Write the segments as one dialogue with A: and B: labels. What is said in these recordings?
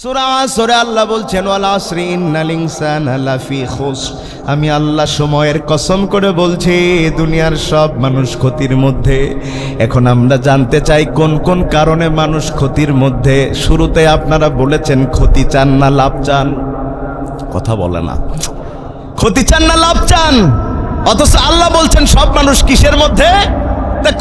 A: সূরা আসরে আল্লাহ বলছেন ওয়াল আসরি ইন্নাল ইনসানা লাফি খুসর। আমি আল্লাহ সময়ের কসম করে বলছি দুনিয়ার সব মানুষ ক্ষতির মধ্যে। এখন আমরা জানতে চাই কোন কোন কারণে মানুষ ক্ষতির মধ্যে। শুরুতে আপনারা বলেছেন ক্ষতি চান না লাভ চান, কথা বলে না। ক্ষতি চান না লাভ চান, অথচ আল্লাহ বলছেন সব মানুষ কিসের মধ্যে?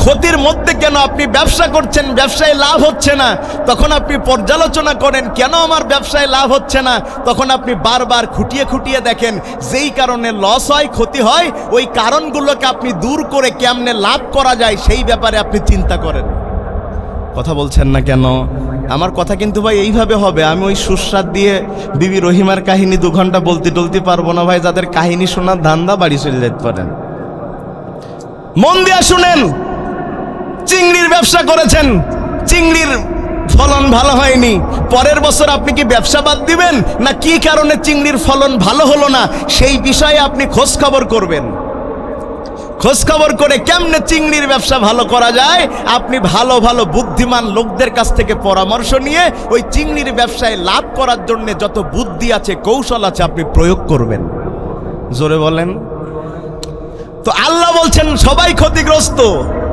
A: ক্ষতির মধ্যে। কেন? আপনি ব্যবসা করছেন, ব্যবসায় লাভ হচ্ছে না, তখন আপনি পর্যালোচনা করেন কেন আমার ব্যবসায় লাভ হচ্ছে না। তখন আপনি বারবার খুঁটিয়ে খুঁটিয়ে দেখেন যেই কারণে লস হয়, ক্ষতি হয়, ওই কারণগুলোকে আপনি দূর করে কেমনে লাভ করা যায় সেই ব্যাপারে আপনি চিন্তা করেন। কথা বলছেন না কেন? আমার কথা কিন্তু ভাই এইভাবে হবে। আমি ওই সুস্বাদ দিয়ে বিবি রহিমার কাহিনী 2 ঘন্টা বলতে পারবো না ভাই। যাদের কাহিনী শোনার ধান্দা বাড়ি চলে যেতে পারেন। মন দিয়ে শুনেন। চিংড়ির ব্যবসা করেছেন, চিংড়ির ফলন ভালো হয়নি, পরের বছর আপনি কি ব্যবসা বাদ দিবেন? না কি কারণে চিংড়ির ফলন ভালো হলো না সেই বিষয়ে আপনি খোঁজ খবর করবেন। খোঁজ খবর করে কেমনে চিংড়ির ব্যবসা ভালো করা যায় আপনি ভালো ভালো বুদ্ধিমান লোকদের কাছ থেকে পরামর্শ নিয়ে ওই চিংড়ির ব্যবসায় লাভ করার জন্য যত বুদ্ধি আছে, কৌশল আছে আপনি প্রয়োগ করবেন। জোরে বলেন। তো আল্লাহ বলছেন সবাই ক্ষতিগ্রস্ত,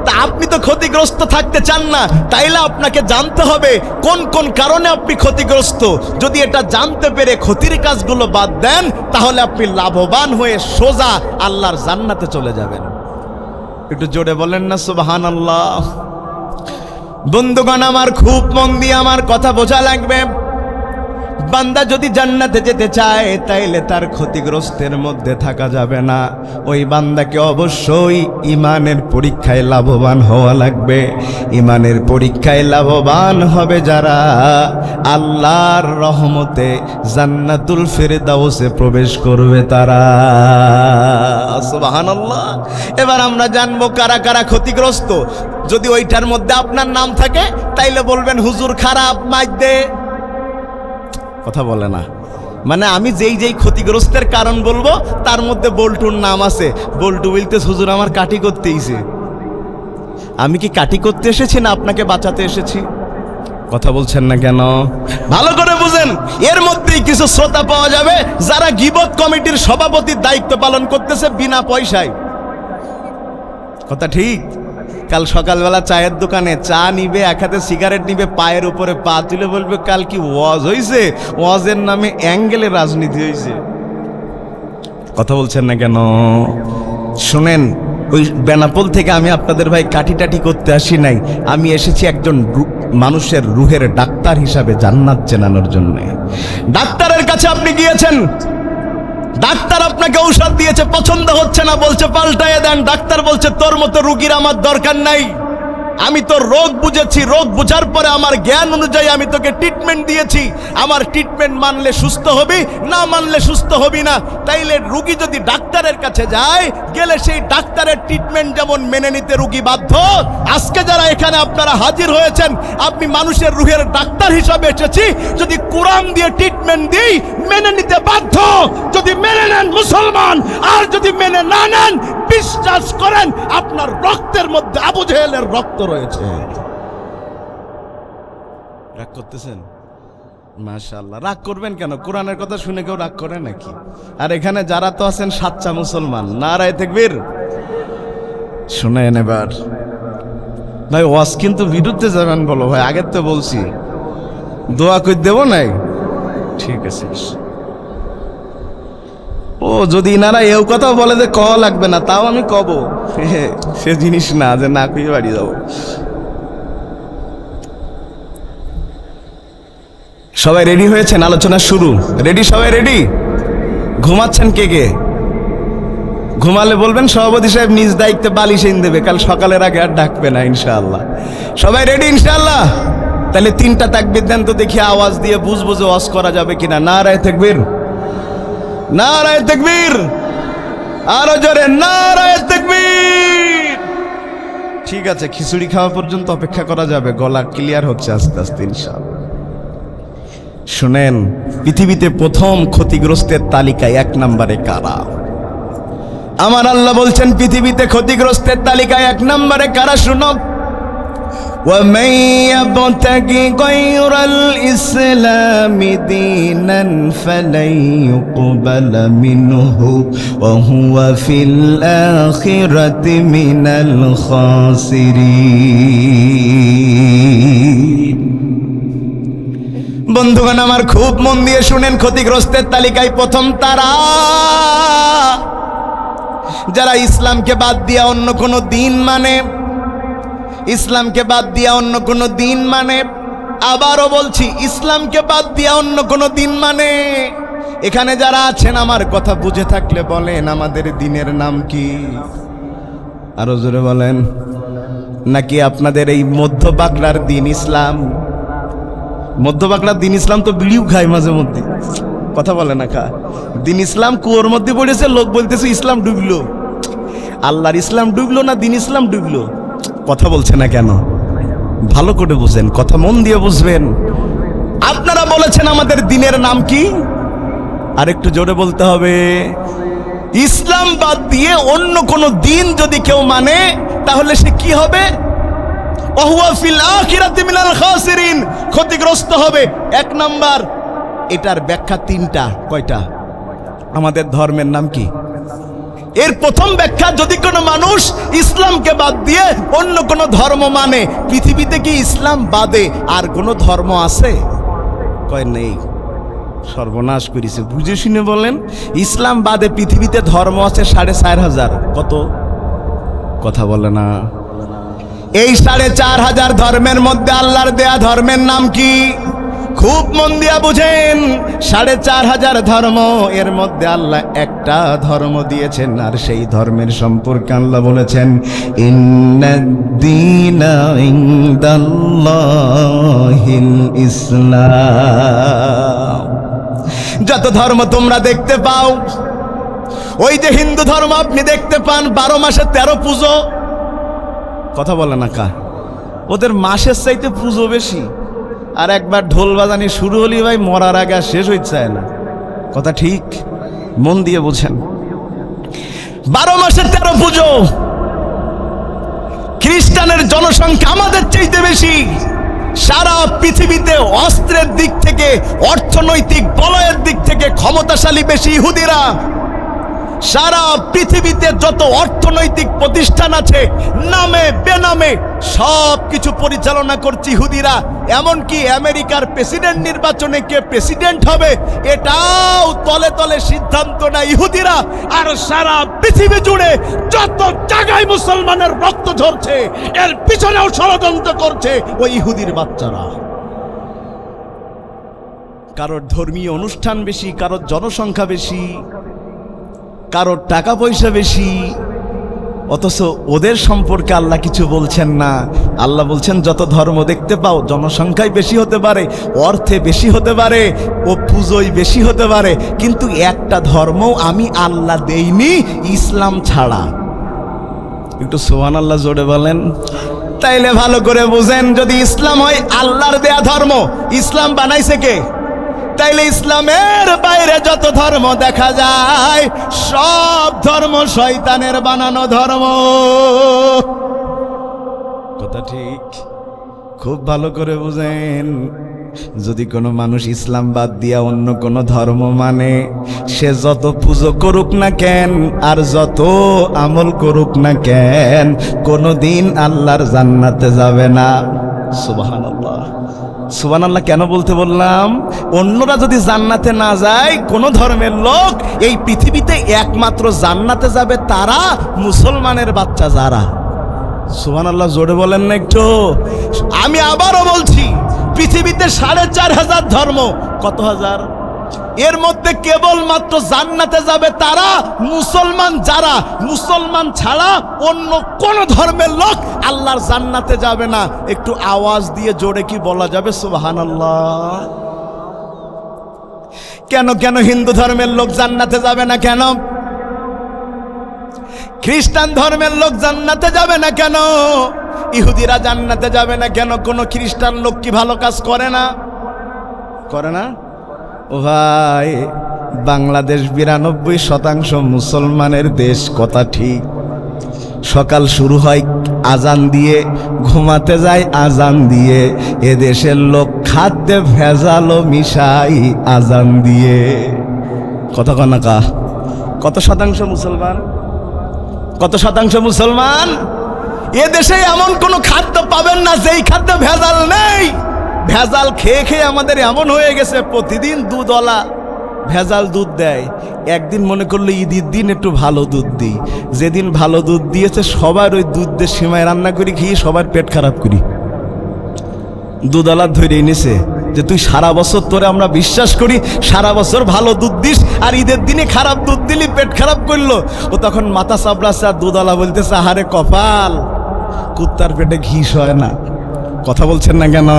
A: তা আপনি তো ক্ষতিগ্রস্ত থাকতে চান না, তাইলে আপনাকে জানতে হবে কোন কোন কারণে আপনি ক্ষতিগ্রস্ত। যদি এটা জানতে পেরে ক্ষতির কাজগুলো বাদ দেন তাহলে আপনি লাভবান হয়ে সোজা আল্লাহর জান্নাতে চলে যাবেন। একটু জোরে বলেন না সুবহানাল্লাহ। বন্ধুগণ আমার খুব মন দিয়ে আমার কথা বোঝা লাগবে। বান্দা যদি জান্নাতে যেতে চায় তাইলে তার ক্ষতিগ্রস্তের মধ্যে থাকা যাবে না। ওই বান্দাকে অবশ্যই ইমানের পরীক্ষায় লাভবান হওয়া লাগবে। ইমানের পরীক্ষায় লাভবান হবে যারা আল্লাহর রহমতে জান্নাতুল ফেরদাউসে প্রবেশ করবে তারা। সুবহানাল্লাহ। এবার আমরা জানবো কারা কারা ক্ষতিগ্রস্ত। যদি ওইটার মধ্যে আপনার নাম থাকে তাইলে বলবেন হুজুর খারাপ মাইদে। কথা বলে না। মানে আমি যেই যেই ক্ষতিগ্রস্তের কারণ বলবো তার মধ্যে বল্টুর নাম আছে। বল্টু বলতে হুজুর আমার কাটি করতে এসেছে। আমি কি কাটি করতে এসেছি না আপনাকে বাঁচাতে এসেছি? কথা বলছেন না কেন? ভালো করে বুঝেন। এর মধ্যেই কিছু শ্রোতা পাওয়া যাবে যারা গীবত কমিটির সভাপতির দায়িত্ব পালন করতেছে বিনা পয়সায়। কথা ঠিক। কাল সকালবেলা চায়ের দোকানে চা নিবে, এক হাতে সিগারেট নিবে, পায়ের উপরে পা তুলে বলবে কাল কি ওয়াজ হয়েছে, ওয়াজের নামে অ্যাঙ্গেলে রাজনীতি হয়েছে। কথা বলছেন না কেন? শুনেন, ওই বেনাপোল থেকে আমি আপনাদের ভাই কাটি টাটি করতে আসি নাই। আমি এসেছি একজন মানুষের রুহের ডাক্তার হিসাবে জান্নাত চেনানোর জন্য। ডাক্তারের কাছে আপনি গিয়েছেন, ডাক্তার আপনাকে ঔষধ দিয়েছে, পছন্দ হচ্ছে না, বলছে পাল্টায় দেন। ডাক্তার বলছে তোর মতো রোগীর আমার দরকার নাই, আমি তো রোগ বুঝেছি, রোগ বুঝার পরে আমার জ্ঞান অনুযায়ী আমি তোকে ট্রিটমেন্ট দিয়েছি। আমার ট্রিটমেন্ট মানলে সুস্থ হবি, না মানলে সুস্থ হবি না। তাইলে রুগী যদি ডাক্তারের কাছে যায়, গেলে সেই ডাক্তারের ট্রিটমেন্ট যেমন মেনে নিতে রুগী বাধ্য। আজকে যারা এখানে আপনারা হাজির হয়েছেন, আপনি মানুষের রুহের ডাক্তার হিসাবে এসেছি, যদি কোরআন দিয়ে ট্রিটমেন্ট দিই মেনে নিতে বাধ্য। যদি মেনে নেন মুসলমান, আর যদি মেনে না নেন বিশ্বাস করেন আপনার রক্তের মধ্যে আবু জেহেলের রক্ত রয়েছে। রাগ করতেছেন? মাশাআল্লাহ। রাগ করবেন কেন? কোরআনের কথা শুনে কেউ রাগ করে নাকি? আর এখানে যারা তো আছেন সাচ্চা মুসলমান, নারায়ে তাকবীর। শুনেন এবার ভাই, ওয়াজ কিন্তু বিরুদ্ধে যাবেন বলো ভাই, আগের তো বলছি। দোয়া কই দেব নাই? ঠিক আছে। ও যদি ইনারা এও কথা বলে যে কওয়া লাগবে না, তাও আমি কব, সে জিনিস না যে না কই বাড়ি যাবো। সবাই রেডি হয়েছেন? আলোচনা শুরু। রেডি? সবাই রেডি? ঘুমাচ্ছেন কে কে? ঘুমালে বলবেন সভাপতি সাহেব নিজ দায়িত্বে বালিশ এনে দেবে, কাল সকালের আগে আর ডাকবে না ইনশাআল্লাহ। সবাই রেডি ইনশাআল্লাহ? তাহলে 3টা তাকবীর দেন তো দেখি, আওয়াজ দিয়ে বুঝবো যে ওয়াজ করা যাবে কিনা। নারায়ে তাকবীর, নারায়ে তাকবীর, আরো জোরে নারায়ে তাকবীর। ঠিক আছে, খিচুড়ি খাওয়া পর্যন্ত অপেক্ষা করা যাবে, গলা ক্লিয়ার হচ্ছে আস্তে আস্তে ইনশাআল্লাহ। শুনেন, পৃথিবীতে প্রথম ক্ষতিগ্রস্তের তালিকায় 1 নম্বরে কারা? আমার আল্লাহ বলছেন পৃথিবীতে ক্ষতিগ্রস্তের তালিকায় 1 নম্বরে কারা? শুনো, ومن يبتغ غير الإسلام دينا فلن يقبل منه وهو في الآخرة من الخاسرين বন্ধুগণ আমার খুব মন দিয়ে শুনেন, ক্ষতিগ্রস্তের তালিকায় প্রথম তারা যারা ইসলামকে বাদ দিয়া অন্য কোনো দিন মানে, ইসলামকে বাদ দিয়া অন্য কোনো দিন মানে, আবারও বলছি ইসলামকে বাদ দিয়া অন্য কোনো দিন মানে। এখানে যারা আছেন আমার কথা বুঝে থাকলে বলেন আমাদের দিনের নাম কি? আরো জোরে বলেন। নাকি আপনাদের এই মধ্য বাংলার দিন ইসলাম? মধ্য বাংলার দিন ইসলাম তো বিড়িও খায় মাঝে মধ্যে, কথা বলে না খা। দিন ইসলাম কুয়োর মধ্যে পড়েছে, লোক বলতেছে ইসলাম ডুবলো। আল্লাহর ইসলাম ডুবলো না দিন ইসলাম ডুবলো? কথা বলছে না কেন? ভালো করে বুঝেন, কথা মন দিয়ে বুঝবেন। আপনারা বলেছেন আমাদের দিনের নাম কি? আর একটু জোরে বলতে হবে। ইসলাম বাদ দিয়ে অন্য কোন দিন যদি কেউ মানে তাহলে সে কি হবে? ওহুয়া ফিল আখিরাতি মিনাল খাসিরিন, ক্ষতিগ্রস্ত হবে। এক নাম্বার, এটার ব্যাখ্যা তিনটা। কয়টা? আমাদের ধর্মের নাম কি? এর প্রথম ব্যাখ্যা, যদি কোনো মানুষ ইসলামকে বাদ দিয়ে অন্য কোনো ধর্ম মানে, পৃথিবীতে কি ইসলাম বাদে আর কোনো ধর্ম আছে? কয় নেই। সর্বনাশ করেছে। বুঝে শুনে বলেন, ইসলাম বাদে পৃথিবীতে ধর্ম আছে 4,500। কত? কথা বলে না। এই 4,500 ধর্মের মধ্যে আল্লাহর দেয়া ধর্মের নাম কি? খুব মন দিয়া বুঝেন। 4,500 ধর্ম, এর মধ্যে আল্লাহ একটা ধর্ম দিয়েছেন, আর সেই ধর্মের সম্পর্কে আল্লাহ বলেছেন ইন্নাদ-দীনা ইনদাল্লাহিল ইসলাম। যত ধর্ম তোমরা দেখতে পাও, ওই যে হিন্দু ধর্ম আপনি দেখতে পান 12 মাসে 13 পুজো। কথা বলে না কা? ওদের মাসের চাইতে পুজো বেশি। আর একবার ঢোল বাজানি শুরু হলি ভাই মরার আগে শেষ হইতে চায় না। কথা ঠিক? মন দিয়ে বোঝেন। 12 মাসের 13 পুজো। খ্রিস্টানের জনসংখ্যা আমাদের চাইতে বেশি। সারা পৃথিবীতে অস্ত্রের দিক থেকে, অর্থনৈতিক বলয়ের দিক থেকে ক্ষমতাশালী বেশি ইহুদিরা। সারা পৃথিবীতে যত অর্থনৈতিক প্রতিষ্ঠান আছে নামে বেনামে সব কিছু পরিচালনা করছে ইহুদিরা। এমনকি আমেরিকার প্রেসিডেন্ট নির্বাচনে কে প্রেসিডেন্ট হবে এটাও তলে তলে সিদ্ধান্ত নেয় ইহুদিরা। আর সারা পৃথিবী জুড়ে যত জায়গায় মুসলমানের রক্ত ঝরছে এর পিছনেও ষড়যন্ত্র করছে ওই ইহুদির বাচ্চারা। কারোর ধর্মীয় অনুষ্ঠান বেশি, কারোর জনসংখ্যা বেশি, কারোর টাকা পয়সা বেশি, অথচ ওদের সম্পর্কে আল্লাহ কিছু বলছেন না। আল্লাহ বলছেন যত ধর্ম দেখতে পাও জনসংখ্যায় বেশি হতে পারে, অর্থে বেশি হতে পারে, ও পুজোয় বেশি হতে পারে, কিন্তু একটা ধর্ম আমি আল্লাহ দেইনি ইসলাম ছাড়া। একটু সুবহানাল্লাহ জোরে বলেন। তাইলে ভালো করে বুঝেন, যদি ইসলাম হয় আল্লাহর দেয়া ধর্ম, ইসলাম বানাইছে কে? তাইলে ইসলামের বাইরে যত ধর্ম দেখা যায় সব ধর্ম শয়তানের বানানো ধর্ম। কথা ঠিক? খুব ভালো করে বুঝেন। যদি কোনো মানুষ ইসলাম বাদ দিয়া অন্য কোনো ধর্ম মানে, সে যত পুজো করুক না কেন আর যত আমল করুক না কেন, কোনোদিন আল্লাহর জান্নাতে যাবে না। সুবহানাল্লাহ। সুবহানাল্লাহ কেন বলতে বললাম? অন্যরা যদি জান্নাতে না যায়, কোন ধর্মের লোক, এই পৃথিবীতে একমাত্র জান্নাতে যাবে তারা মুসলমানের বাচ্চা যারা। সুবহানাল্লাহ জোরে বলেন না একটু? আমি আবারও বলছি, পৃথিবীতে 4,500 ধর্ম। কত হাজার? এর মধ্যে কেবলমাত্র জান্নাতে যাবে তারা মুসলমান যারা। মুসলমান ছাড়া অন্য কোন ধর্মের লোক আল্লাহর জান্নাতে যাবে না। একটু আওয়াজ দিয়ে জোরে কি বলা যাবে সুবহানাল্লাহ? কেন কেন হিন্দু ধর্মের লোক জান্নাতে যাবে না কেন? খ্রিস্টান ধর্মের লোক জান্নাতে যাবে না কেন? ইহুদিরা জান্নাতে যাবে না কেন? কোন খ্রিস্টান লোক কি ভালো কাজ করে না? করে না? ও ভাই, বাংলাদেশ 92% মুসলমানের দেশ। কথা ঠিক? সকাল শুরু হয় আজান দিয়ে, ঘুমাতে যায় আজান দিয়ে। এদেশের লোক খাদ্যে ভেজালো মিশাই আজান দিয়ে। কথা কনাকা, কত শতাংশ মুসলমান? কত শতাংশ মুসলমান? এ দেশে এমন কোনো খাদ্য পাবেন না যেই খাদ্য ভেজাল নেই। ভেজাল খেয়ে খেয়ে আমাদের এমন হয়ে গেছে, প্রতিদিন দুধওয়ালা ভেজাল দুধ দেয়। একদিন মনে করলো ঈদের দিন একটু ভালো দুধ দিই, যেদিন ভালো দুধ দিয়েছে সবার ওই দুধ দিয়ে সীমায় রান্না করি, খেয়ে সবার পেট খারাপ করি। দুধওয়ালা ধরে এনেছে যে তুই সারা বছর তোরে আমরা বিশ্বাস করি, সারা বছর ভালো দুধ দিস, আর ঈদের দিনে খারাপ দুধ দিলি, পেট খারাপ করলো। ও তখন মাথা চাপড়াচ্ছে, আর দুধওয়ালা বলতেছে আহারে কপাল, কুত্তার পেটে ঘিস হয় না। কথা বলছেন না কেন?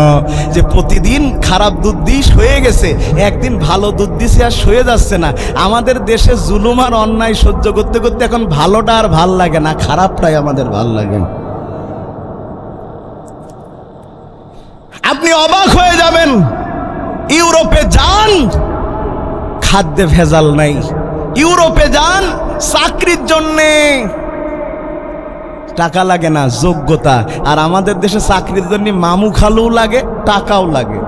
A: যে প্রতিদিন খারাপ দুধ দিস হয়ে গেছে, একদিন ভালো দুধ দিছে আর সয়ে যাচ্ছে না। আমাদের দেশে জুলুম আর অন্যায় সহ্য করতে করতে এখন ভালোটা আর ভাল লাগে না, খারাপটাই আমাদের ভাল লাগে। আপনি অবাক হয়ে যাবেন, ইউরোপে যান খাদ্যে ভেজাল নাই। ইউরোপে যান চাকরির জন্যে টাকা লাগে না, যোগ্যতা। আর আমাদের দেশে চাকরির জন্য মামু খালুও লাগে, টাকাও লাগে।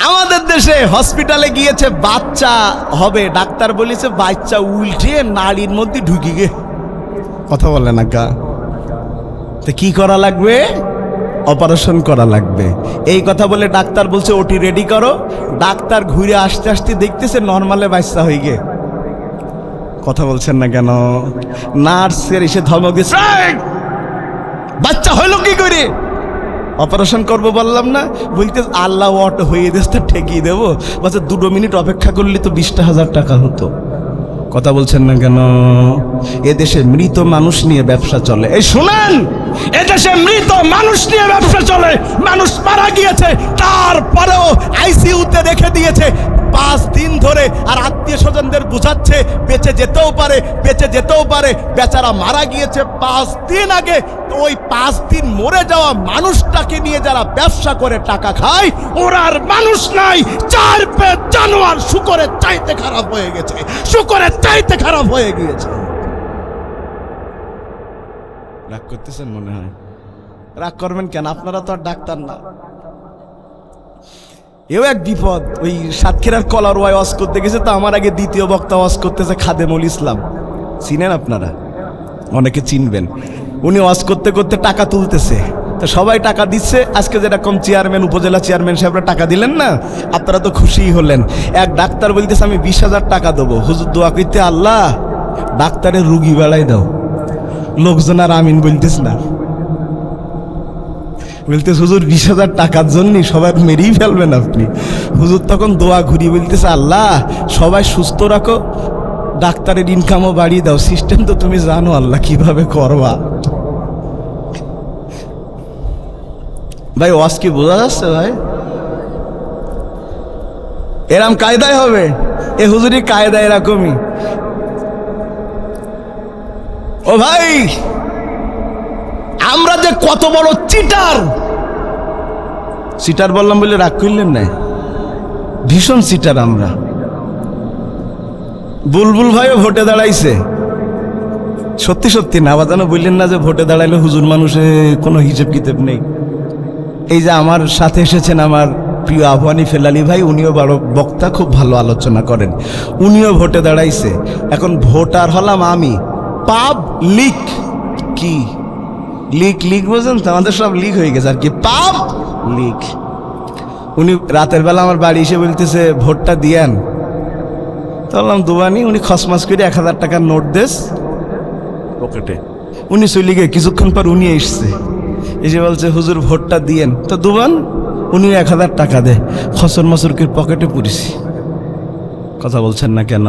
A: আমাদের দেশে হসপিটালে গিয়েছে, বাচ্চা হবে, ডাক্তার বলেছে বাচ্চা উল্টে নাড়ির মধ্যে ঢুকি গে। কথা বলে না কা? তো কি করা লাগবে? অপারেশন করা লাগবে। এই কথা বলে ডাক্তার বলছে ওটি রেডি করো। ডাক্তার ঘুরে আসতে আসতে দেখতেছে নর্মালে বাচ্চা হয়ে গে। কথা বলছেন না কেন? নার্সের এসে ধমক দিচ্ছে, বাচ্চা হইলো কি করে? অপারেশন করবো বললাম না। বলতে আল্লাহ অটো হয়ে দেশটা ঠেকিয়ে দেবো। বলছে 2 মিনিট অপেক্ষা করলে তো 20,000 টাকা হতো। কথা বলছেন না কেন? এদেশে মৃত মানুষ নিয়ে ব্যবসা চলে। এই শুনেন, এদেশে মৃত মানুষ নিয়ে ব্যবসা চলে। মানুষ মারা গিয়েছে, তারপরেও আইসিইউতে রেখে দিয়েছে 5 দিন ধরে, আর আত্মীয় স্বজনদের বুঝাচ্ছে বেঁচে যেতেও পারে, বেঁচে যেতেও পারে। বেচারা মারা গিয়েছে 5 দিন আগে। ওই 5 দিন মরে যাওয়া মানুষটাকে নিয়ে যারা ব্যবসা করে টাকা খায়, ওরা আর মানুষ নাই, 4 পেট জানোয়ার। শুকরের চাইতে খারাপ হয়ে গেছে, শুকরের চাইতে খারাপ হয়ে গিয়েছে। রাগ করতেছেন মনে হয়? রাগ করবেন কেন? আপনারা তো আর ডাক্তার না। এও এক বিপদ। ওই সাতক্ষীরার কলার ওয়াই ওয়াজ করতে গেছে, তো আমার আগে দ্বিতীয় বক্তা ওয়াজ করতেছে খাদেমুল ইসলাম। চিনেন আপনারা? অনেকে চিনবেন। উনি ওয়াজ করতে করতে টাকা তুলতেছে, তো সবাই টাকা দিচ্ছে। আজকে যেরকম চেয়ারম্যান, উপজেলা চেয়ারম্যান সাহেবরা টাকা দিলেন না, আপনারা তো খুশিই হলেন। এক ডাক্তার বলতেছে আমি 20,000 টাকা দেবো। হুজুর দোয়া করতে, আল্লাহ ডাক্তারের রুগী বেড়াই দাও। লোকজন আর আমিন বলতেছ না, বলতেছে হুজুর 20,000 টাকার জন্যই সবাই মেরেই ফেলবেন আপনি। হুজুর তখন দোয়া ঘুরিয়ে বলতেছে আল্লাহ সবাই সুস্থ রাখো, ডাক্তারের ইনকামও বাড়িয়ে দাও। সিস্টেম তো তুমি জানো আল্লাহ কিভাবে করবা। ভাই ওয়াজ কি বোঝা যাচ্ছে ভাই? এরম কায়দায় হবে? এ হুজুরি কায়দা এরকমই। ও ভাই, আমরা যে কত বড় চিটার! চিটার বললাম বলে রাগ করলেন না, ভীষণ চিটার আমরা। বুলবুল ভাইও ভোটে দাঁড়াইছে, সত্যি সত্যি না বাজানো বললেন না যে ভোটে দাঁড়াইলে হুজুর মানুষে কোনো হিসেব কিতাব নেই। এই যে আমার সাথে এসেছেন আমার প্রিয় আহ্বানী ফেলালি ভাই, উনিও বড় বক্তা, খুব ভালো আলোচনা করেন, উনিও ভোটে দাঁড়াইছে। এখন ভোটার হলাম আমি। পাবলিক কি লিক, লিক বোঝেন তো? আমাদের সব লিক হয়ে গেছে আর কি, পাবলিক। উনি রাতের বেলা আমার বাড়ি এসে বলতেছে ভোটটা দিয়েন। বললাম দুবানি। উনি খসমাস করে 1,000 টাকার নোট দেশ পকেটে। উনি চলে গিয়ে কিছুক্ষণ পর উনি এসছে, এসে বলছে হুজুর ভোটটা দিয়েন। তো দুবান উনি 1,000 টাকা দেয়, খসর মসর করে পকেটে পুরিছি। কথা বলছেন না কেন?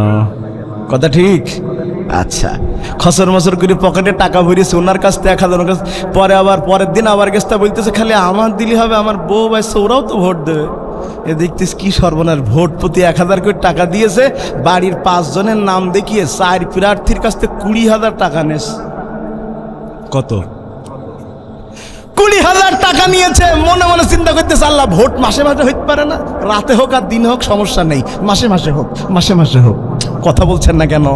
A: কথা ঠিক? আচ্ছা, খসর মসর করে পকেটে টাকা ভরিয়েছে ওনার কাছ থেকে 1,000 কাছ। পরে আবার পরের দিন আবার গেছটা বলতেছে খালি আমার দিলি হবে, আমার বউ বাইছে ওরাও তো ভোট দেবে। এ দেখতেছ কি সর্বনাশ! ভোট প্রতি 1,000 করে টাকা দিয়েছে, বাড়ির 5 জনের নাম দেখিয়ে 4 প্রার্থীর কাছ থেকে 20,000 টাকা নেস। কত? 20,000 টাকা নিয়েছে। মনে মনে চিন্তা করতেছে আল্লাহ ভোট মাসে মাসে হইতে পারে না, রাতে হোক আর দিন হোক সমস্যা নেই, মাসে মাসে হোক, মাসে মাসে হোক। কথা বলছেন না কেন?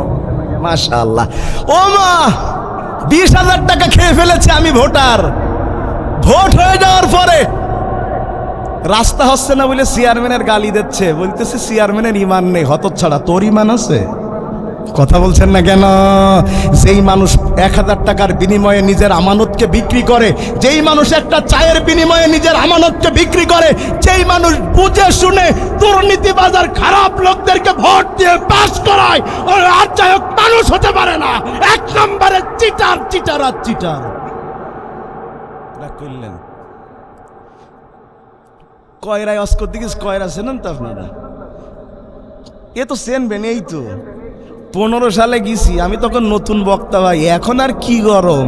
A: মাশাআল্লাহ। ও মা, 20,000 টাকা খেয়ে ফেলেছে আমি ভোটার। ভোট হয়ে যাওয়ার পরে রাস্তা হচ্ছে না বলে চেয়ারম্যানের গালি দিচ্ছে, বলতেছে চেয়ারম্যানের ইমান নেই। হতচ্ছাড়া, তোর ইমান আছে? কথা বলছেন না কেন? যেই মানুষ 1,000 টাকার বিনিময়ে নিজের আমানতকে বিক্রি করে, যেই মানুষ একটা চায়ের বিনিময়ে নিজের আমানতকে বিক্রি করে, যেই মানুষ বুঝে শুনে দুর্নীতিবাজ আর খারাপ লোকদেরকে ভোট দিয়ে পাস করায়, ও আর যাই হোক মানুষ হতে পারে না। 1 নম্বরে চিটার, চিটার আর চিটার। করলেন কয়রায় অস্কর দিকে কয়রা চেনেন তো আপনারা? এ তো চেনবেন, এই তো 15 সালে গেছি আমি, তখন নতুন বক্তা ভাই। এখন আর কি গরম,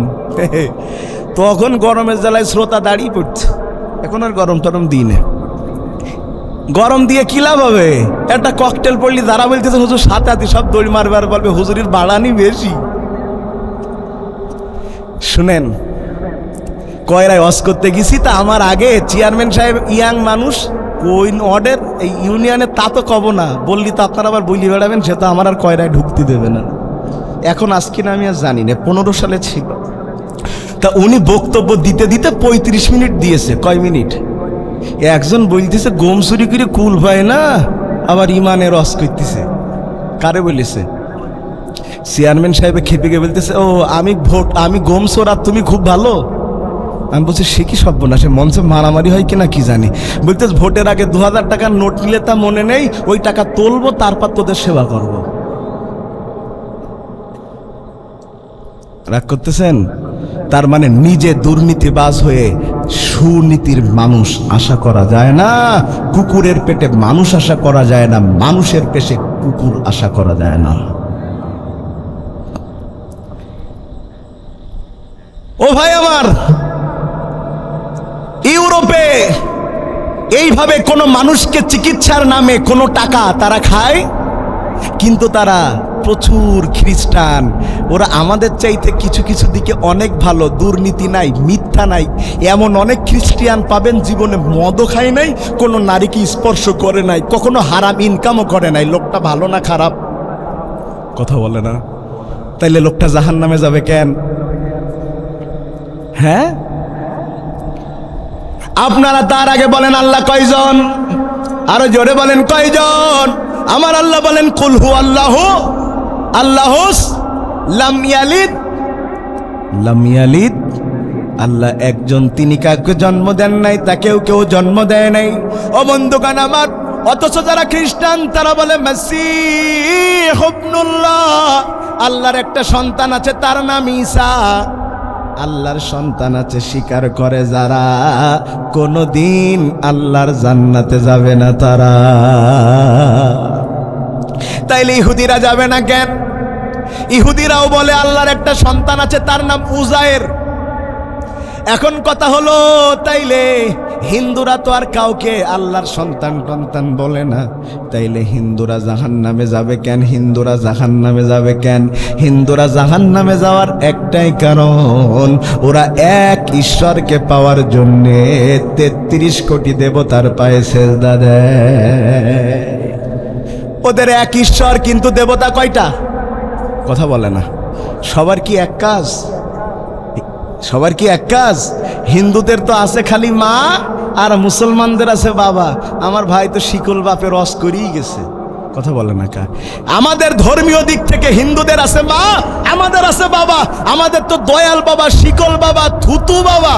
A: তখন গরমের জ্বালায় শ্রোতা দাঁড়িয়ে পড়ছে। এখন আর গরম টরম দিনে, গরম দিয়ে কি লাভ হবে? একটা ককটেল পড়লি যারা বলতেছে হুজুর সাথে হাতি সব দড়ি মারবে আর বলবে হুজুরের বাড়ানি বেশি। শুনেন, কয়রায় অস করতে গেছি, তা আমার আগে চেয়ারম্যান সাহেব ইয়াং মানুষ, ওই ওয়ার্ডের এই ইউনিয়নের, তা তো কব না, বললি তো আপনারা আবার বলি বেড়াবেন, সে তো আমার আর কয়রায় ঢুকতে দেবে না। এখন আজকে না আমি আর জানি না, 15 সালে ছিল। তা উনি বক্তব্য দিতে দিতে 35 মিনিট দিয়েছে। কয় মিনিট? একজন বলতেছে গম চুরি করে কুল পায় না, আবার ইমানের রস করতেছে। কারে বলেছে? চেয়ারম্যান সাহেব খেপে গিয়ে বলতেছে, ও আমি গম চোর আর তুমি খুব ভালো। আমি বলছি সে কি সর্বনাশে, মঞ্চে মারামারি হয় কিনা কি জানি। বলতে ভোটের আগে 2000 টাকার নোট নিলে তা মনে নেই, ওই টাকা তুলবো তারপর তোদের সেবা করব। রাগ করতেছেন? তার মানে নিজে দুর্নীতিবাজ হয়ে সুনীতির মানুষ আশা করা যায় না। কুকুরের পেটে মানুষ আশা করা যায় না, মানুষের পেটে কুকুর আশা করা যায় না। ও ভাই আমার, ইউরোপে এইভাবে কোনো মানুষকে চিকিৎসার নামে কোনো টাকা তারা খায়, কিন্তু তারা প্রচুর খ্রিস্টান। ওরা আমাদের চাইতে কিছু কিছু দিকে অনেক ভালো, দুর্নীতি নাই, মিথ্যা নাই। এমন অনেক খ্রিস্টিয়ান পাবেন জীবনে মদও খায় নাই, কোনো নারীকে স্পর্শ করে নাই, কখনো হারাম ইনকামও করে নাই। লোকটা ভালো না খারাপ? কথা বলে না। তাইলে লোকটা জাহান্নামে যাবে কেন? হ্যাঁ, আপনারা তার আগে বলেন আল্লাহ কয়জন? আরো জোরে বলেন কয়জন? আমার আল্লাহ বলেন কুল হু আল্লাহু আল্লাহুস লাম ইয়ালিদ লাম ইয়ালিদ। আল্লাহ একজন, তিনি কাউকে জন্ম দেন নাই, তাকেও কেউ জন্ম দেয় নাই। ও বন্ধুগণ আমার, অথচ যারা খ্রিস্টান তারা বলে মাসীহ ইবনুল্লাহ, আল্লাহর একটা সন্তান আছে তার নাম ঈসা। আল্লাহর সন্তান আছে স্বীকার করে যারা, কোনদিন আল্লাহর জান্নাতে যাবে না তারা। তাইলে ইহুদিরা যাবে না কেন? ইহুদিরাও বলে আল্লাহর একটা সন্তান আছে তার নাম উজায়ের। এখন কথা হলো, তাইলে হিন্দুরা তো আর কাউকে আল্লাহর সন্তান টন্তান বলে না, তাইলে হিন্দুরা জাহান্নামে যাবে কেন? হিন্দুরা জাহান্নামে যাবে কেন? হিন্দুরা জাহান্নামে যাওয়ার একটাই কারণ, ওরা এক ঈশ্বরকে পাওয়ার জন্যে 33 কোটি দেবতার পায়ে সেজদা দেয়। ওদের এক ঈশ্বর, কিন্তু দেবতা কয়টা? কথা বলে না। সবার কি এক কাজ? সবার কি এক কাজ? হিন্দুদের তো আছে খালি মা, আর মুসলমানদের আছে বাবা। আমার ভাই তো শিকল বাপে রস করেই গেছে। কথা বলে না কা? আমাদের ধর্মীয় দিক থেকে হিন্দুদের আছে মা, আমাদের আছে বাবা। আমাদের তো দয়াল বাবা, শিকল বাবা, থুতু বাবা।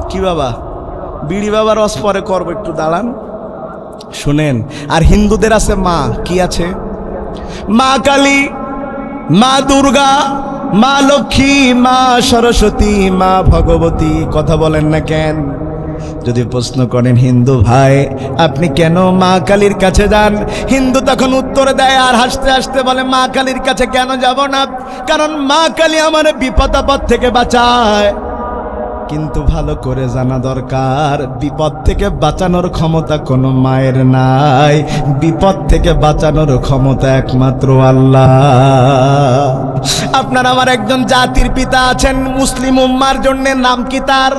A: কি বাবা? বিড়ি বাবা রস পরে করবো, একটু দাঁড়ান শুনেন। আর হিন্দুদের আছে মা, কি আছে? মা কালী, মা দুর্গা, মা লক্ষ্মী, মা সরস্বতী, মা ভগবতী। কথা বলেন না কেন? যদি প্রশ্ন করেন হিন্দু ভাই আপনি কেন মা কালীর কাছে যান, হিন্দু তখন উত্তর দেয় আর হাসতে হাসতে বলে মা কালীর কাছে কেন যাব না, কারণ মা কালী আমার বিপদ আপদ থেকে বাঁচায়। কিন্তু ভালো করে জানা দরকার, বিপদ থেকে বাঁচানোর ক্ষমতা কোনো মায়ের নাই, বিপদ থেকে বাঁচানোর ক্ষমতা একমাত্র আল্লাহ। আপনার আমার একজন জাতির পিতা আছেন মুসলিম উম্মার জন্য, নাম কি তার?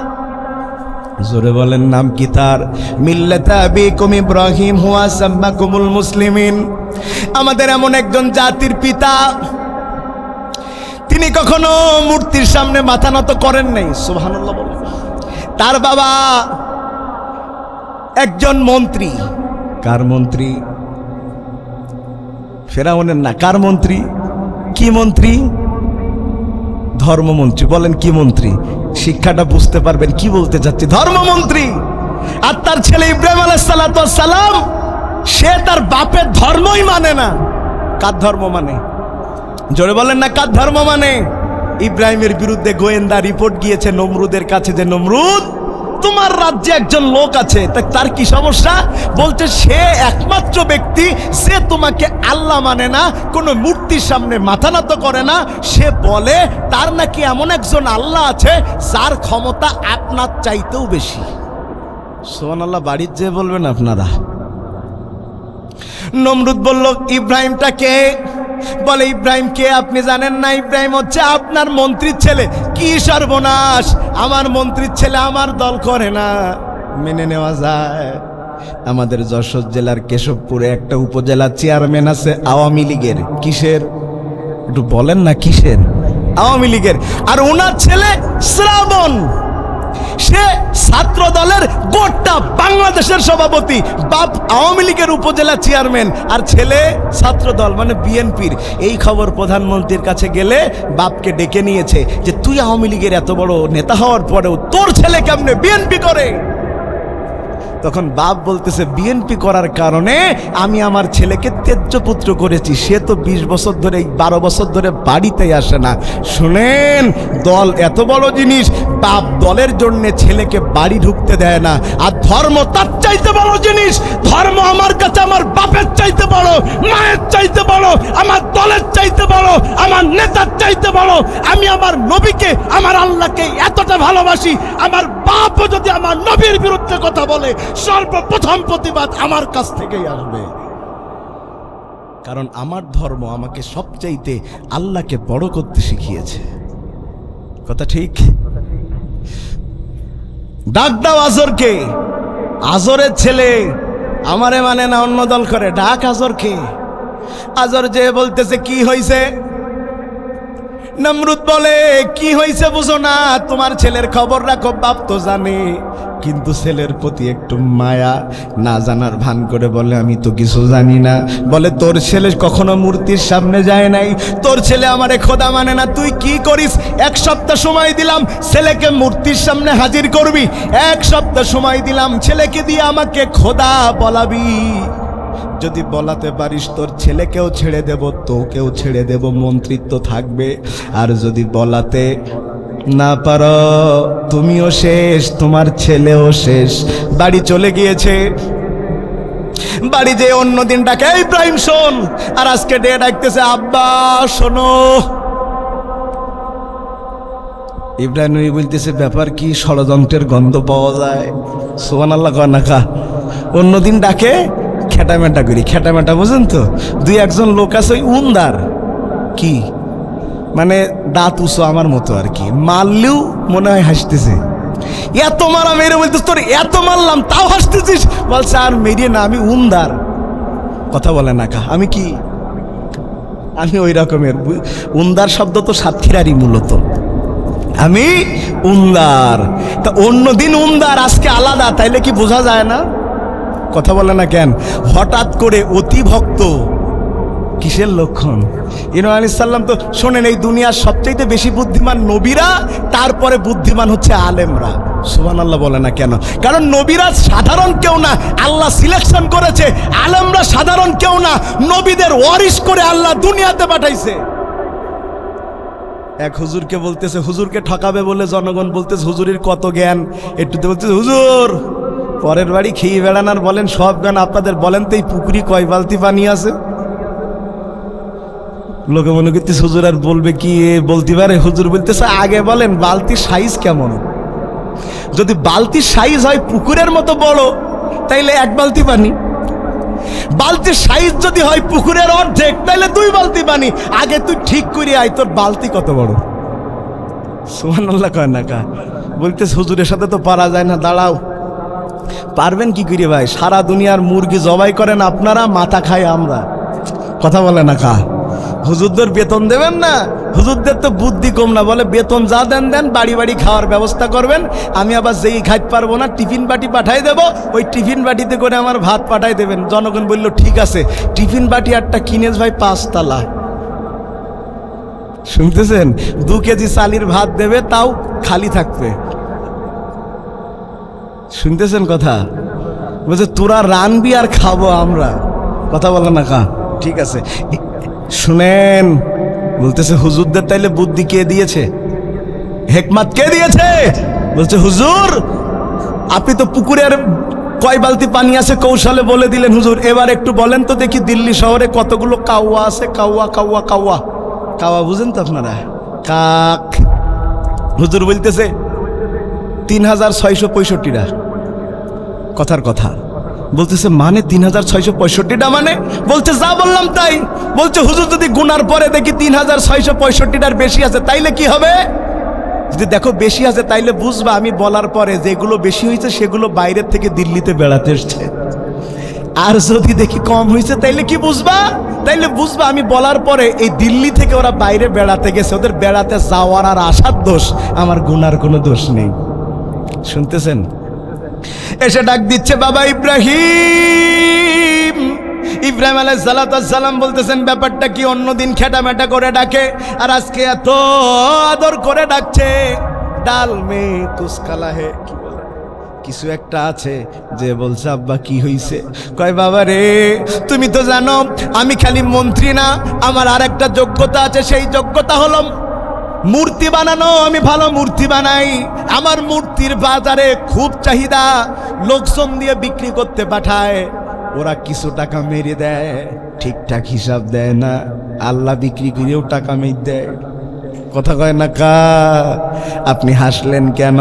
A: জোরে বলেন, নাম কি তার? মিল্লাতা আবিকুম ইব্রাহিম হুয়া সাম্মাকুমুল মুসলিমিন। আমাদের এমন একজন জাতির পিতা, তিনি কখনো মূর্তির সামনে মাথা নত করেন নাই, সুবহানাল্লাহ বলেন। তার বাবা একজন মন্ত্রী। কার মন্ত্রী? ফেরাউনের না, কার মন্ত্রী? কি মন্ত্রী? ধর্মমন্ত্রী। বলেন কি মন্ত্রী? শিক্ষাটা বুঝতে পারবেন কি বলতে চাচ্ছি। ধর্মমন্ত্রী। আর তার ছেলে ইব্রাহিম আলাইহিস সালাম, সে তার বাপের ধর্মই মানে না। কার ধর্ম মানে? জোরে বলেন না, কার ধর্ম মানে? ইব্রাহিমের বিরুদ্ধে গোয়েন্দা রিপোর্ট গিয়েছে নমরুদের কাছে যে নমরুদ, তোমার রাজ্যে একজন লোক আছে, তার কি সমস্যা? বলছে সে একমাত্র ব্যক্তি সে তোমাকে আল্লাহ মানে না, কোনো মূর্তির সামনে মাথা নত করে না। সে বলে তার নাকি এমন একজন আল্লাহ আছে যার ক্ষমতা আপনার চাইতেও বেশি। সুবহানাল্লাহ। বাড়ির যেয়ে বলবেন আপনারা। নমরুদ বলল ইব্রাহিমটা কে? বলে ইব্রাহিম কে আপনি জানেন না? ইব্রাহিম হচ্ছে আপনার মন্ত্রীর ছেলে। কি সর্বনাশ, আমার মন্ত্রীর ছেলে আমার দল করে না। মেনে নেওয়া যায়? আমাদের যশোর জেলার কেশবপুরে একটা উপজেলা চেয়ারম্যান আছে আওয়ামী লীগের। কিসের? একটু বলেন না কিসের? আওয়ামী লীগের। আর ওনার ছেলে শ্রাবণ, সে ছাত্র দলের গোটা বাংলাদেশের সভাপতি। বাপ আওয়ামী লীগের উপজেলা চেয়ারম্যান আর ছেলে ছাত্র দল মানে বিএনপির। এই খবর প্রধানমন্ত্রীর কাছে গেলে বাপকে ডেকে নিয়েছে যে তুই আওয়ামী লীগের এত বড় নেতা হওয়ার পরেও তোর ছেলে কেমনে বিএনপি করে? তখন বাপ বলতেছে বিএনপি করার কারণে আমি আমার ছেলেকে তেজ্যপুত্র করেছি। সে তো 20 বছর ধরে 12 বছর ধরে বাড়িতেই আসে না। শুনেন, দল এত বড় জিনিস, বাপ দলের জন্য ছেলেকে বাড়ি ঢুকতে দেয় না। আর ধর্ম তার চাইতে বড় জিনিস। ধর্ম আমার কাছে আমার বাপের চাইতে বড়, মায়ের চাইতে বড়, আমার দলের চাইতে বড়, আমার নেতার চাইতে বড়। আমি আমার নবীকে, আমার আল্লাহকে এতটা ভালোবাসি, আমার বাপও যদি আমার নবীর বিরুদ্ধে কথা বলে সর্বপ্রথম প্রতিবাদ আমার কাছ থেকেই আসবে। কারণ আমার ধর্ম আমাকে সবচাইতে আল্লাহকে বড় করতে শিখিয়েছে। কথা ঠিক? ডাক দাও আজরকে। আজরের ছেলে আমারে মানে না, অন্য দল করে। ডাক আজরকে। আজর যে বলতেছে কি হয়েছে? নমরুদ বলে কি হয়েছে বুঝো না? তোমার ছেলের খবর রাখো, বাপ তো জানে, কিন্তু ছেলের প্রতি একটু মায়া। না জানার ভান করে বলে আমি তো কিছু জানি না। বলে তোর ছেলে কখনো মূর্তির সামনে যায় নাই, তোর ছেলে আমারে খোদা মানে না। তুই কি করিস? 1 সপ্তাহ সময় দিলাম, ছেলেকে মূর্তির সামনে হাজির করবি। 1 সপ্তাহ সময় দিলাম, ছেলেকে দিয়ে আমাকে খোদা বলাবি। যদি বলাতে পারিস তোর ছেলেকেও ছেড়ে দেব, তোকেও ছেড়ে দেব, মন্ত্রিত্ব থাকবে। আর যদি বলাতে না পারো, তুমিও শেষ, তোমার ছেলেও শেষ। বাড়ি চলে গিয়েছে। বাড়ি যে অন্যদিন ডাকে ইব্রাহিম শোন, আর আজকে ডে ডাকতেছে আব্বা শোনো। ইব্রাহিম বলতেছে ব্যাপার কি? ষড়যন্ত্রের গন্ধ পাওয়া যায়। সুবহানাল্লাহ কয় না কা? অন্যদিন ডাকে খেটামেটা করি। খেটামেটা বুঝেন তো? 2-1 লোক আছে ওই উন্দার, কি মানে দাঁত উঁচু আমার মতো আর কি, মারলেও মনে হয় হাসতেছে। এত মারা মেরে বলতেছ তোর এত মারলাম তাও হাসতেছিস। বলছে আর মেরিয়ে না, আমি উন্দার। কথা বলে না কা? আমি কি? আমি ওই রকমের। উন্দার শব্দ তো সাতক্ষীরারই মূলত। আমি উন্দার। তা অন্যদিন উন্দার, আজকে আলাদা, তাইলে কি বোঝা যায় না? কথা বলে না কেন? হঠাৎ করে অতি ভক্ত কিসের লক্ষণ? ইব্রাহিম আলাইহিস সালাম তো শোনেন, এই দুনিয়ার সবচেয়ে বেশি বুদ্ধিমান নবীরা, তারপরে বুদ্ধিমান হচ্ছে আলেমরা। সুবহানাল্লাহ বলে না কেন? কারণ নবীরা সাধারণ কেউ না, আল্লাহ সিলেকশন করেছে। আলেমরা সাধারণ কেউ না, নবীদের ওয়ারিশ করে আল্লাহ দুনিয়াতে পাঠাইছে। এক হুজুরকে বলতেছে, হুজুরকে ঠকাবে বলে জনগণ বলতেছে হুজুরের কত জ্ঞান। একটু বলতেছে হুজুর পরের বাড়ি খেয়ে বেড়ান আর বলেন সব জ্ঞান আপনাদের। বলেন তো এই পুকুরি কয় বালতি পানি আছে? লোকে মনে করতেছে হুজুর আর বলবে কি বলতে পারে? হুজুর বলতেছে আগে বলেন বালতির সাইজ কেমন? যদি বালতির সাইজ হয় পুকুরের মতো বড় তাইলে 1 বালতি পানি। বালতির সাইজ যদি হয় পুকুরের অর্ধেক তাইলে 2 বালতি পানি। আগে তুই ঠিক করে আয় তোর বালতি কত বড়। সুবহানাল্লাহ কয় না কা? বলতেছে হুজুরের সাথে তো পারা যায় না। দাঁড়াও, পারবেন কি করে ভাই? সারা দুনিয়ার মুরগি জবাই করেন আপনারা, মাথা খাই আমরা। কথা বলে না কা? হুজুরদের বেতন দেবেন না? হুজুরদের তো বুদ্ধি কম না, বলে বেতন যা দেন দেন, বাড়ি বাড়ি খাওয়ার ব্যবস্থা করবেন, আমি আবার যেই খাইতে পারবো না টিফিন বাটি পাঠাই দেব, ওই টিফিন বাটিতে করে আমার ভাত পাঠাই দেবেন। জনগণ বলল ঠিক আছে। টিফিন বাটি একটা কিনেছ ভাই 5 তালা, শুনতেছেন? 2 কেজি চালির ভাত দেবে, তাও খালি থাকবে। শুনতেছেন কথা? বলছে তোরা রানবি আর খাবো আমরা। কথা বলে না কা? ঠিক আছে শুনেন, বলতেছে হুজুরদের তাইলে বুদ্ধি কে দিয়েছে, হেকমত কে দিয়েছে? বলছে হুজুর আপনি তো পুকুরের কয় বালতি পানি আছে কৌশলে বলে দিলেন হুজুর, এবার একটু বলেন তো দেখি দিল্লি শহরে কতগুলো কাউয়া আছে? কাউয়া কাউয়া কাউয়া কাওয়া বুঝেন তো আপনারা? কাক। হুজুর বলতেছে 3665টা। কথার কথা বলতেছে মানে 3665টা মানে? বলছে যা বললাম তাই। বলছে হুজুর যদি গুনার পরে দেখি 3665টার বেশি আছে তাইলে কি হবে? যদি দেখো বেশি আছে তাইলে বুঝবা আমি বলার পরে যেগুলো বেশি হয়েছে সেগুলো বাইরের থেকে দিল্লিতে বেড়াতে এসছে। আর যদি দেখি কম হয়েছে তাইলে কি বুঝবা? তাইলে বুঝবা আমি বলার পরে এই দিল্লি থেকে ওরা বাইরে বেড়াতে গেছে, ওদের বেড়াতে যাওয়ার আর আসার দোষ, আমার গুনার কোনো দোষ নেই। শুনতেছেন? এসে ডাক দিচ্ছে বাবা ইব্রাহিম। ইব্রাহিম আলাইহিস সালাম বলতেছেন ব্যাপারটা কি? অন্যদিন খেটামেটা করে ডাকে, আর আজকে এত আদর করে ডাকছে। ডাল মে কুছ কালা হে, কি বলে কিছু একটা আছে যে বলছে আব্বা কি হইছে? কয় বাবা রে তুমি তো জানো আমি খালি মন্ত্রী না, আমার আর একটা যোগ্যতা আছে, সেই যোগ্যতা হলো মূর্তি বানানো। আমি ভালো মূর্তি বানাই, আমার মূর্তির বাজারে খুব চাহিদা, লোকজন দিয়ে বিক্রি করতে পাঠায়, ওরা কিছু টাকা মেরে দেয়, ঠিকঠাক হিসাব দেয় না, আল্লাহ বিক্রি করেও টাকা মেরে দেয়। কথা কয় না কা? আপনি হাসলেন কেন?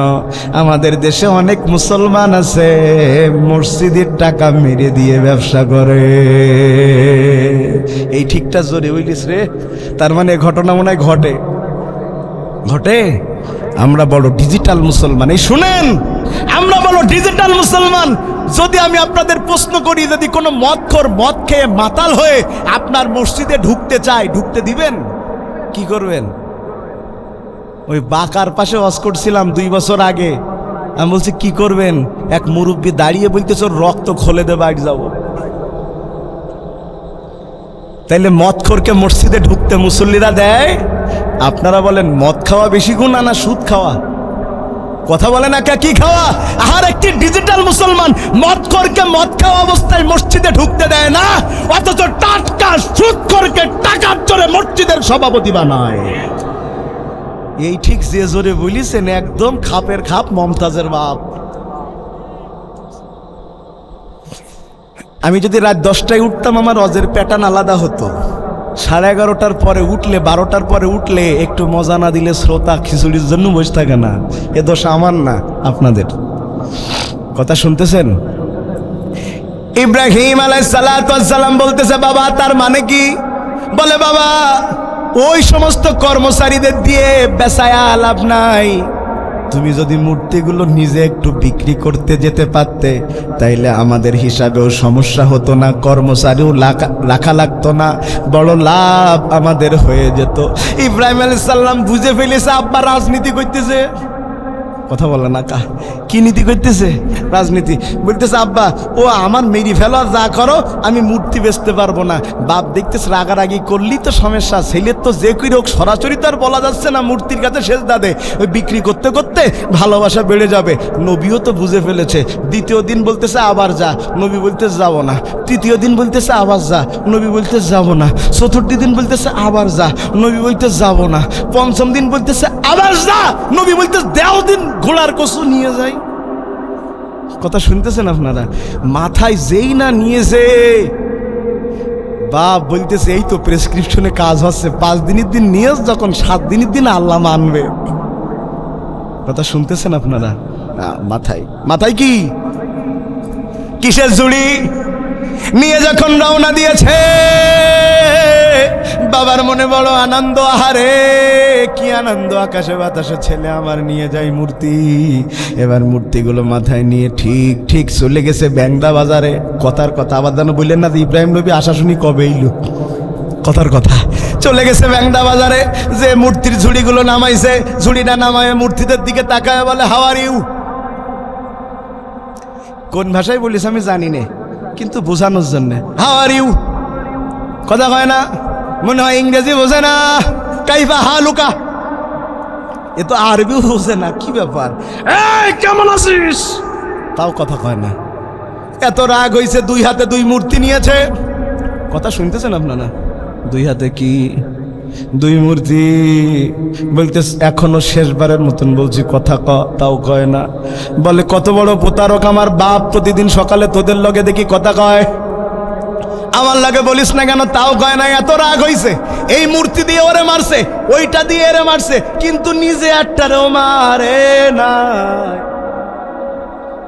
A: আমাদের দেশে অনেক মুসলমান আছে মসজিদের টাকা মেরে দিয়ে ব্যবসা করে। এই ঠিকটা জোরে বলিস রে। তার মানে ঘটনা মনে হয় ঘটে ঘটে। আমরা বড় ডিজিটাল মুসলমান। এই শুনেন, আমরা বড় ডিজিটাল মুসলমান। যদি আমি আপনাদের প্রশ্ন করি, যদি কোনো মদখোর মদ খেয়ে মাতাল হয়ে আপনার মসজিদে ঢুকতে চায়, ঢুকতে দিবেন? কি করবেন? ওই বাঁকার পাশে ওয়াজ করছিলাম 2 বছর আগে, আমি বলছি কি করবেন? এক মুরব্বী দাঁড়িয়ে বলতেছে রক্ত খোলে দে বাড়ি যাবো। তাইলে মদখোরকে মসজিদে ঢুকতে মুসল্লিরা দেয়? আপনারা বলেন মদ খাওয়া বেশি গুনাহ না সুদ খাওয়া? কথা বলে না কে? কি খাওয়া? আর একটি ডিজিটাল মুসলমান মদখোরকে মদ খাওয়া অবস্থায় মসজিদে ঢুকতে দেয় না, অথচ টাটকা সুদখোরকে টাকার জোরে মসজিদের সভাপতি বানায়। এই ঠিক যে জোরে বলিছেন, একদম খাপের খাপ মমতাজের বাপ। আমি যদি রাত 10টায় উঠতাম আমার অজের প্যাটার্ন আলাদা হতো। 11:30টার পরে উঠলে, 12টার পরে উঠলে একটু মজা না দিলে শ্রোতা খিচুড়ির জন্য বসে থাকে না। এ দোষ আমার না, আপনাদের। কথা শুনতেছেন? ইব্রাহিম আলাইহিস সালাম বলতেছে বাবা তার মানে কি? বলে বাবা ওই সমস্ত কর্মচারীদের দিয়ে বেচায়া লাভ নাই, তুমি যদি মূর্তিগুলো নিজে একটু বিক্রি করতে যেতে পারতে তাইলে আমাদের হিসাবেও সমস্যা হতো না, কর্মচারীও রাখা লাগতো না, বড় লাভ আমাদের হয়ে যেত। ইব্রাহিম আলাইহিস সালাম বুঝে ফেলেছে আব্বা রাজনীতি করতেছে। কথা বলে না কা? কি নীতি করতেছে? রাজনীতি। বলতেছে আব্বা ও আমার মেরি ফেলো, যা করো, আমি মূর্তি বেচতে পারবো না। বাপ দেখতেছে রাগারাগি করলি তো সমস্যা, ছেলের তো যে কই হোক সরাসরি তো আর বলা যাচ্ছে না মূর্তির কাছে সেজদা দে। ওই বিক্রি করতে করতে ভালোবাসা বেড়ে যাবে। নবীও তো বুঝে ফেলেছে। দ্বিতীয় দিন বলতেছে আবার যা, নবী বলতেছে যাবো না। তৃতীয় দিন বলতেছে আবার যা, নবী বলতেছে যাবো না। চতুর্থ দিন বলতেছে আবার যা, নবী বলতেছে যাবো না। পঞ্চম দিন বলতেছে আবার যা, নবী বলতেছে দেও দিন ঘোড়ার কসু নিয়ে যাই। কথা শুনতেছেন আপনারা? মাথায় যেই না নিয়েছে, বাপ বলতেছে এই তো প্রেসক্রিপশনে কাজ হচ্ছে, 5 দিনের দিন নিয়ে যখন 7 দিনের দিন আল্লাহ মানবে। কথা শুনতেছেন আপনারা? মাথায় মাথায় কি কিসের জুড়ি নিয়ে যখন রওনা দিয়েছে, বাবার মনে বড় আনন্দ। আহারে কি আনন্দ, আকাশে বাতাসে ছেলে আমার নিয়ে যায় মূর্তি। এবার মূর্তিগুলো মাথায় নিয়ে ঠিক ঠিক চলে গেছে ব্যাংদা বাজারে। কথার কথা আবার যেন বললেন না ইব্রাহিম নবী আশা শুনি কবে এলো। কথার কথা চলে গেছে ব্যাংদা বাজারে, যে মূর্তির ঝুড়িগুলো নামাইছে, ঝুড়িটা নামায় মূর্তিদের দিকে তাকায় বলে হাউ আর ইউ। কোন ভাষায় বলিস আমি জানি না, কিন্তু বোঝানোর জন্য হাউ আর ইউ কথা কয় না, মনে হয় ইংরেজি বোঝে না, কাইফা হালুকা, এ তো আরবিও বোঝে না, কি ব্যাপার, এই কেমন আছিস, তাও কথা কয় না। এত রাগ হইছে, দুই হাতে দুই মূর্তি নিয়েছে। কথা শুনতেছেন আপনারা? দুই হাতে কি দুই মূর্তি, বলতে এখনো শেষবারের মতন বলছি কথা তাও কয় না। বলে কত বড় প্রতারক আমার বাপ, প্রতিদিন সকালে তোদের লগে দেখি কথা কয়, আমার লাগে বলিস না কেন, তাও কয় না। এত রাগ হইছে, এই মূর্তি দিয়ে ওরে মারছে, ওইটা দিয়ে এরে মারছে, কিন্তু নিজে একটারেও মারে না।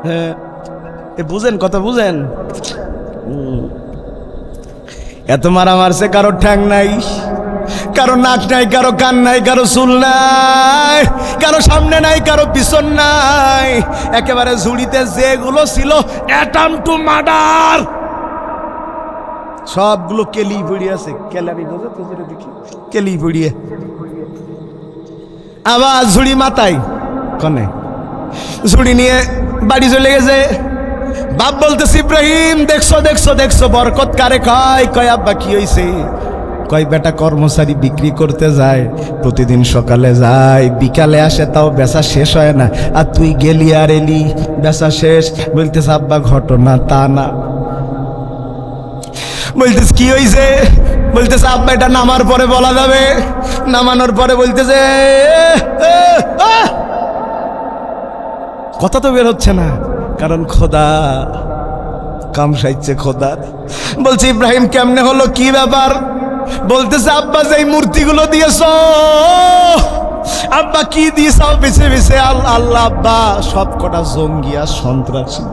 A: হ্যাঁ বুঝেন, কথা বুঝেন। এত মারা মারছে, কারো ঠ্যাং নাই, কারো নাক নাই, কারো কান নাই, কারো চুল নাই, কারো সামনে নাই, কারো পিছন নাই, একেবারে ঝুড়িতে যেগুলো ছিল অ্যাটাম টু মার্ডার সবগুলো কেলি পড়িয়ে আছে। কেলারি বোঝে তো, দেখি কেলি পড়িয়ে, আবার ঝুড়ি মাথায় কনে, ঝুড়ি নিয়ে বাড়ি চলে গেছে। বাপ বলতেছে ইব্রাহিম দেখছো দেখছো দেখছো বরকত কারে কয়, কয় আব্বা কি হইছে, কয় বেটা কর্মচারী বিক্রি করতে যায়, প্রতিদিন সকালে যায় বিকালে আসে, তাও বেচা শেষ হয় না, আর তুই গেলি আর এলি বেচা শেষ। বলতেছে আব্বা ঘটনা তা না। বলতেছে কি হইছে, বলতেছে আব্বা এটা নামার পরে বলা যাবে। নামানোর পরে বলতেছে কথা তো বের হচ্ছে না, কারণ খোদা কাম সাইছে খোদা। বলছে ইব্রাহিম কেমনে হলো, কি ব্যাপার? বলতেছে আব্বা যেই মূর্তিগুলো দিয়েছ, আব্বা কি দিয়েছাও বেছে বেছে, আল্লাহ আব্বা সব কটা জঙ্গিয়া সন্ত্রাসী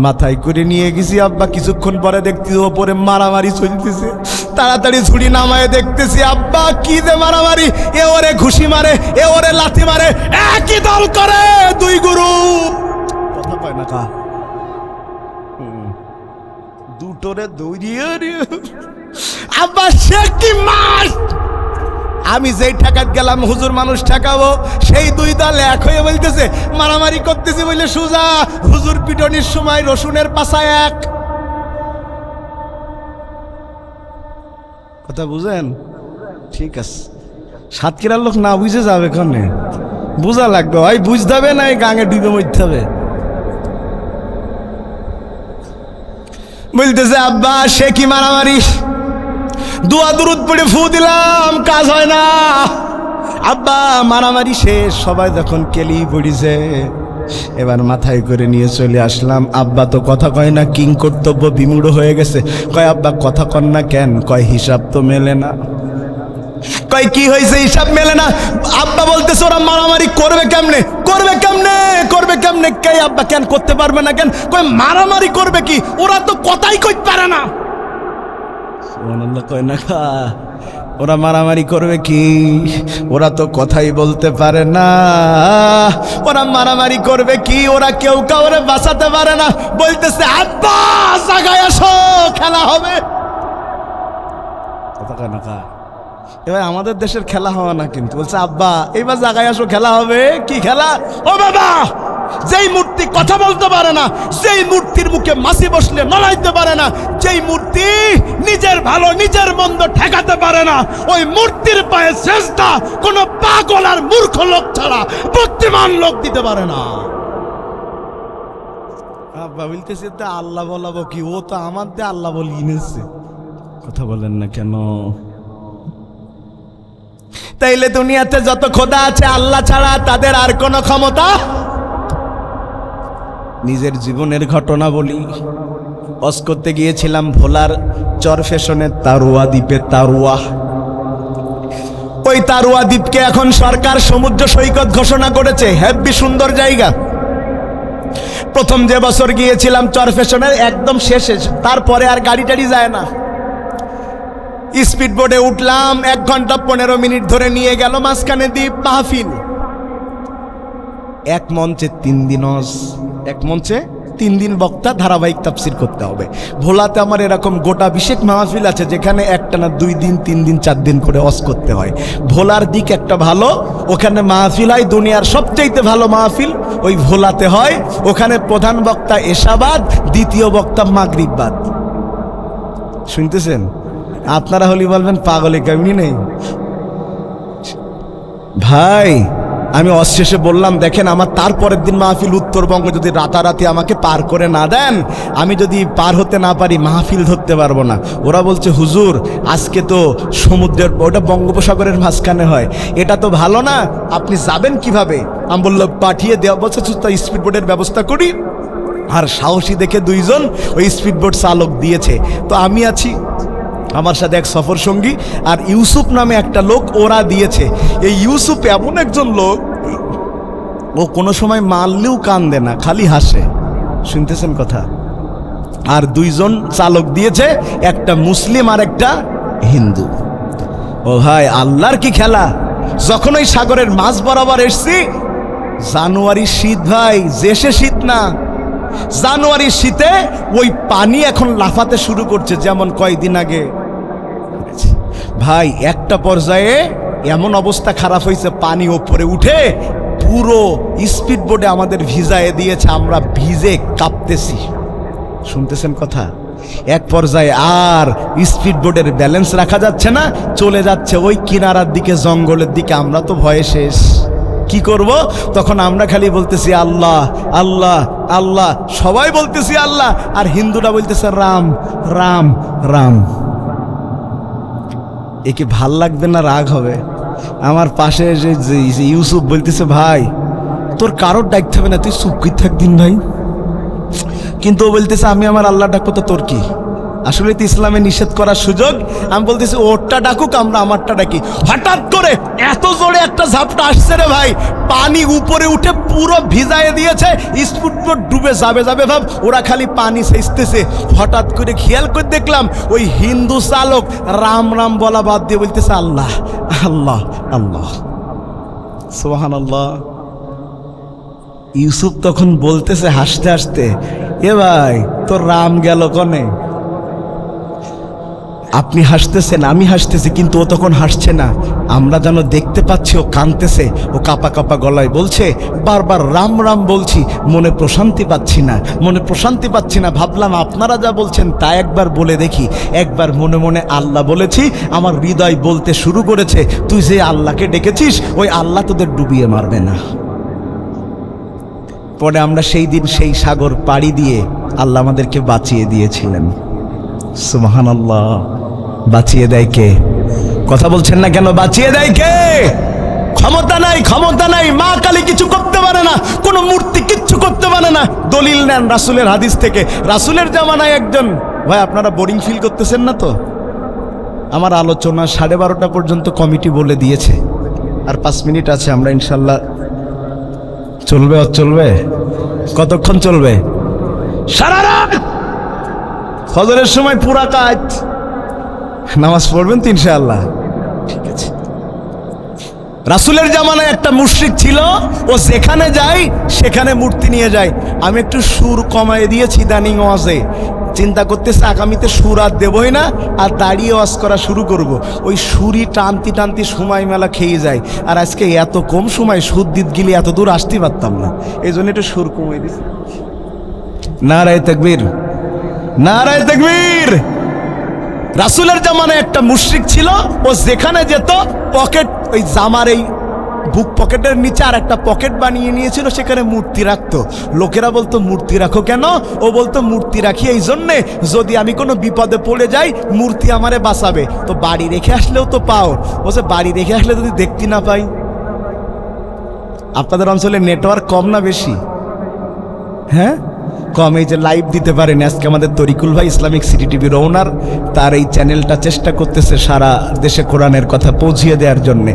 A: মাথায় করে নিয়ে গেছি আব্বা। কিছুক্ষণ পরে দেখতেছি ওপরে মারামারি চলতেছে, তাড়াতাড়ি ঝুড়ি নামায় দেখতেছি আব্বা কি দে মারামারি, এ ওরে ঘুষি মারে, এ ওরে লাথি মারে, একই দল করে দুই গুরু। কথা কয় না কা দুটোরে দৌড়িয়ে আব্বা সে কি মাস। আমি যেই ঠেকাত গেলাম হুজুর মানুষ ঠেকাবো, সেই দুই দল এক হয়ে বলতেছে মারামারি করতেছে বলে সুজা, হুজুর পিটনির সময় রসুনের পাশা এক। কথা বুঝেন? ঠিক আছে, সাতক্ষীরার লোক না বুঝে যাবে কনে, বুঝা লাগবে, হয় বুঝতে হবে না গাঙে ডুবে মরতে হবে। বলতেছে আব্বা সে কি মারামারি, দুয়া দুরুদ পড়ে ফু দিলাম, কাজ হয় না। আব্বা মারামারি শেষ, সবাই যখন কেলি পড়িছে, এবার মাথায় করে নিয়ে চলে আসলাম। আব্বা তো কথা কয় না, কিং কর্তব্য বিমূঢ় হয়ে গেছে। কয় আব্বা কথা কন না কেন? কয় হিসাব তো মেলে না। কয় কি হয়েছে, হিসাব মেলে না। আব্বা বলতেছে ওরা মারামারি করবে কেমনে, করবে কেমনে, করবে কেমনে? কে আব্বা কেন করতে পারবে না কেন? কয় মারামারি করবে কি, ওরা তো কথাই কইতে পারে না। কয় না ওরা মারামারি করবে কি, ওরা তো কথাই বলতে পারে না, ওরা মারামারি করবে কি, ওরা কেউ কাউরে বাঁচাতে পারে না। বলতেছে আব্বা জাগায় আসো, খেলা হবে। কথা কয় না কা এবার আমাদের দেশের খেলা হওয়া না, কিন্তু বলছে আব্বা এইবার জাগায় আসো, খেলা হবে। কি খেলা? ও বাবা, যেই মূর্তি কথা বলতে পারে না, যেই মূর্তির মুখে মাছি বসলে নড়াইতে পারে না, যেই মূর্তি নিজের ভালো নিজের মন্দ ঠেকাতে পারে না, ওই মূর্তির পায়ে সেজদা কোনো পাগল আর মূর্খ লোক ছাড়া বুদ্ধিমান লোক দিতে পারে না। আব্বা বলতেছে তো আল্লাহ বলাবো কি, ও তো আমার দিয়ে আল্লাহ বলি এনেছে। কথা বলেন না কেন? তাইলে দুনিয়াতে যত খোদা আছে আল্লাহ ছাড়া তাদের আর কোনো ক্ষমতা। নিজের জীবনের ঘটনা বলি। হজ করতে গিয়েছিলাম ভোলার চরফেশনের তারুয়া দ্বীপে। তারুয়া, ওই তারুয়া দ্বীপকে এখন সরকার সমুদ্র সৈকত ঘোষণা করেছে। হেব্বি সুন্দর জায়গা। প্রথম যে বছর গিয়েছিলাম চরফেশনের একদম শেষে, তারপরে আর গাড়ি টাড়ি যায় না। স্পিড বোটে উঠলাম, 1 ঘন্টা 15 মিনিট ধরে নিয়ে গেল মাঝখানে দ্বীপ মাহফিল। এক মঞ্চে 3 দিন হজ, এক মঞ্চে 3 দিন বক্তা ধারাবাহিক তাফসির করতে হবে। ভোলাতে আমার এরকম গোটা বিশেক মাহফিল আছে যেখানে একটা না 2 দিন 3 দিন 4 দিন করে ওয়াজ করতে হয়। ভোলার দিক একটা ভালো, ওখানে মাহফিল হয়, দুনিয়ার সবচাইতে ভালো মাহফিল ওই ভোলাতে হয়। ওখানে প্রধান বক্তা এশাবাদ, দ্বিতীয় বক্তা মাগরিববাদ। শুনতেছেন? আপনারা হলি বলবেন পাগলে কেমনি নেই ভাই। আমি অশেষে বললাম, দেখেন আমার তারপরের দিন মাহফিল উত্তরবঙ্গ, যদি রাতারাতি আমাকে পার করে না দেন, আমি যদি পার হতে না পারি মাহফিল ধরতে পারবো না। ওরা বলছে হুজুর আজকে তো সমুদ্রের, ওটা বঙ্গোপসাগরের মাঝখানে হয়, এটা তো ভালো না, আপনি যাবেন কিভাবে? আমি বললাম পাঠিয়ে দেওয়া, বলছে স্পিড বোটের ব্যবস্থা করি। আর সাহসী দেখে 2 জন ওই স্পিড বোট চালক দিয়েছে। তো আমি আছি, আমার সাথে এক সফর সঙ্গী আর ইউসুফ নামে একটা লোক, ওরা দিয়েছে। এই ইউসুফ এমন একজন লোক, ও কোনো সময় মারলেও কান্দে না, খালি হাসে। শুনতেছেন কথা? আর 2 জন চালক দিয়েছে, একটা মুসলিম আর একটা হিন্দু। ও ভাই আল্লাহর কি খেলা! যখন ওই সাগরের মাঝ বরাবর এসছি, জানুয়ারি শীত ভাই, জেসে শীত না, জানুয়ারির শীতে ওই পানি এখন লাফাতে শুরু করছে, যেমন কয়েকদিন আগে ভাই একটা পর্যায়ে এমন অবস্থা খারাপ হয়েছে, পানি ওপরে উঠে পুরো স্পিড বোটে আমাদের ভিজায়ে দিয়েছে, আমরা ভিজে কাঁপতেছি। শুনতেছেন কথা? এক পর্যায়ে আর স্পিড বোটের ব্যালেন্স রাখা যাচ্ছে না, চলে যাচ্ছে ওই কিনারার দিকে, জঙ্গলের দিকে। আমরা তো ভয়ে শেষ, কি করব? তখন আমরা খালি বলতেছি আল্লাহ আল্লাহ আল্লাহ, সবাই বলতেছি আল্লাহ, আর হিন্দুরা বলতেছে রাম রাম রাম। একে ভাল লাগবে না রাগ হবে? আমার পাশে যে ইউসুফ বলতেছে ভাই তোর কারোর ডাকতে হবে না, তুই চুপ করে থাক দিন ভাই। কিন্তু ও বলতেছে আমি আমার আল্লাহ ডাকবো, তো তোর কি? আসলে তো ইসলামে নিষেধ করার সুযোগ। আমি বলতেছি ওরটা ডাকুক, আমরা আমারটা ডাকি। হঠাৎ করে এত জোরে একটা ঝাপটা আসছে রে ভাই, পানি উপরে উঠে পুরো ভিজায় দিয়েছে, স্পিড বোট ডুবে যাবে যাবে ভাব, ওরা খালি পানি সেচতেছে। হঠাৎ করে খেয়াল করে দেখলাম ওই হিন্দু চালক রাম রাম বলা বাদ দিয়ে বলতেছে আল্লাহ আল্লাহ আল্লাহ, সুবহানাল্লাহ। ইউসুফ তখন বলতেছে হাসতে হাসতে, এ ভাই তোর রাম গেল কনে? আপনি হাসতেছেন, আমি হাসতেছি, কিন্তু ও তখন হাসছে না। আমরা যেন দেখতে পাচ্ছি ও কাঁদতেছে, ও কাপা কাপা গলায় বলছে বারবার রাম রাম বলছি, মনে প্রশান্তি পাচ্ছি না, মনে প্রশান্তি পাচ্ছি না। ভাবলাম আপনারা যা বলছেন তা একবার বলে দেখি। একবার মনে মনে আল্লাহ বলেছি, আমার হৃদয় বলতে শুরু করেছে তুই যে আল্লাহকে ডেকেছিস ওই আল্লাহ তোদের ডুবিয়ে মারবে না। পরে আমরা সেই দিন সেই সাগর পাড়ি দিয়ে আল্লাহ আমাদেরকে বাঁচিয়ে দিয়েছিলেন। সুবহানাল্লাহ। বাঁচিয়ে দেয় কে? কথা বলছেন না কেন? বাঁচিয়ে দেয় কে? ক্ষমতা নাই, ক্ষমতা নাই। মা কালী কিছু করতে পারে না, কোনো মূর্তি কিচ্ছু করতে পারে না। দলিল নেন রাসূলের হাদিস থেকে। রাসূলের জামানায় একজন, ভাই আপনারা বোরিং ফিল করতেছেন না তো? আমার আলোচনা 12:30 পর্যন্ত কমিটি বলে দিয়েছে, আর 5 মিনিট আছে। আমরা ইনশাল্লাহ চলবে, চলবে। কতক্ষণ চলবে? সারা রাত। ফজরের সময় পুরা কাজ। নামাজ পড়বেন তো ইনশাআল্লাহ? ঠিক আছে। রাসূলের জামানায় একটা মুশরিক ছিল, ও যেখানে যায় সেখানে মূর্তি নিয়ে যায়। আমি একটু সুর কমায় দিয়েছি ইদানিং ওয়াজে, চিন্তা করতেছে আগামীতে সুর আর দেবই না, আর দাঁড়িয়ে ওয়াজ করা শুরু করব। ওই সুরই টানতি টানতি সময় মেলা খেয়ে যায়। আর আজকে এত কম সময়, সুর দিত গেলে এত দূর আসতে পারতাম না, এই জন্য একটু সুর কমাই দিছি। নারায়ে তাকবীর, নারায়ে তাকবীর। রাসূলের জামানায় একটা মুশরিক ছিল, ও যেখানে যেত পকেট, ওই জামার এই বুক পকেটের নিচে আর একটা পকেট বানিয়ে নিয়েছিল, সেখানে মূর্তি রাখতো। লোকেরা বলতো মূর্তি রাখো কেন? ও বলতো মূর্তি রাখি এই জন্যে, যদি আমি কোনো বিপদে পড়ে যাই মূর্তি আমারে বাঁচাবে। তো বাড়ি রেখে আসলেও তো পাও, বলছে বাড়ি রেখে আসলে যদি দেখতে না পাই। আপনাদের অঞ্চলে নেটওয়ার্ক কম না বেশি? হ্যাঁ কম। এই যে লাইভ দিতে পারেন, আজকে আমাদের তরিকুল ভাই ইসলামিক সিটি টিভির ওনার, তার এই চ্যানেলটা চেষ্টা করতেছে সারা দেশে কোরআনের কথা পৌঁছিয়ে দেওয়ার জন্যে।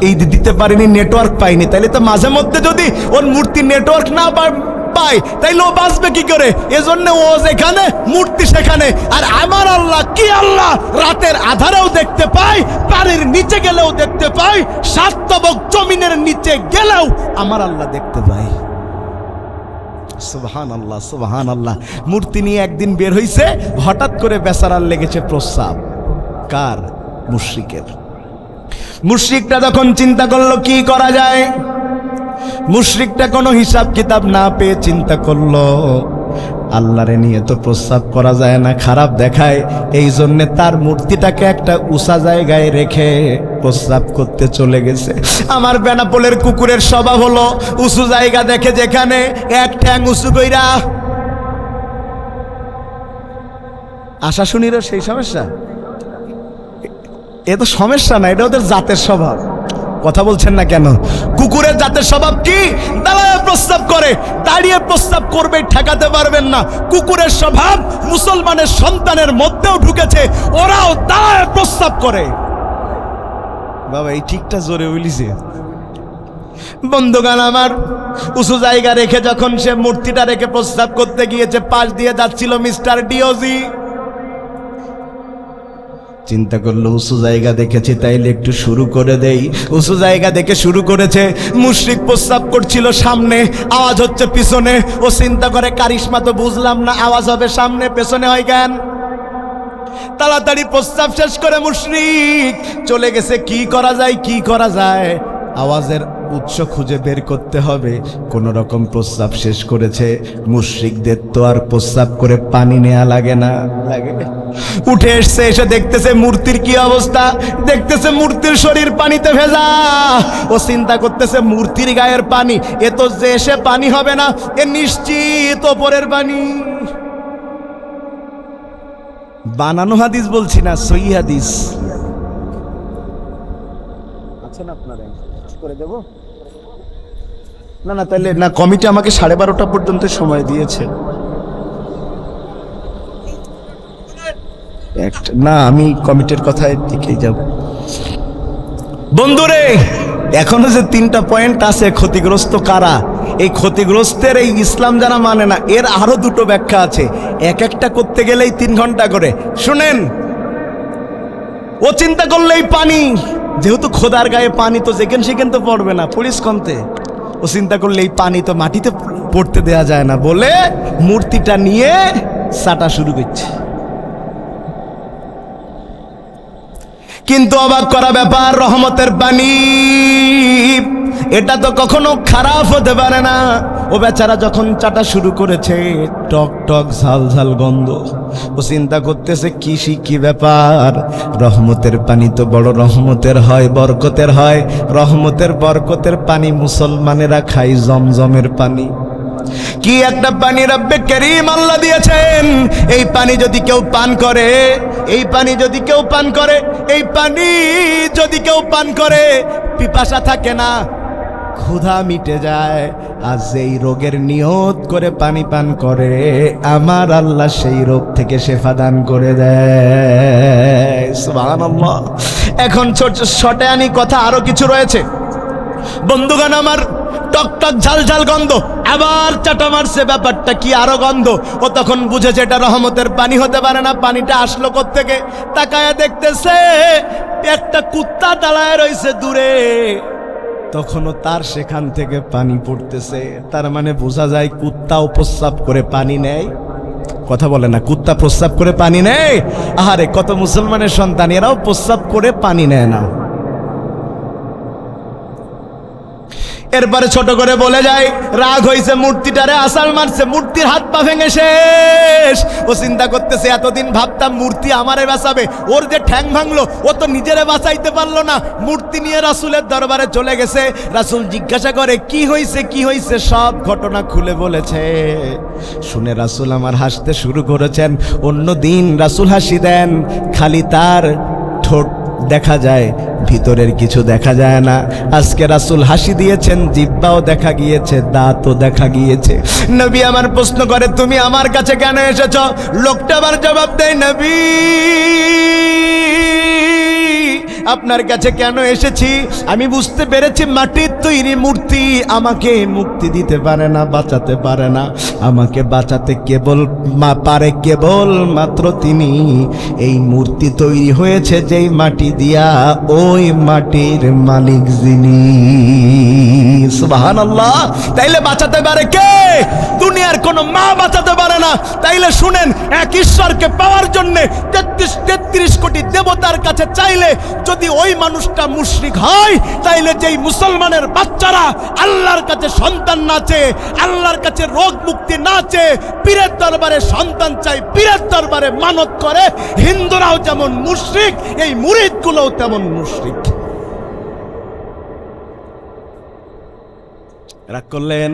A: এই দিতে পারেনি, নেটওয়ার্ক পাইনি, তাইলে তো মাঝে মধ্যে যদি ওর মূর্তি নেটওয়ার্ক না পায় তাইলে ও বাঁচবে কি করে? এজন্য ও যেখানে মূর্তি সেখানে। আর আমার আল্লাহ কি আল্লাহ, রাতের আধারেও দেখতে পাই, পানির নিচে গেলেও দেখতে পাই, সাত তবক জমিনের নিচে গেলেও আমার আল্লাহ দেখতে পাই। সুবহানাল্লাহ সুবহানাল্লাহ। মূর্তি নিয়ে একদিন বের হইছে, হঠাৎ করে বেচারার লেগেছে প্রস্রাব। কার? মুশরিকের। মুশরিকটা তখন চিন্তা করলো কি করা যায়। মুশরিকটা কোনো হিসাব কিতাব না পেয়ে চিন্তা করলো আল্লাহরে নিয়ে তো প্রস্রাব করা যায় না, খারাপ দেখায়, এই জন্যে তার মূর্তিটাকে একটা উঁচা জায়গায় রেখে প্রস্রাব করতে চলে গেছে। আমার বেনাপোলের কুকুরের স্বভাব হলো উঁচু জায়গা দেখে যেখানে এক ঠ্যাং উঁচু কইরা। আশাশুনিরও সেই সমস্যা? এ তো সমস্যা না, এটা ওদের জাতের স্বভাব। কথা বলছেন না কেন? কুকুরের জাতের স্বভাব কি? দাঁড়ায় প্রস্রাব করে, দাঁড়িয়ে প্রস্রাব করবে, ঠেকাতে পারবেন না। কুকুরের স্বভাব মুসলমানের সন্তানের মধ্যেও ঢুকেছে, ওরাও দাঁড়ায় প্রস্রাব করে। বাবা এই ঠিকটা জোরে বলিছে। বন্ধুগান আমার, উঁচু জায়গা রেখে যখন সে মূর্তিটা রেখে প্রস্রাব করতে গিয়েছে, পাশ দিয়ে যাচ্ছিল মিস্টার ডিওজি। চিন্তা করলো উঁচু জায়গা দেখেছি, তাইলে একটু শুরু করে দেই। উঁচু জায়গা দেখে শুরু করেছে। মুশরিক প্রস্রাব করছিল সামনে, আওয়াজ হচ্ছে পিছনে। ও চিন্তা করে কারিশমা তো বুঝলাম না, আওয়াজ হবে সামনে, পেছনে হয় কেন? তাড়াতাড়ি প্রস্রাব শেষ করে মুশরিক চলে গেছে। কি করা যায়, কি করা যায়? আওয়াজের উৎস খুঁজে বের করতে হবে। কোন রকম প্রস্রাব শেষ করেছে। মুশরিকদের তো আর প্রস্রাব করে পানি নেওয়া লাগে না, লাগে। উঠে এসছে, এসে দেখতেছে মূর্তির কি অবস্থা, দেখতেছে মূর্তির শরীর পানিতে ভেজা। ও চিন্তা করতেছে মূর্তির গায়ের পানি, এ তো যে এসে পানি হবে না, এ নিশ্চিত ওপরের পানি। বানানো হাদিস বলছি না, সহিহ হাদিস। আছেন আপনারা? করে দেব না? না তাহলে না, কমিটি আমাকে 12:30 পর্যন্ত সময় দিয়েছে। না আমি কমিটির কথায় টিকে যাব। বন্ধুরে, এখনো যে 3টা পয়েন্ট আছে, ক্ষতিগ্রস্ত কারা? এই ক্ষতিগ্রস্তের এই ইসলাম যারা মানে না, এর আরো 2টো ব্যাখ্যা আছে। এক একটা করতে গেলেই 3 ঘন্টা করে। শুনেন, ও চিন্তা করলে এই পানি, যেহেতু খোদার গায়ে পানি তো যেখান সেখান তো পড়বে না, পুলিশ কমতে। ও চিন্তা করলে এই পানি তো মাটিতে পড়তে দেয়া যায় না, বলে মূর্তিটা নিয়ে সাটা শুরু করছে। কিন্তু অবাক করা ব্যাপার, রহমতের পানি এটা তো কখনো খারাপ হতে পারে না। ও বেচারা যখন চাটা শুরু করেছে, টক টক ঝাল ঝাল গন্ধ। ও চিন্তা করতেছে কি ব্যাপার, রহমতের পানি তো বড় রহমতের হয়, বরকতের হয়। রহমতের বরকতের পানি মুসলমানেরা খায় জমজমের পানি। কি একটা পানি রব্বে করিম আল্লাহ দিয়েছেন। এই পানি যদি কেউ পান করে, এই পানি যদি কেউ পান করে, এই পানি যদি কেউ পান করে, পিপাসা থাকে না, ক্ষুধা মিটে যায়। আর যেই রোগের নিয়ত করে পানি পান করে, আমার আল্লাহ সেই রোগ থেকে শেফা দান করে দেয়। সুবহানাল্লাহ। এখন শর্টে আনি কথা, আরো কিছু রয়েছে। বন্ধুগণ আমার, টক টক ঝাল ঝাল গন্ধ, আবার চাটা মারছে, ব্যাপারটা কি, আরো গন্ধ। ও তখন বুঝেছে এটা রহমতের পানি হতে পারে না। পানিটা আসলো কোত্থেকে? তাকায় দেখতেছে একটা কুত্তা দাঁড়ায় রয়েছে দূরে, তখনও তার সেখান থেকে পানি পড়তেছে। তার মানে বোঝা যায় কুত্তাও প্রস্রাব করে পানি নেয়। কথা বলে না, কুত্তা প্রস্রাব করে পানি নেয়। আহারে, কত মুসলমানের সন্তান এরাও প্রস্রাব করে পানি নেয় না। এরপরে ছোট করে বলে যায়, রাগ হয়েছে, মূর্তিটারে আসাল মারছে, মূর্তির হাত পা ভেঙে শেষ। ও চিন্তা করতেছে এতদিন ভাবতাম মূর্তি আমারে বাঁচাবে, ওর যে ঠ্যাং ভাঙলো, ও তো নিজেরে বাঁচাইতে পারলো না, মূর্তি নিয়ে রাসূলের দরবারে চলে গেছে। রাসূল জিজ্ঞাসা করে কি হয়েছে, সব ঘটনা খুলে বলেছে। শুনে রাসূল আমার হাসতে শুরু করেছেন। অন্য দিন রাসূল হাসি দেন, খালি তার ঠোঁট দেখা যায়, ভিতরের কিছু দেখা যায় না। আজকে রাসূল হাসি দিয়েছেন, জিহ্বাও দেখা গিয়েছে, দাঁতও দেখা গিয়েছে। নবী আমার প্রশ্ন করে, তুমি আমার কাছে কেন এসেছো? লোকটা আবার জবাব দেয়, নবী আপনার কাছে কেন এসেছি? আমি বুঝতে পেরেছি মাটির তৈরি মূর্তি আমাকে মুক্তি দিতে পারে না, বাঁচাতে পারে না। আমাকে বাঁচাতে পারে কেবল মাত্র তিনি। এই মূর্তি তৈরি হয়েছে যেই মাটি দিয়া, ওই মাটির মালিক যিনি। সুবহানাল্লাহ। তাইলে বাঁচাতে পারে কে? দুনিয়ার কোনো মা বাঁচাতে পারে না। তাইলে শুনেন, এক ঈশ্বরকে পাওয়ার জন্য 33 কোটি দেবতার কাছে চাইলে যদি ওই মানুষটা মুশরিক হয়, তাইলে যেই মুসলমানের বাচ্চারা আল্লাহর কাছে সন্তান না চেয়ে, আল্লাহর কাছে রোগ মুক্তি না চেয়ে পীরের দরবারে সন্তান চাই, পীরের দরবারে মানত করে, হিন্দুরাও যেমন মুশরিক, এই মুরিদগুলোও তেমন মুশরিক। রাগ করলেন?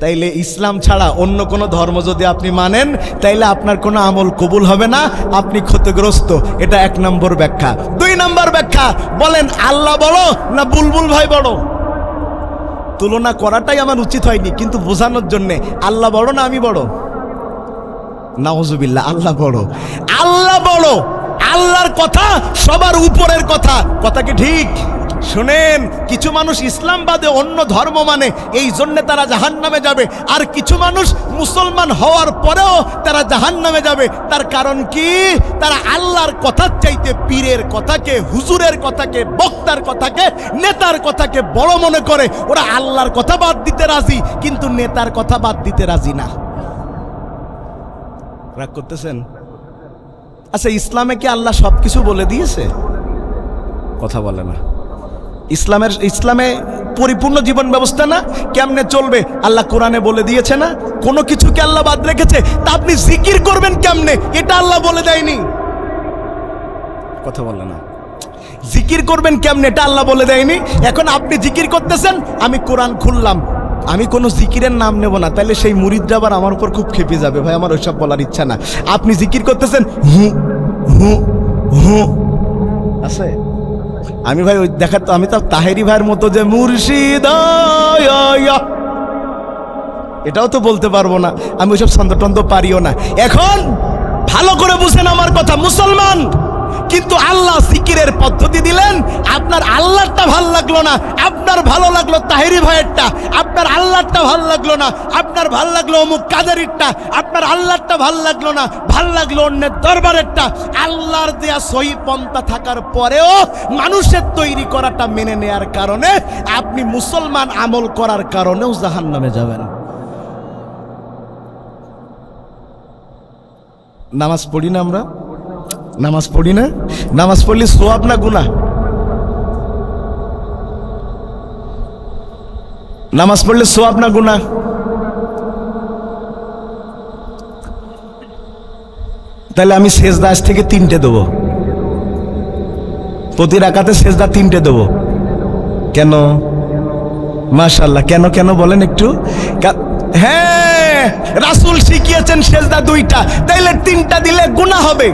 A: তাইলে ইসলাম ছাড়া অন্য কোনো ধর্ম যদি আপনি মানেন, তাইলে আপনার কোনো আমল কবুল হবে না, আপনি ক্ষতিগ্রস্ত। এটা 1 নম্বর ব্যাখ্যা। 2 নম্বর ব্যাখ্যা, বলেন আল্লাহ বড় না বুলবুল ভাই বড়? তুলনা করাটাই আমার উচিত হয়নি, কিন্তু বোঝানোর জন্যে, আল্লাহ বড় না আমি বড়? নাউজুবিল্লাহ, আল্লাহ বড়। আল্লাহ বড়, আল্লাহর কথা সবার উপরের কথা। কথা কি ঠিক? শুনেন, কিছু মানুষ ইসলাম বাদে অন্য ধর্ম মানে, এই জন্য তারা জাহান্নামে যাবে। আর কিছু মানুষ মুসলমান হওয়ার পরেও তারা জাহান্নামে যাবে। তার কারণ কি? তারা আল্লাহর কথার চাইতে পীরের কথাকে, হুজুরের কথাকে, বক্তার কথাকে, নেতার কথাকে বড় মনে করে। ওরা আল্লাহর কথা বাদ দিতে রাজি, কিন্তু নেতার কথা বাদ দিতে রাজি না। রাগ করতেছেন? আচ্ছা, ইসলামে কি আল্লাহ সবকিছু বলে দিয়েছে? কথা বলে না। ইসলামে পরিপূর্ণ জীবন ব্যবস্থা না? কেমনে চলবে আল্লাহ কোরআনে বলে দিয়েছে না? কোনো কিছু কি আল্লাহ বাদ রেখেছে? তা আপনি জিকির করবেন কেমনে, এটা আল্লাহ বলে দেয়নি। কথা বলে না। জিকির করবেন কেমনে, এটা আল্লাহ বলে দেয়নি। এখন আপনি জিকির করতেছেন, আমি কোরআন খুললাম, আমি কোনো জিকিরের নাম নেব না, তাহলে সেই মুরিদরা আবার আমার উপর খুব খেপে যাবে। ভাই, আমার ওইসব বলার ইচ্ছা না। আপনি জিকির করতেছেন, হু হু হু আছে। আমি ভাই ওই দেখাতো, আমি তো তাহেরি ভাইয়ের মতো যে মুর্শিদ এটাও তো বলতে পারবো না। আমি ওইসব ছন্দ পারিও না। এখন ভালো করে বুঝেন আমার কথা, মুসলমান কিন্তু আল্লাহ জিকিরের পদ্ধতি দিলেন। আপনার আল্লাহটা ভাল লাগলো না, আপনার ভালো লাগলো তাহেরি ভাইয়েরটা। আপনার আল্লাহটা ভাল লাগলো না, আপনার ভাল লাগলো অমুক কাদেরিরটা। আপনার আল্লাহটা ভাল লাগলো না, ভাল লাগলো অন্যের দরবারেরটা। আল্লাহর দেয়া সহি পন্থা থাকার পরেও মানুষের তৈরি করাটা মেনে নেয়ার কারণে আপনি মুসলমান আমল করার কারণেও জাহান্নামে যাবেন। নামাজ পড়ি না আমরা? নামাজ পড়ি না? নামাজ পড়লে সওয়াব না গুনাহ? নামাজ পড়লে সওয়াব না গুনাহ? তাহলে আমি সেজদা আজ থেকে 3টে দেবো, প্রতি রাকাতে সেজদা 3টে দেবো। কেন? মাশাআল্লাহ। কেন কেন বলেন একটু? হ্যাঁ, রাসূল শিখিয়েছেন সেজদা 2টা, তাইলে 3টা দিলে গুনাহ হবে।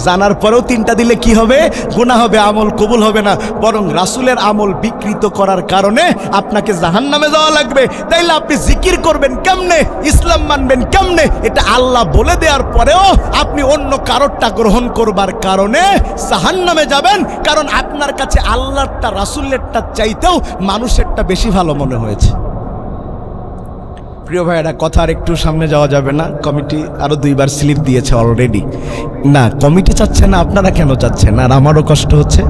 A: জানার পরেও 3টা দিলে কি হবে? গুনাহ হবে, আমল কবুল হবে না। বরং রাসূলের আমল বিকৃত করার কারণে আপনাকে জাহান্নামে যাওয়া লাগবে। তাইলে আপনি জিকির করবেন কেমনে, ইসলাম মানবেন কেমনে? এটা আল্লাহ বলে দেওয়ার পরেও আপনি অন্য কারোরটা গ্রহণ করবার কারণে জাহান্নামে যাবেন। কারণ আপনার কাছে আল্লাহরটা, রাসূলেরটা চাইতেও মানুষেরটা বেশি ভালো মনে হয়েছে। প্রিয় ভাইয়েরা, কথা আর একটু সামনে যাওয়া যাবে না? কমিটি আরো 2বার স্লিপ দিয়েছে অলরেডি। না, কমিটি চাচ্ছে না, আপনারা কেন চাচ্ছেন? আর আমারও কষ্ট হচ্ছে।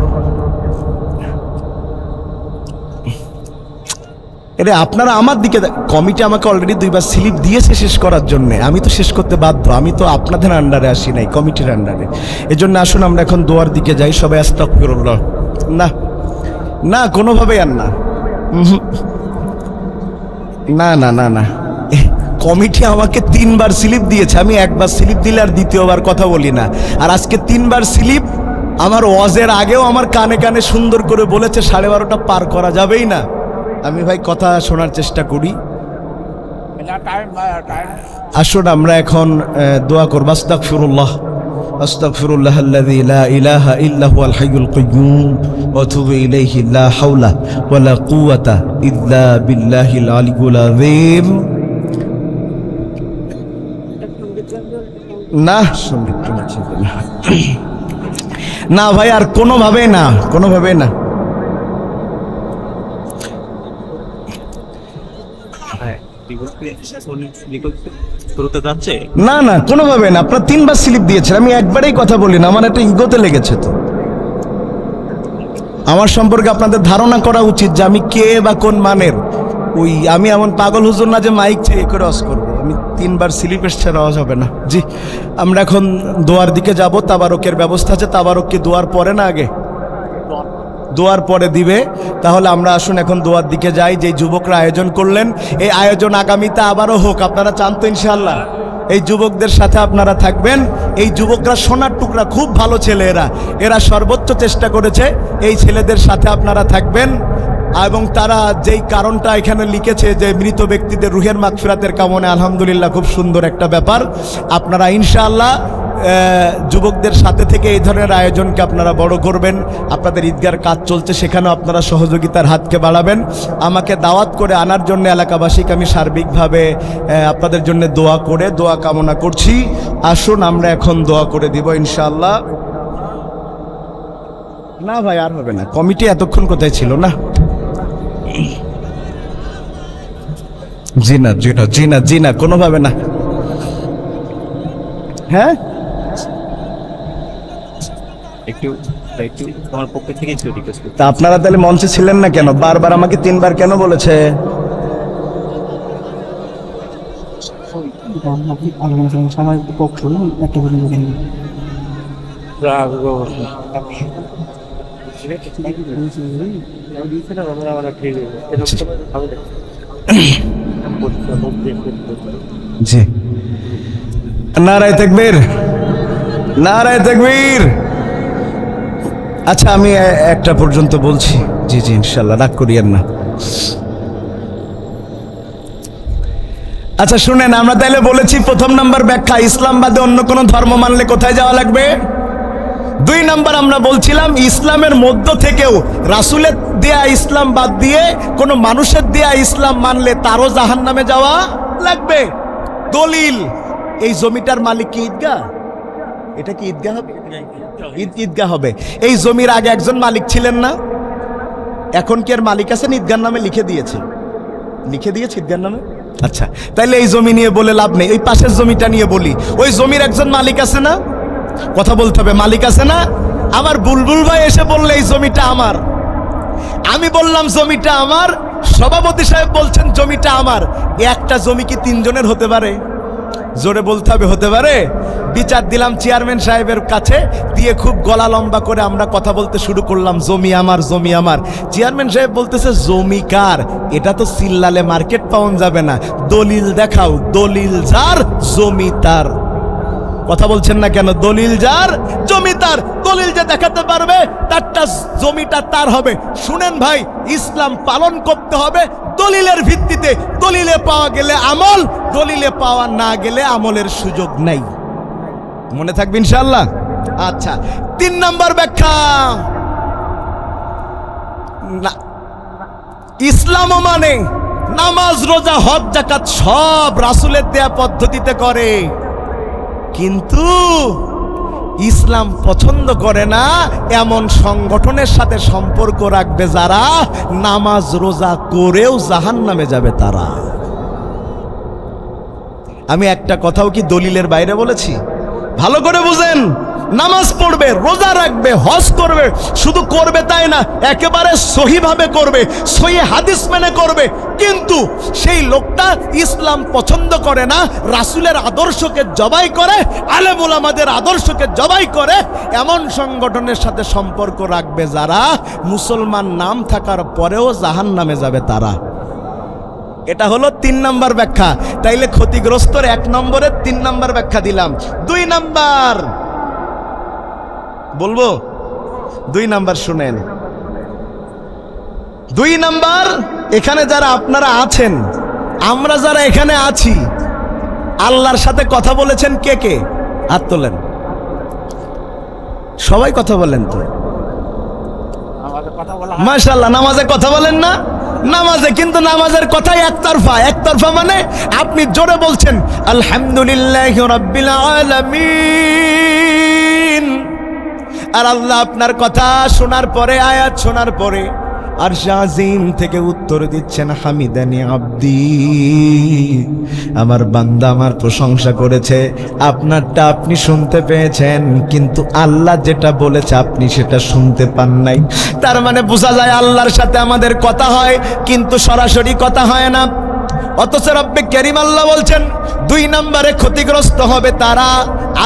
A: এটা আপনারা আমার দিকে, কমিটি আমাকে অলরেডি 2বার স্লিপ দিয়েছে শেষ করার জন্য। আমি তো শেষ করতে বাধ্য, আমি তো আপনাদের আন্ডারে আসি নাই, কমিটির আন্ডারে। এজন্য আসুন আমরা এখন দোয়ার দিকে যাই। সবাই আস্তাগফিরুল্লাহ। না না, কোনোভাবেই আর না। না না না না, কমিটি আমাকে 3বার স্লিপ দিয়েছে। আমি 1বার স্লিপ দিলে আর 2য়বার কথা বলি না। আর আজকে 3বার স্লিপ। আমার ওয়াজের আগেও আমার কানে কানে সুন্দর করে বলেছে 12:30টা পার করা যাবেই না। আমি ভাই কথা শোনার চেষ্টা করি। আসুন আমরা এখন দোয়া করব। আস্তাগফিরুল্লাহ, আস্তাগফিরুল্লাহ আল্লাযী লা ইলাহা ইল্লা হুয়াল হাইয়ুল কাইয়্যুম ওয়া আতুবু ইলাইহি লা হাওলা ওয়া লা কুওয়াতা ইল্লা বিল্লাহিল আলিয়্যিল আযীম। না, সঙ্গীত না ভাই, আর কোনোভাবেই না, কোনোভাবেই না। না না, কোনোভাবে না। আপনার 3বার স্লিপ দিয়েছেন, আমি একবারেই কথা বলি না, আমার একটা ইগোতে লেগেছে। তো আমার সম্পর্কে আপনাদের ধারণা করা উচিত যে আমি কে বা কোন মানের। আমি এমন পাগল হুজুর না যে মাইক চেয়ে করে অস করবো। আমি 3বার স্লিপ এসছে, আওয়াজ হবে না। জি, আমরা এখন দোয়ার দিকে যাব। তাবারকের ব্যবস্থা আছে। তাবারক কি দোয়ার পরে না আগে? দোয়ার পরে দিবে। তাহলে আমরা আসুন এখন দোয়ার দিকে যাই। যে যুবকরা আয়োজন করলেন, এই আয়োজন আগামীতে আবারও হোক। আপনারা চান তো ইনশাআল্লাহ? এই যুবকদের সাথে আপনারা থাকবেন। এই যুবকরা সোনার টুকরা, খুব ভালো ছেলে। এরা সর্বোচ্চ চেষ্টা করেছে। এই ছেলেদের সাথে আপনারা থাকবেন। এবং তারা যেই কারণটা এখানে লিখেছে যে মৃত ব্যক্তিদের রুহের মাগফিরাতের কামনে, আলহামদুলিল্লাহ, খুব সুন্দর একটা ব্যাপার। আপনারা ইনশাআল্লাহ যুবকদের সাথে থেকে এই ধরনের আয়োজনকে আপনারা বড় করবেন। আপনাদের ঈদগার কাজ চলছে, সেখানেও আপনারা সহযোগিতার হাতকে বাড়াবেন। আমাকে দাওয়াত করে আনার জন্য এলাকাবাসীকে আমি সার্বিকভাবে আপনাদের জন্য দোয়া কামনা করছি। আসুন আমরা এখন দোয়া করে দিব ইনশাআল্লাহ। না ভাই, আর হবে না। কমিটি এতক্ষণ কোথায় ছিল? না, জি না, জি না, জি না, জি না, কোনোভাবে না। হ্যাঁ, তা আপনারা তাহলে মঞ্চে ছিলেন না কেন? বারবার আমাকে 3বার কেন বলেছে? জি, নারায়ে তাকবীর, নারায়ে তাকবীর। আচ্ছা, আমি একটা পর্যন্ত বলছি। জি জি, ইনশাল্লাহ, রাগ করিয়েন না। আচ্ছা শুনেন, আমরা তাইলে বলেছি 1 নম্বর ব্যাখ্যা, ইসলাম বাদে অন্য কোনো ধর্ম মানলে কোথায় যাওয়া লাগবে? 2 নম্বর আমরা বলছিলাম ইসলামের মধ্য থেকেও রাসূলের দেয়া ইসলাম বাদ দিয়ে কোনো মানুষের দেয়া ইসলাম মানলে তারও জাহান্নামে যাওয়া লাগবে। দলিল, এই জমিটার মালিক কি ঈদগাহ? এটা কি ঈদগাহ হবে? ঈদগাহ হবে। এই জমির আগে একজন মালিক ছিলেন না? এখন কি আর মালিক আছেন? ঈদগাহর নামে লিখে দিয়েছে ঈদগাহর নামে। আচ্ছা, তাইলে এই জমি নিয়ে বলে লাভ নেই। ওই পাশের জমিটা নিয়ে বলি, ওই জমির একজন মালিক আছে না? কথা বলতে হবে, মালিক আছে না? আমার বুলবুল ভাই এসে বললে এই জমিটা আমার, আমি বললাম জমিটা আমার, সভাপতি সাহেব বলছেন জমিটা আমার। একটা জমি কি 3 জনের হতে পারে? জোরে বলতে হবে, হতে পারে? বিচার দিলাম চেয়ারম্যান সাহেবের কাছে, দিয়ে খুব গলা লম্বা করে আমরা কথা বলতে শুরু করলাম, জমি আমার, জমি আমার। চেয়ারম্যান সাহেব বলতেছে জমি কার? এটা তো সিল্লালে মার্কেট পাওয়া যাবে না, দলিল দেখাও। দলিল যার, জমি তার। কথা বলছেন না কেন? দলিল যার, জমি তার। দলিল যে দেখাতে পারবে তারটা জমিটা তার হবে। শুনেন ভাই, ইসলাম পালন করতে হবে দলিলের ভিত্তিতে। দলিলে পাওয়া গেলে আমল, দলিলে পাওয়া না গেলে আমলের সুযোগ নাই। মনে থাকবে ইনশাআল্লাহ। আচ্ছা, 3 নম্বর ব্যাখ্যা, ইসলামও মানে নামাজ, রোজা, হজ, যাকাত সব রাসূলের দেয়া পদ্ধতিতে করে, কিন্তু ইসলাম পছন্দ করে না এমন সংগঠনের সাথে সম্পর্ক রাখবে যারা নামাজ রোজা করেও জাহান্নামে যাবে তারা। আমি একটা কথাও কি দলিলের বাইরে বলেছি? ভালো করে বুঝেন। নামাজ পড়বে, রোজা রাখবে, হজ করবে, শুধু করবে তাই না, একেবারে সহিভাবে করবে, সহি হাদিস মেনে করবে, কিন্তু সেই লোকটা ইসলাম পছন্দ করে না, রাসূলের আদর্শকে জবাই করে, আলেম ওলামাদের আদর্শকে জবাই করে এমন সংগঠনের সাথে সম্পর্ক রাখবে যারা মুসলমান নাম থাকার পরেও জাহান্নামে যাবে তারা। এটা হলো 3 নম্বর ব্যাখ্যা। তাইলে ক্ষতিগ্রস্তর 1 নম্বরের 3 নম্বর ব্যাখ্যা দিলাম। 2 নম্বর বলবো, 2 নম্বর শুনেন। 2 নম্বর, এখানে যারা আপনারা আছেন, আমরা যারা এখানে আছি, আল্লাহর সাথে কথা বলেছেন কে কে? হাত তোলেন। সবাই কথা বলেন তো, মাশাআল্লাহ। নামাজে কথা বলেন না? নামাজে, কিন্তু নামাজের কথাই একতরফা। একতরফা মানে আপনি জোরে বলছেন আলহামদুলিল্লাহি রাব্বিল আলামিন, আর আল্লাহ আপনার কথা শোনার পরে, আয়াত শোনার পরে আরশে আজিম থেকে উত্তর দিচ্ছেন, হামিদানি আব্দি, আমার বান্দা আমার প্রশংসা করেছে। আপনারটা আপনি শুনতে পেয়েছেন, কিন্তু আল্লাহ যেটা বলেছে আপনি সেটা শুনতে পান নাই। তার মানে বোঝা যায় আল্লাহর সাথে আমাদের কথা হয়, কিন্তু সরাসরি কথা হয় না। অথচ রব্বে কারীম আল্লাহ বলছেন 2 নম্বরে ক্ষতিগ্রস্ত হবে তারা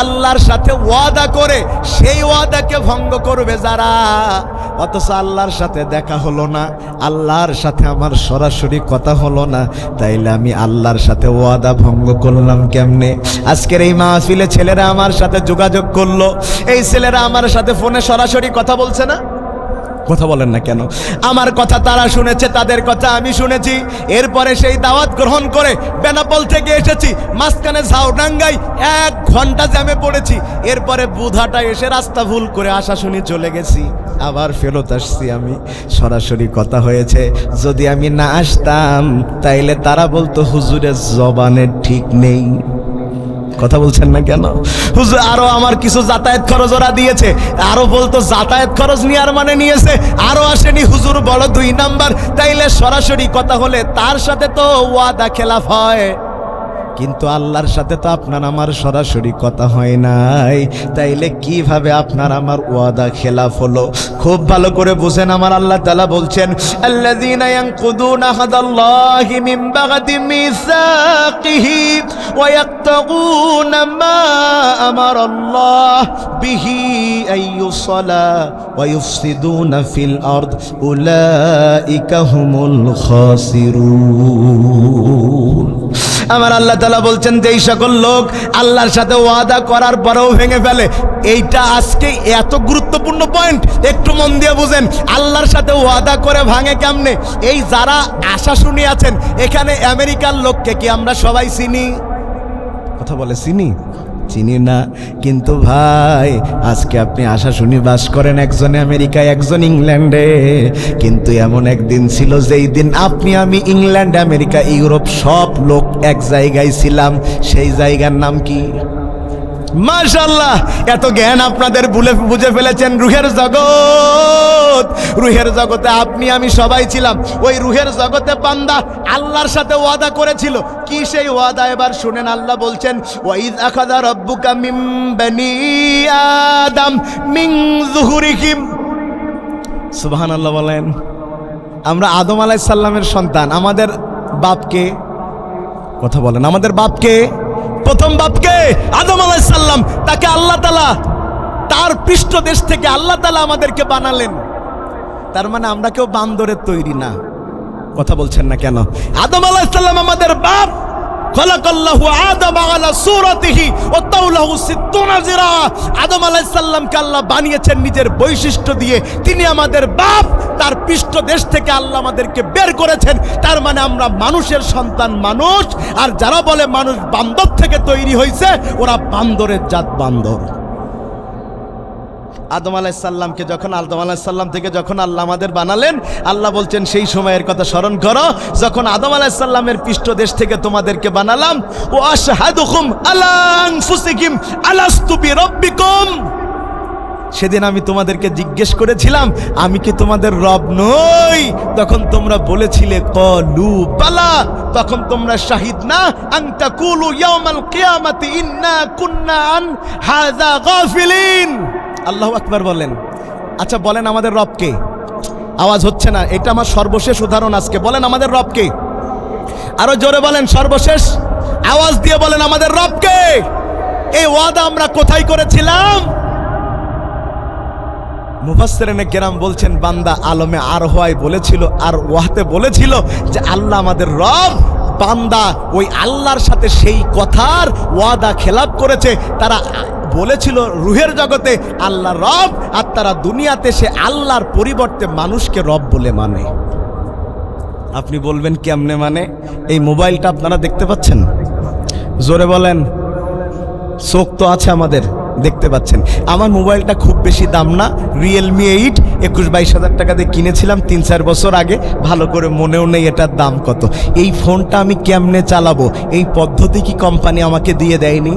A: আল্লাহর সাথে ওয়াদা করে সেই ওয়াদাকে ভঙ্গ করবে যারা। অথচ আল্লাহর সাথে দেখা হলো না, আল্লাহর সাথে আমার সরাসরি কথা হলো না, তাইলে আমি আল্লাহর সাথে ওয়াদা ভঙ্গ করলাম কেমনে? আজকের এই মাহফিলে ছেলেরা আমার সাথে যোগাযোগ করলো, এই ছেলেরা আমার সাথে ফোনে সরাসরি কথা বলছে না? কথা বলেন না কেন? আমার কথা তারা শুনেছে, তাদের কথা আমি শুনেছি। এরপরে সেই দাওয়াত গ্রহণ করে বেনাপোল থেকে এসেছি, মাঝখানে ঝাউডাঙ্গায় 1 ঘন্টা জ্যামে পড়েছি। এরপরে বুধাটা এসে রাস্তা ভুল করে আশা শুনি চলে গেছি, আবার ফেরত আসছি। আমি সরাসরি কথা হয়েছে। যদি আমি না আসতাম তাইলে তারা বলতো হুজুরের জবানের ঠিক নেই। কথা বলছেন না কেন? হুজুর আরো আমার কিছু যাতায়াত খরচ ওরা দিয়েছে, আরো বলতো যাতায়াত খরচ নেওয়ার মানে নিয়েছে, আরো আসেনি, হুজুর বড় 2 নাম্বার। তাইলে সরাসরি কথা হলে তার সাথে তো ওয়াদা খেলাফ হয়, কিন্তু আল্লাহর সাথে তো আপনার আমার সরাসরি কথা হয় নাই। তাইলে কিভাবে আপনার আমার ওয়াদা খেলাফ হলো? খুব ভালো করে বুঝেন। আমার আল্লাহ তাআলা বলছেন, আল্লাযীনা ইয়ানকুদুনা আহদাল্লাহি মিন বা'দি মিসাকিহি ওয়া ইয়াক্তাউনা মা আমারাল্লাহ বিহি আইয়ুসালা ওয়া ইউফসিদুনা ফিল আরদ উলাইকা হুমুল খাসিরুন। আমার আল্লাহ তাআলা বলছেন যে এই সকল লোক আল্লাহর সাথে ওয়াদা করার পরেও ভেঙে ফেলে। এইটা আজকে এত গুরুত্বপূর্ণ পয়েন্ট, একটু মন দিয়ে বুঝেন। আল্লাহর সাথে ওয়াদা করে ভাঙে কেমনে? এই যারা আশা শুনি আছেন এখানে, আমেরিকার লোককে কি আমরা সবাই চিনি? কথা বলে চিনি? চিনি না। কিন্তু ভাই আজকে আপনি আশা শুনি বাস করেন, একজনে আমেরিকায়, একজন ইংল্যান্ডে। কিন্তু এমন একদিন ছিল যেই দিন আপনি আমি ইংল্যান্ড, আমেরিকা, ইউরোপ সব লোক এক জায়গায় ছিলাম। সেই জায়গার নাম কি? মাশাআল্লাহ, এত জ্ঞান আপনাদের বুঝে ফেলেছেন। রুহের জগৎ, রুহের জগতে আপনি আমি সবাই ছিলাম। ওই রুহের জগতে বান্দা আল্লাহর সাথে ওয়াদা করেছিল। কি সেই ওয়াদা? এবার শুনেন। আল্লাহ বলছেন, ওয়াইদ আখাযা রাব্বুকা মিন বানি আদম মিন যুহুরিহিম। সুবহানাল্লাহ বলেন। আমরা আদম আলাইহিস সালামের সন্তান। আমাদের বাপকে, কথা বলেন, আমাদের বাপকে, প্রথম বাপকে আদম আলাইহিস সালাম, তাকে আল্লাহ তাআলা তার পৃষ্ঠদেশ থেকে আল্লাহ তাআলা আমাদেরকে বানালেন। তার মানে আমরা কেউ বান্দরের তৈরি না। কথা বলছেন না কেন? আদম আলাইহিস সালাম আমাদের বাপ। খলাকাল্লাহু আদম আলা সূরাতিহি ওয়া তাওলাহু 60 জিরা। আদম আলাইহিস সালামকে আল্লাহ বানিয়েছেন নিজের বৈশিষ্ট্য দিয়ে। তিনি আমাদের বাপ, তার পৃষ্ঠদেশ থেকে আল্লাহ আমাদেরকে বের করেছেন। তার মানে আমরা মানুষের সন্তান, মানুষ। আর যারা বলে মানুষ বান্দর থেকে তৈরি হয়েছে, ওরা বান্দরের জাত, বান্দর। আদম আলাইহিস সালামকে যখন আদম আলাইহিস সালাম থেকে যখন আল্লাহ আমাদের বানালেন, আল্লাহ বলছেন সেই সময়ের কথা স্মরণ করো যখন আদম আলাইহিস সালামের পৃষ্ঠদেশ থেকে তোমাদেরকে বানালাম। ও আশহাদুকুম আলা আনফুসিকুম আলাস্তু বিরাব্বিকুম। সেদিন আমি তোমাদেরকে জিজ্ঞেস করেছিলাম, আমি কি তোমাদের রব নই? তখন তোমরা বলেছিলে ক্বালু বালা। তখন তোমরা শাহিদ না আন তাকুলু ইয়াউমাল কিয়ামাতি ইন্না কুন্না আন হাযা গাফিলিন। আল্লাহু আকবার বলেন। আচ্ছা বলেন আমাদের রব কে? আওয়াজ হচ্ছে না, এটা আমার সর্বশেষ উদাহরণ আজকে। বলেন আমাদের রব কে? আরো জোরে বলেন, সর্বশেষ আওয়াজ দিয়ে বলেন আমাদের রব কে? এই ওয়াদা আমরা কোথায় করেছিলাম? মুফাসসিরিনে কেরাম বলছেন বান্দা আলমে আরওয়ায় বলেছিল, আর ওয়াহতে বলেছিল যে আল্লাহ আমাদের রব। বান্দা ওই আল্লাহর সাথে সেই কথার ওয়াদা খেলাপ করেছে। তারা বলেছিল রুহের জগতে আল্লাহ রব, আর তারা দুনিয়াতে সে আল্লাহর পরিবর্তে মানুষকে রব বলে মানে। আপনি বলবেন কেমনে মানে? এই মোবাইলটা আপনারা দেখতে পাচ্ছেন? জোরে বলেন। চোখ তো আছে আমাদের, দেখতে পাচ্ছেন। আমার মোবাইলটা খুব বেশি দাম না, রিয়েলমি 8 21-22 হাজার টাকা দিয়ে কিনেছিলাম 3-4 বছর আগে। ভালো করে মনেও নেই এটার দাম কত। এই ফোনটা আমি কেমনে চালাবো, এই পদ্ধতি কি কোম্পানি আমাকে দিয়ে দেয়নি?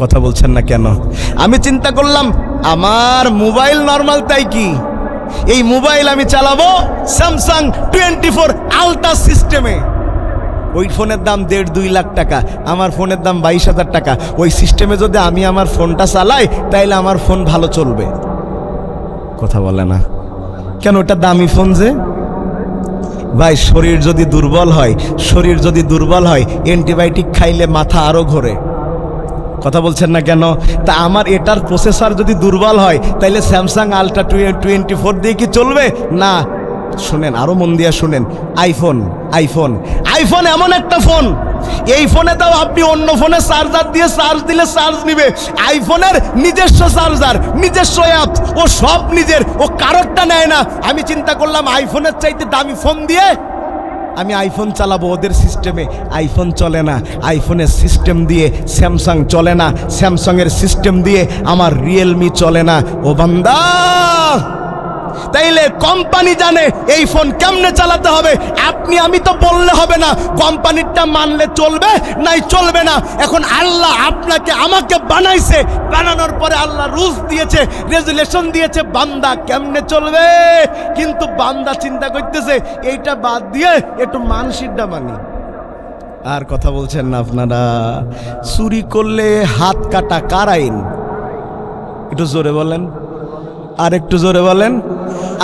A: কথা বলছেন না কেন? আমি চিন্তা করলাম আমার মোবাইল নরমাল, তাই কি এই মোবাইল আমি চালাবো স্যামসাং 24 আলট্রা সিস্টেমে। ওই ফোনের দাম 1.5-2 লাখ টাকা, আমার ফোনের দাম 22,000 টাকা। ওই সিস্টেমে যদি আমি আমার ফোনটা চালাই তাইলে আমার ফোন ভালো চলবে। কথা বলে না কেন? ওটা দামি ফোন যে। ভাই শরীর যদি দুর্বল হয় অ্যান্টিবায়োটিক খাইলে মাথা আরো ঘোরে। কথা বলছেন না কেন? তা আমার এটার প্রসেসর যদি দুর্বল হয় তাইলে স্যামসাং আলট্রা 24 দিয়ে কি চলবে? না। শুনেন, আরো মন দিয়ে শুনেন। আইফোন এমন একটা ফোন, এই ফোনে তাও আপনি অন্য ফোনে চার্জার দিয়ে চার্জ দিলে চার্জ নিবে। আইফোনের নিজস্ব চার্জার, নিজস্ব অ্যাপ, ও সব নিজের, ও কারোরটা নেয় না। আমি চিন্তা করলাম আইফোনের চাইতে দামি ফোন দিয়ে আমি আইফোন চালাবো। ওদের সিস্টেমে আইফোন চলে না, আইফোনের সিস্টেম দিয়ে স্যামসাং চলে না, স্যামসাংয়ের সিস্টেম দিয়ে আমার রিয়েলমি চলে না। ও বান্দা, তাইলে কোম্পানি জানে এই ফোন কেমনে চালাতে হবে। আপনি আমি তো বললে হবে না, কোম্পানিটা মানলে চলবে নাই চলবে না। এখন আল্লাহ আপনাকে আমাকে বানাইছে, বানানোর পরে আল্লাহ রুলস দিয়েছে, রেজুলেশন দিয়েছে, বান্দা কেমনে চলবে। কিন্তু বান্দা চিন্তা করতেছে এইটা বাদ দিয়ে একটু মানসিকটা মানি। আর কথা বলছেন না আপনারা? চুরি করলে হাত কাটা কার আইন? একটু জোরে বলেন, আর একটু জোরে বলেন।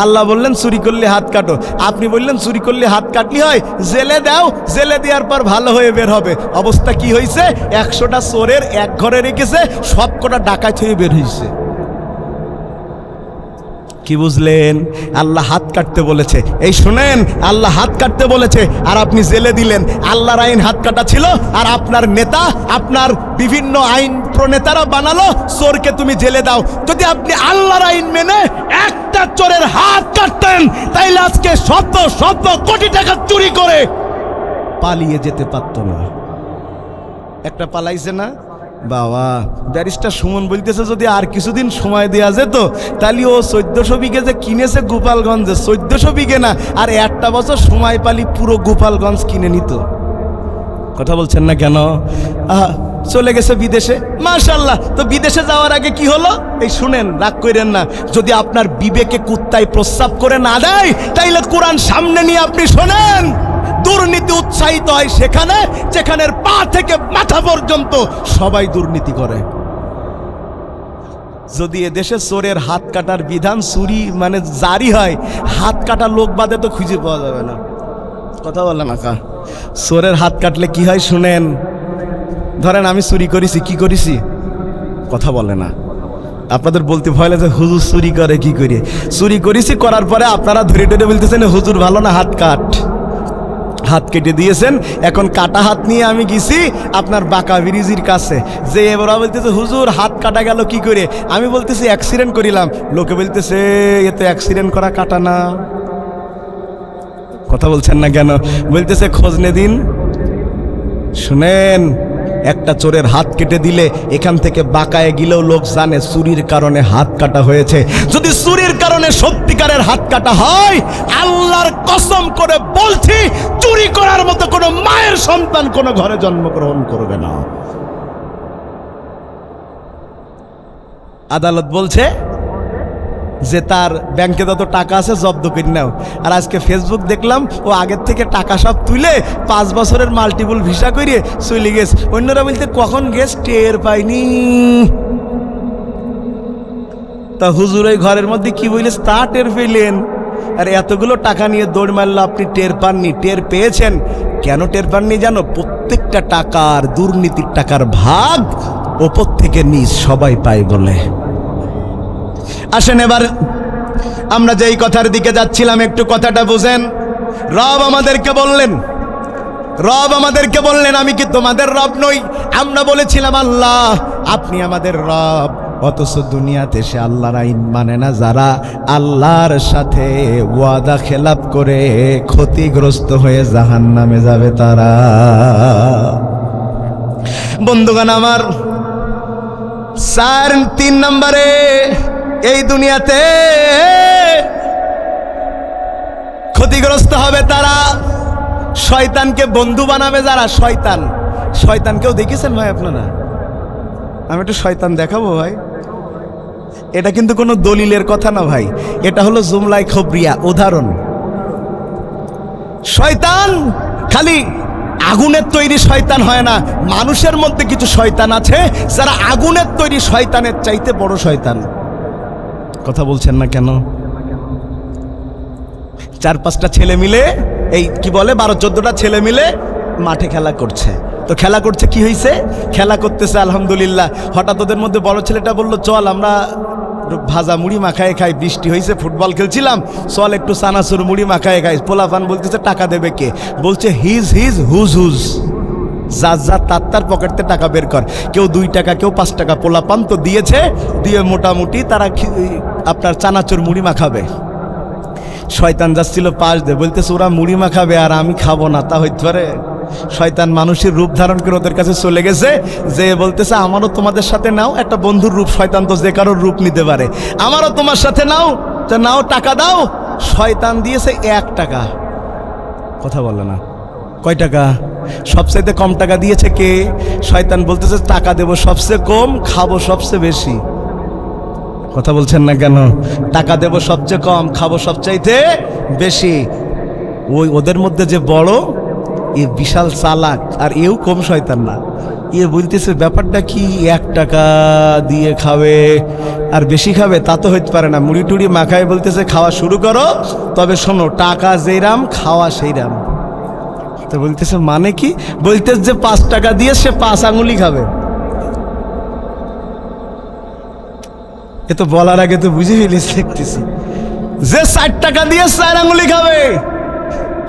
A: আল্লাহ বললেন চুরি করলে হাত কাটো, আপনি বললেন চুরি করলে হাত কাটলি হয়, জেলে দাও, জেলে দেওয়ার পর ভালো হয়ে বের হবে। অবস্থা কি হয়েছে? 100টা চোরের এক ঘরে রেখেছে, সবকটা ডাকাত হয়ে বের হয়েছে। কি বুঝলেন? আল্লাহ হাত কাটতে বলেছে। এই শুনেন, আল্লাহ হাত কাটতে বলেছে আর আপনি জেলে দিলেন। আল্লাহর আইন হাত কাটা ছিল, আর আপনার নেতা, আপনার বিভিন্ন আইন প্রণেতারা বানালো চোরকে তুমি জেলে দাও। যদি আপনি আল্লাহর আইন মেনে একটা চোরের হাত কাটতেন তাইলে আজকে শত শত কোটি টাকা চুরি করে পালিয়ে যেতে পারতো না। একটা পালাইছে না বাবা। ব্যারিস্টার সুমন বলতেছে যদি আর কিছুদিন সময় দেওয়া যেত তাহলে ও 1400 বিঘে যে কিনেছে গোপালগঞ্জে, 1400 বিঘে না, আর একটা বছর সময় পালি পুরো গোপালগঞ্জ কিনে নিত। কথা বলছেন না কেন? চলে গেছে বিদেশে, মাশাআল্লাহ। তো বিদেশে যাওয়ার আগে কি হলো? এই শুনেন, রাগ করেন না। যদি আপনার বিবেকে কুত্তায় প্রস্রাব করে না দেয় তাইলে কোরআন সামনে নিয়ে আপনি শোনেন। দুর্নীতি উৎসাহিত হয় সেখানে যেখানের পা থেকে মাথা পর্যন্ত সবাই দুর্নীতি করে। যদি এদেশে চোরের হাত কাটার বিধান চুরি মানে জারি হয়, হাত কাটা লোক বাদে তো খুঁজে পাওয়া যাবে না। কথা বলে না কা? চোরের হাত কাটলে কি হয় শুনেন। ধরেন আমি চুরি করেছি, কি করেছি? কথা বলে না। আপনাদের বলতে ভয় লাগে হুজুর চুরি করে কি করে? চুরি করেছি, করার পরে আপনারা ধরে ধরে বলতেছেন হুজুর ভালো না, হাত কাট। হাত কেটে দিয়েছেন, এখন কাটা হাত নিয়ে আমি গেছি আপনার বাঁকা ব্রিজের কাছে, যে এবার বলতেছে হুজুর হাত কাটা গেল কি করে? আমি বলতেছি অ্যাক্সিডেন্ট করিলাম। লোকে বলতেছে এ তো অ্যাক্সিডেন্ট করা কাটা না। কথা বলছেন না কেন? বলতেছে খোঁজ নে দিন। শুনেন, একটা চোরের হাত কেটে দিলে এখান থেকে বাঁকায় গেলেও লোক জানে চুরির কারণে হাত কাটা হয়েছে। যদি চুরির কারণে সত্যিকারের হাত কাটা হয়, আল্লাহর কসম করে বলছি চুরি করার মতো কোনো মায়ের সন্তান কোনো ঘরে জন্মগ্রহণ করবে না। আদালত বলছে যে তার ব্যাংকে যত টাকা আছে জব্দ করে নাও। আর আজকে ফেসবুক দেখলাম ও আগের থেকে টাকা সব তুলে 5 বছরের মাল্টিপল ভিসা করিয়ে চলে গেছে। অন্যরা বলতে কখন গেছ টের পাইনি। তা হুজুর ওই ঘরের মধ্যে কি বলিস তা টের পেলেন? আর এতগুলো টাকা নিয়ে দৌড় মারলো, আপনি টের পাননি। টের পেয়েছেন কেন? টের পাননি জানো? প্রত্যেকটা টাকার, দুর্নীতির টাকার ভাগ ওপর থেকে নিচ সবাই পায় বলে। আসেন এবার আমরা যেই কথার দিকে যাচ্ছিলাম একটু কথাটা বুঝেন। রব আমাদেরকে বললেন আমি কি তোমাদের রব নই? আমরা বলেছিলাম আল্লাহ আপনি আমাদের রব। অথচ দুনিয়াতে সে আল্লাহর আইন মানে না যারা, আল্লাহর সাথে ওয়াদা খেলাপ করে ক্ষতিগ্রস্ত হয়ে জাহান্নামে যাবে তারা। বন্ধুগণ আমার, 3 নম্বরে এই দুনিয়াতে ক্ষতিগ্রস্ত হবে তারা, শয়তানকে বন্ধু বানাবে যারা। শয়তানকেও দেখেছেন ভাই আপনারা? আমি একটু শয়তান দেখাবো ভাই। এটা কিন্তু কোনো দলিলের কথা না ভাই, এটা হলো জুমলাই খবরিয়া, উদাহরণ। শয়তান খালি আগুনের তৈরি শয়তান হয় না, মানুষের মধ্যে কিছু শয়তান আছে যারা আগুনের তৈরি শয়তানের চাইতে বড় শয়তান। কথা বলছেন না কেন? 4-5টা ছেলে মিলে, এই কি বলে 12-14টা ছেলে মিলে মাঠে খেলা করছে। তো খেলা করছে, কি হয়েছে, খেলা করতেছে আলহামদুলিল্লাহ। হঠাৎ ওদের মধ্যে বড় ছেলেটা বললো, চল আমরা ভাজা মুড়ি মাখায় খাই, বৃষ্টি হয়েছে, ফুটবল খেলছিলাম, চল একটু চানাচুর মুড়ি মাখায় খাই। পোলাপান বলতেছে টাকা দেবে কে? বলছে হিজ হিজ হুজ হুজ, যার যার তার পকেটতে টাকা বের কর। কেউ 2 টাকা, কেউ 5 টাকা। পোলাপান তো দিয়েছে, দিয়ে মোটামুটি তারা আপনার চানাচুর মুড়ি মাখাবে। শয়তান যাচ্ছিল পাশ দিয়ে, বলতেছে ওরা মুড়ি মাখাবে আর আমি খাবো না, তা হইতে পারে? শয়তান মানুষের রূপ ধারণ করে ওদের কাছে চলে গেছে, যে বলতেছে আমারও তোমাদের সাথে নাও, একটা বন্ধুর রূপ। শয়তান তো যে কারোর রূপ নিতে পারে। আমারও তোমার সাথে নাও, তো নাও, টাকা দাও। শয়তান দিয়েছে 1 টাকা। কথা বলে না, কয় টাকা? সবচেয়ে কম টাকা দিয়েছে কে? শয়তান বলতেছে টাকা দেব সবচেয়ে কম, খাবো সবচেয়ে বেশি। কথা বলছেন না কেন? টাকা দেব সবচেয়ে কম, খাবো সবচাইতে বেশি। ওদের মধ্যে যে বড়, এ বিশাল চালাক, আর এও কম শয়তান না। এ বলতেছে ব্যাপারটা কি, 1 টাকা দিয়ে খাবে আর বেশি খাবে? তা তো হইতে পারে না। মুড়ি টুড়ি মাখায় বলতেছে খাওয়া শুরু করো, তবে শোনো টাকা যেরাম খাওয়া সেইরাম। তো বলতেছে মানে কি? বলতেছে যে 5 টাকা দিয়ে সে 5 আঙুলি খাবে। এ তো বলার আগে তো বুঝে ফেলিস, দেখতেছি যে 4 টাকা দিয়ে 4 আঙুলি খাবে,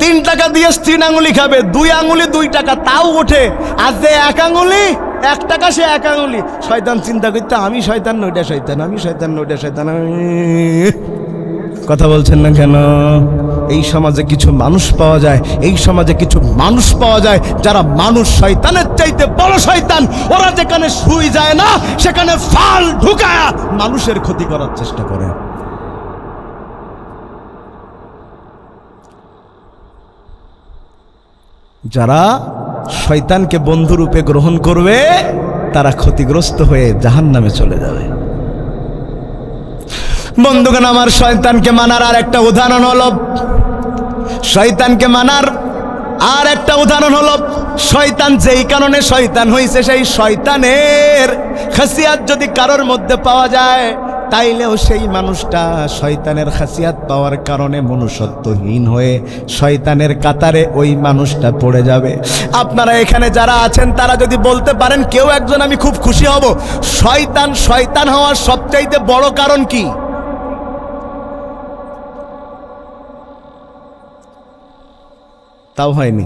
A: 3 টাকা দিয়ে 3 আঙুলি খাবে, 2 আঙুলি 2 টাকা, তাও ওঠে। আর যে 1 আঙুলি 1 টাকা, সে 1 আঙুলি। শয়তান চিন্তা করতে, আমি শয়তান নইটা শয়তান, আমি শয়তান নইটা শয়তান। কথা বলছেন না কেন? এই সমাজে কিছু মানুষ পাওয়া যায়, এই সমাজে কিছু মানুষ পাওয়া যায় যারা মানুষ শয়তানের চাইতে বড় শয়তান। ওরা যেখানে শুই যায় না, সেখানে ফাল ঢুকায়া মানুষের ক্ষতি করার চেষ্টা করে। যারা শয়তানকে বন্ধুরূপে গ্রহণ করবে, তারা ক্ষতিগ্রস্ত হয়ে জাহান্নামে চলে যাবে। বন্ধুগণ আমার, শয়তানকে মানার আর একটা উদাহরণ হলো, শয়তানকে মানার আর একটা উদাহরণ হলো, শয়তান যেই কারণে শয়তান হয়েছে, সেই শয়তানের খাসিয়াত যদি কারোর মধ্যে পাওয়া যায়, তাইলেও সেই মানুষটা শয়তানের খাসিয়াত পাওয়ার কারণে মনুষ্যত্বহীন হয়ে শয়তানের কাতারে ওই মানুষটা পড়ে যাবে। আপনারা এখানে যারা আছেন, তারা যদি বলতে পারেন কেউ একজন, আমি খুব খুশি হব। শয়তান শয়তান হওয়ার সবচাইতে বড় কারণ কি? তাও হয়নি।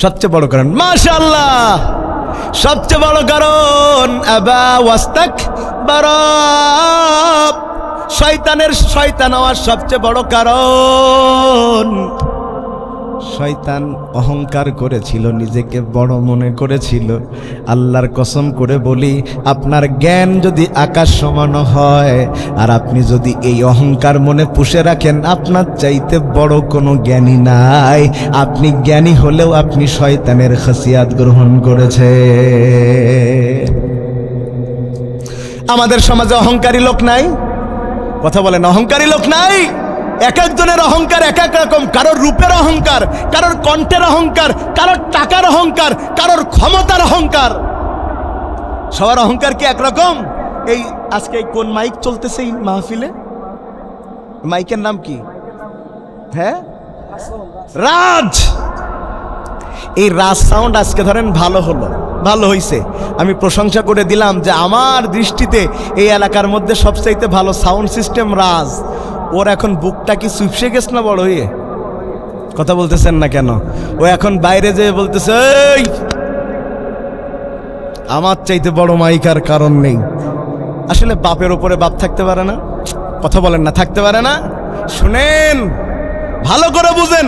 A: সবচেয়ে বড় কারণ, মাশাআল্লাহ, সবচেয়ে বড় কারণ আবা ওয়াস্তাকবার। শয়তানের শয়তান হওয়ার সবচেয়ে বড় কারণ, শয়তান অহংকার করেছিল, নিজেকে বড় মনে করেছিল। আল্লাহর কসম করে বলি, আপনার জ্ঞান যদি আকাশ সমান হয়, আর আপনি যদি এই অহংকার মনে পুষে রাখেন, আপনার চাইতে বড় কোনো জ্ঞানী নাই। আপনি জ্ঞানী হলেও আপনি শয়তানের খাসিয়াত গ্রহণ করেছে। আমাদের সমাজে অহংকারী লোক নাই? কথা বলেন, অহংকারী লোক নাই? এক একজনের অহংকার এক এক রকম। কারোর রূপের অহংকার, কারোর কণ্ঠের অহংকার, কারোর টাকার অহংকার, কারোর ক্ষমতার অহংকার। সবার অহংকার কি একরকম? এই আজকে কোন মাইক চলতেছে এই মাহফিলে? মাইকের নাম কি? হ্যাঁ, রাজ। এই রাজ সাউন্ড আজকে ধরেন ভালো হলো, ভালো হইছে, আমি প্রশংসা করে দিলাম যে আমার দৃষ্টিতে এই এলাকার মধ্যে সবচাইতে ভালো সাউন্ড সিস্টেম রাজ। ওর এখন বুকটা কি চুপসে গেছে না বড় হয়ে? কথা বলতেছেন না কেন? ও এখন বাইরে যেয়ে বলতেছে, এই আমার চাইতে বড় মাইকার কারণ নেই। আসলে বাপের ওপরে বাপ থাকতে পারে না? কথা বলেন না, থাকতে পারে না? শুনেন, ভালো করে বুঝেন,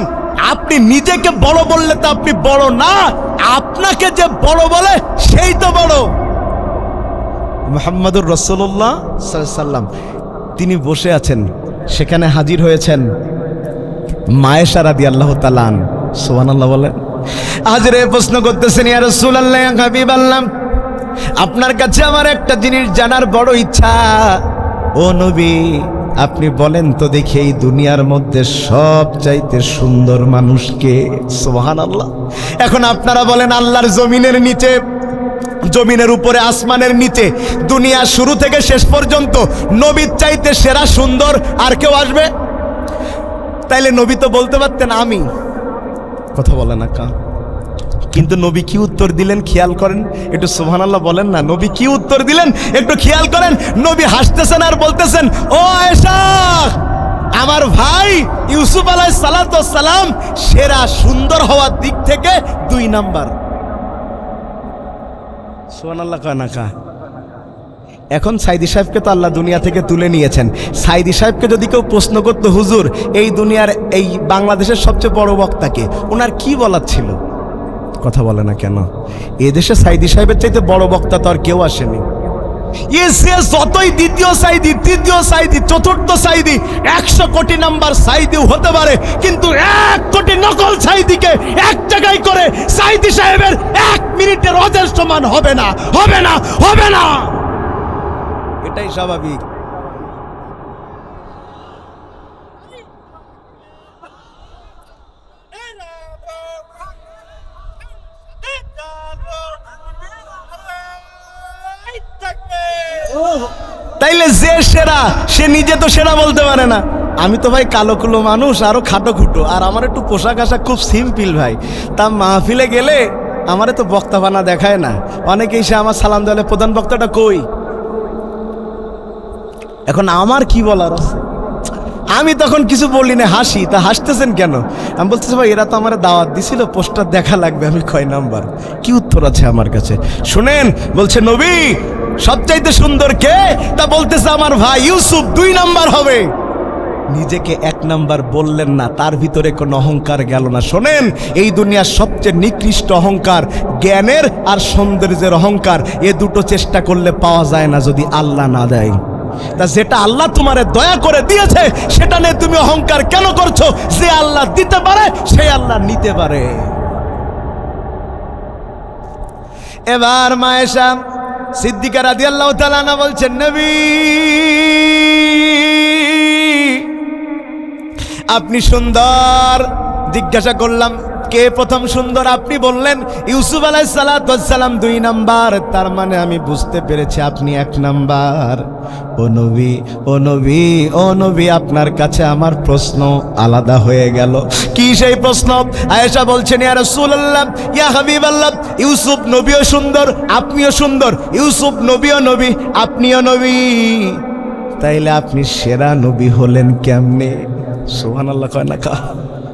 A: আপনি নিজেকে বড় বললে তো আপনি বড় না, আপনাকে যে বড় বলে সেই তো বড়। মুহাম্মদুর রাসূলুল্লাহ সাল্লাল্লাহু আলাইহি ওয়াসাল্লাম তিনি বসে আছেন, সেখানে হাজির হয়েছেন মায়েশা রাদিয়াল্লাহু তাআলা আনহা। সুবহানাল্লাহ বলেন। হাজিরে প্রশ্ন করতেছেন, ইয়া রাসূলুল্লাহ, ইয়া হাবিবাল্লাহ, আপনার কাছে আমার একটা জিনিস জানার বড় ইচ্ছা। ও নবী, আপনি বলেন তো দেখি, এই দুনিয়ার মধ্যে সবচাইতে সুন্দর মানুষকে? সুবহানাল্লাহ। এখন আপনারা বলেন, আল্লাহর জমিনের নিচে, জমিনের উপরে, আসমানের নিচে, দুনিয়া শুরু থেকে শেষ পর্যন্ত নবীর চাইতে সেরা সুন্দর আর কেউ আসবে? তাইলে নবী তো বলতে পারতেন আমি। কথা বলে না কা? কিন্তু নবী কি উত্তর দিলেন খেয়াল করেন, একটু সুবহানাল্লাহ বলেন না। নবী কি উত্তর দিলেন একটু খেয়াল করেন। নবী হাসতেছেন আর বলতেছেন, ও আয়েশা, আমার ভাই ইউসুফ আলাইহিস সালাম সেরা সুন্দর হওয়ার দিক থেকে 2 নাম্বার। সুবহানাল্লাহ কয় না কা? এখন সাইদি সাহেবকে তো আল্লাহ দুনিয়া থেকে তুলে নিয়েছেন। সাইদি সাহেবকে যদি কেউ প্রশ্ন করতো, হুজুর এই দুনিয়ার, এই বাংলাদেশের সবচেয়ে বড় বক্তাকে, ওনার কি বলার ছিল? কথা বলে না কেন? এদেশে সাইদি সাহেবের চাইতে বড় বক্তা তো আর কেউ আসেনি। সে যতই দ্বিতীয় সাইদি, তৃতীয় সাইদি, চতুর্থ সাইদি, 100 কোটি নাম্বার সাইদিও হতে পারে, কিন্তু 1 কোটি নকল সাইদিকে এক জায়গায় করে সাইদি সাহেবের 1 মিনিটের অজের সমান হবে না, হবে না, হবে না। এটাই স্বাভাবিক। তাইলে যে সেরা, সে নিজে তো সেরা বলতে পারে না। আমি তো ভাই কালো কুলো মানুষ, আরো খাটো খুটো, আর আমার একটু পোশাক আশাক খুব সিম্পল ভাই। তা মাহফিলে গেলে আমারে তো বক্তা বানা দেখায় না। অনেকেই সে আমার সালাম দেওয়ালে, প্রধান বক্তাটা কই? এখন আমার কি বলার আছে? আমি তখন কিছু বললি না, হাসি। তা হাসতেছেন কেন? আমি বলতেছি, ভাই এরা তো আমার দাওয়াত দিছিল, পোস্টার দেখা লাগবে। আমি কয় নাম্বার? কি উত্তর আছে আমার কাছে শুনেন। বলছে, নবী সবচাইতে সুন্দর কে? তা বলতেছে, আমার ভাই ইউসুফ 2 নাম্বার হবে। নিজেকে 1 নাম্বার বললেন না, তার ভিতরে কোনো অহংকার গেল না। শোনেন, এই দুনিয়ার সবচেয়ে নিকৃষ্ট অহংকার জ্ঞানের আর সৌন্দর্যের অহংকার। এ দুটো চেষ্টা করলে পাওয়া যায় না যদি আল্লাহ না দেয়। তা যেটা আল্লাহ তোমারে দয়া করে দিয়েছে সেটা নিয়ে তুমি অহংকার কেন করছো? যে আল্লাহ দিতে পারে সে আল্লাহ নিতে পারে। এবার মা আয়েশা সিদ্দিকা রাদিয়াল্লাহু তাআলা আনহা বলছেন, নবী আপনি সুন্দর। জিজ্ঞাসা করলাম, কে প্রথম সুন্দর? আপনি বললেন ইউসুফ আলাইহিস সালাম 2 নাম্বার। তার মানে আমি বুঝতে পেরেছি আপনি 1 নাম্বার। ও নবী, ও নবী, ও নবী, আপনার কাছে আমার প্রশ্ন আলাদা হয়ে গেল। কি সেই প্রশ্ন? আয়েশা বলছেন, ইয়া রাসূলুল্লাহ, ইয়া হাবিবাল্লাহ, ইউসুফ নবীও সুন্দর, আপনিও সুন্দর। ইউসুফ নবীও নবী, আপনিও নবী, তাইলে আপনি সেরা নবী হলেন কেমনে? সুবহানাল্লাহ কয় না কা?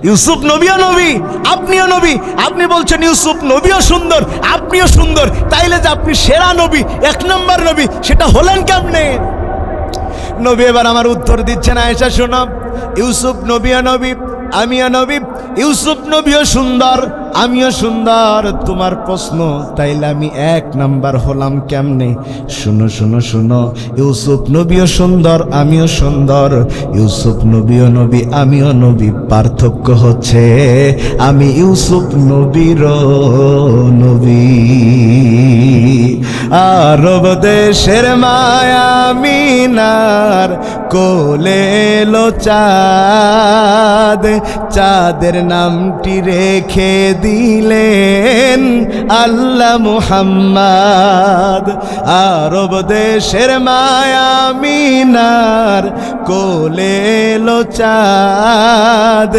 A: ইউসুফ নবীও নবী, আপনিও নবী। আপনি বলছেন ইউসুফ নবীও সুন্দর, আপনিও সুন্দর, তাইলে যে আপনি সেরা নবী, 1 নম্বর নবী, সেটা হলেন কেমনে? নবী এবার আমার উত্তর দিচ্ছেন, আয়েশা শোনো, ইউসুফ নবীও নবী, আমিও নবী। ইউসুফ নবীও সুন্দর, আমিও সুন্দর। তোমার প্রশ্ন, তাইলে আমি 1 নাম্বার হলাম কেমনে? শুনো শুনো শুনো, ইউসুফ নবীও সুন্দর, আমিও সুন্দর। ইউসুফ নবীও নবী, আমিও নবী। পার্থক্য হচ্ছে আমি ইউসুফ নবীর নবী। আরব দেশের মায়া মিনার কোলে এলো চাঁদ, চাঁদের নামটি রেখে দিলেন আল্লাহ মুহাম্মদ। আরব দেশের মায়া মিনার কোলে এলো চাঁদ,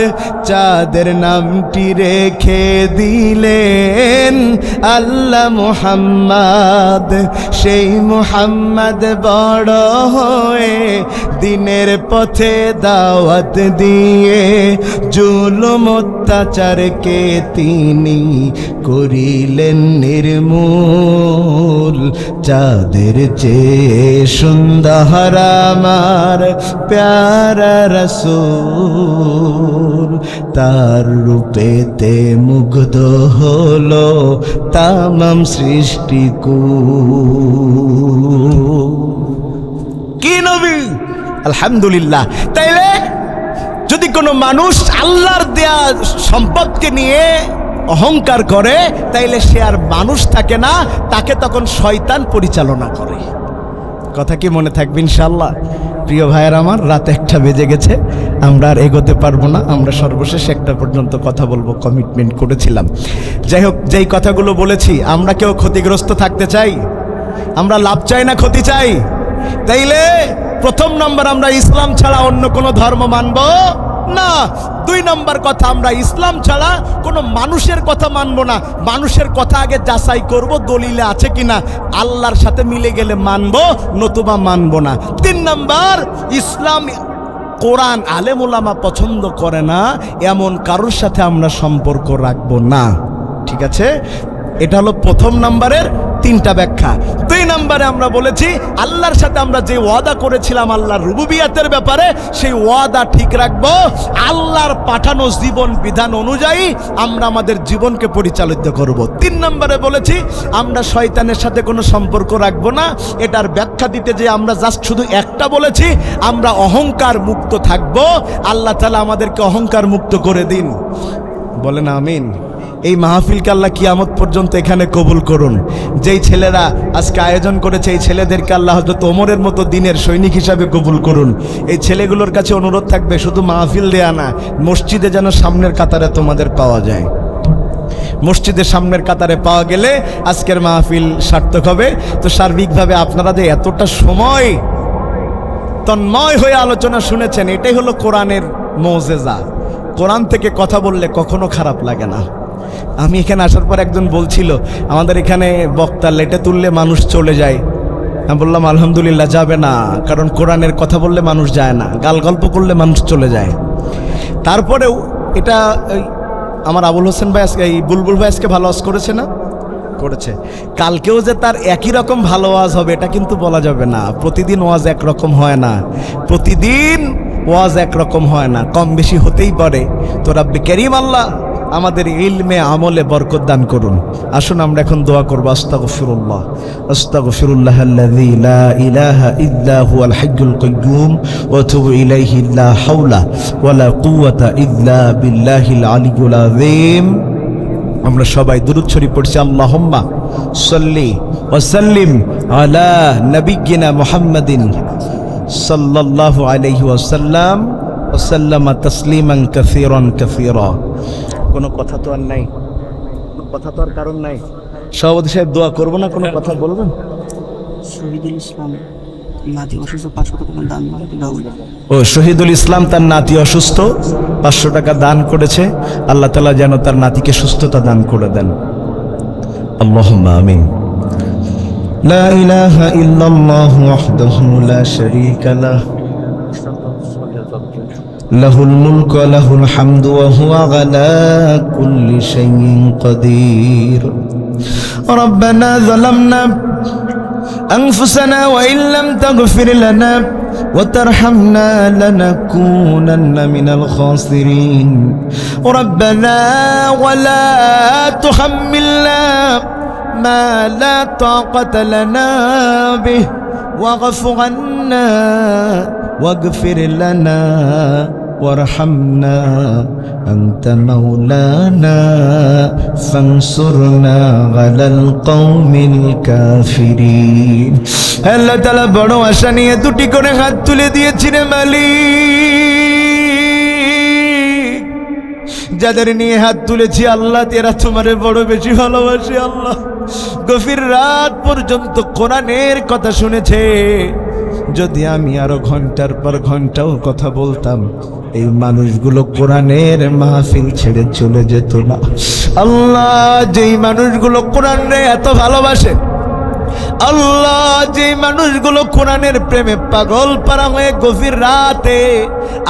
A: চাঁদের নামটি রেখে দিলেন আল্লাহ মুহাম্মদ। সেই মুহাম্মদ বড় হয়ে দিনের পথে দাওয়াত দিয়ে জুলুম অত্যাচারকে তিনি করিলেন নির্মূল। চাঁদের চেয়ে সুন্দর আমার প্যারা রাসূল, তার রূপেতে মুগ্ধ হলো তামাম সৃষ্টিকুল। কি নবী! আলহামদুলিল্লাহ। তাইলে যদি কোনো মানুষ আল্লাহর দেয়া সম্পদকে নিয়ে অহংকার করে তাইলে সে আর মানুষ থাকে না, তাকে তখন শয়তান পরিচালনা করে। কথা কি মনে থাকবে ইনশাআল্লাহ? প্রিয় ভাইয়ের আমার, রাত 1টা বেজে গেছে, আমরা আর এগোতে পারবো না। আমরা সর্বশেষ 1টা পর্যন্ত কথা বলবো, কমিটমেন্ট করেছিলাম। যাই হোক, যেই কথাগুলো বলেছি, আমরা কেউ ক্ষতিগ্রস্ত থাকতে চাই? আমরা লাভ চাই না ক্ষতি চাই? তাইলে প্রথম নম্বর, আমরা ইসলাম ছাড়া অন্য কোনো ধর্ম মানব না। 2 নম্বর কথা, আমরা ইসলাম ছাড়া কোনো মানুষের কথা মানব না। মানুষের কথা আগে যাচাই করব দলিলে আছে কিনা, আল্লাহর সাথে মিলে গেলে মানব, নতুবা মানব না। 3 নম্বর, ইসলাম কোরআন আলেম ওলামা পছন্দ করে না এমন কারোর সাথে আমরা সম্পর্ক রাখব না। ঠিক আছে? এটা হলো প্রথম নম্বরের 3টা ব্যাখ্যা। 2 নম্বরে আমরা বলেছি, আল্লাহর সাথে আমরা যে ওয়াদা করেছিলাম আল্লাহর রুবুবিয়াতের ব্যাপারে, সেই ওয়াদা ঠিক রাখবো। আল্লাহর পাঠানো জীবন বিধান অনুযায়ী আমরা আমাদের জীবনকে পরিচালিত করব। 3 নম্বরে বলেছি, আমরা শয়তানের সাথে কোনো সম্পর্ক রাখবো না। এটার ব্যাখ্যা দিতে যে আমরা জাস্ট শুধু একটা বলেছি, আমরা অহংকার মুক্ত থাকবো। আল্লাহ তাআলা আমাদেরকে অহংকার মুক্ত করে দিন, বলেন আমিন। এই মাহফিলকে আল্লাহ কিয়ামত পর্যন্ত এখানে কবুল করুন। যেই ছেলেরা আজকে আয়োজন করেছে, এই ছেলেদেরকে আল্লাহ হযরত ওমরের মতো দিনের সৈনিক হিসাবে কবুল করুন। এই ছেলেগুলোর কাছে অনুরোধ থাকবে, শুধু মাহফিল দেয়া না, মসজিদে যেন সামনের কাতারে তোমাদের পাওয়া যায়। মসজিদের সামনের কাতারে পাওয়া গেলে আজকের মাহফিল সার্থক হবে। তো সার্বিকভাবে আপনারা যে এতটা সময় তন্ময় হয়ে আলোচনা শুনেছেন, এটাই হলো কোরআনের মুজিজা। কোরআন থেকে কথা বললে কখনো খারাপ লাগে না। আমি এখানে আসার পর একজন বলছিল, আমাদের এখানে বক্তা লেটে তুললে মানুষ চলে যায়। আমি বললাম আলহামদুলিল্লাহ, যাবে না, কারণ কোরআনের কথা বললে মানুষ যায় না, গাল গল্প করলে মানুষ চলে যায়। তারপরেও এটা আমার আবুল হোসেন ভাই আজকে, এই বুলবুল ভাই আজকে ভালো ওয়াজ করেছে না? করেছে। কালকেও যে তার একই রকম ভালো ওয়াজ হবে এটা কিন্তু বলা যাবে না। প্রতিদিন ওয়াজ একরকম হয় না, প্রতিদিন ওয়াজ একরকম হয় না, কম বেশি হতেই পারে। তো রাব্বে কারীম আল্লাহ আমাদের ইলমে আমলে বরকত দান করুন। আসুন আমরা এখন দোয়া করব। আস্তাগফিরুল্লাহ, আস্তাগফিরুল্লাহাল্লাযী লা ইলাহা ইল্লা হুয়াল হাইয়্যুল কাইয়্যুম ওয়া আতুবু ইলাইহি লা হাওলা ওয়া লা কুওয়াতা ইল্লা বিল্লাহিল আলিয়্যিল আযীম। আমরা সবাই দুরূদ শরীফ পড়ছি। আল্লাহুম্মা সাল্লি ওয়া সাল্লিম আলা নাবিয়্যিনা মুহাম্মাদিন সাল্লাল্লাহু আলাইহি ওয়াসাল্লাম ওয়া সাল্লামা তাসলিমান কাসীরান কাসীরা। কোনো কথা তো আর নাই, কথা তো আর কারণ নাই। সভাপতি সাহেব দোয়া করব না, কোনো কথা বলবেন?
B: শহীদুল ইসলাম নাতি অসুস্থ, 500 টাকা দান
A: ও শহীদুল ইসলাম তার নাতি অসুস্থ, 500 টাকা দান করেছে। আল্লাহ তাআলা যেন তার নাতিকে সুস্থতা দান করে দেন। আল্লাহুম্মা আমিন। লা ইলাহা ইল্লাল্লাহু ওয়াহদাহু লা শারীকা লাহ লাহুল মুলকু ওয়া লাহুল হামদু ওয়া হুয়া আলা কুল্লি শাইইন কাদির। রব্বানা যালামনা أنفسنا وإن لم تغفر لنا وترحمنا لنكونن من الخاسرين. ربنا ولا تحملنا ما لا طاقة لنا به واعف عنا واغفر لنا وارحمنا أنت مولانا فانصرنا على القوم الكافرين. আল্লাহ তাআলা বড় আশা নিয়ে দুটি করে হাত তুলে দিয়েছেন মালিক। যাদের নিয়ে হাত তুলেছি আল্লাহ, এরা তোমারে বড় বেশি ভালোবাসে। আল্লাহ গভীর রাত পর্যন্ত কোরআনের কথা শুনেছে। যদি আমি আরো ঘন্টার পর ঘন্টাও কথা বলতাম, এই মানুষগুলো কোরআনের মাহফিল ছেড়ে চলে যেত না। আল্লাহ যেই মানুষগুলো কোরআনে এত ভালোবাসে, আল্লাহ যে মানুষগুলো কোরআনের প্রেমে পাগল পারা হয়ে গভীর রাতে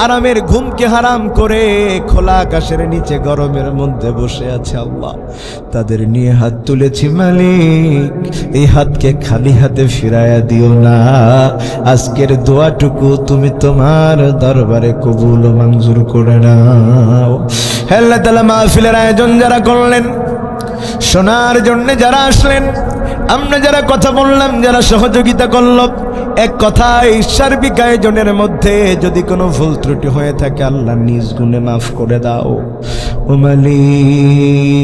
A: আরামের ঘুমকে হারাম করে খোলা আকাশের নিচে গরমের মধ্যে বসে আছে, আল্লাহ তাদের নিয়ে হাত তুলেছি মালিক। এই হাতকে খালি হাতে ফিরাইয়া দিও না। আজকের দোয়াটুকু তুমি তোমার দরবারে কবুল ও মঞ্জুর করে নাও। হে আল্লাহ তাআলা, মাহফিলের আয়োজন যারা করলেন, শোনার জন্য যারা আসলেন, আমরা যারা কথা বললাম, যারা সহযোগিতা করল, এক কথায় সার্বিক আয়োজনের মধ্যে যদি কোনো ভুল ত্রুটি হয়ে থাকে আল্লাহ নিজ গুণে মাফ করে দাও ও মালিক।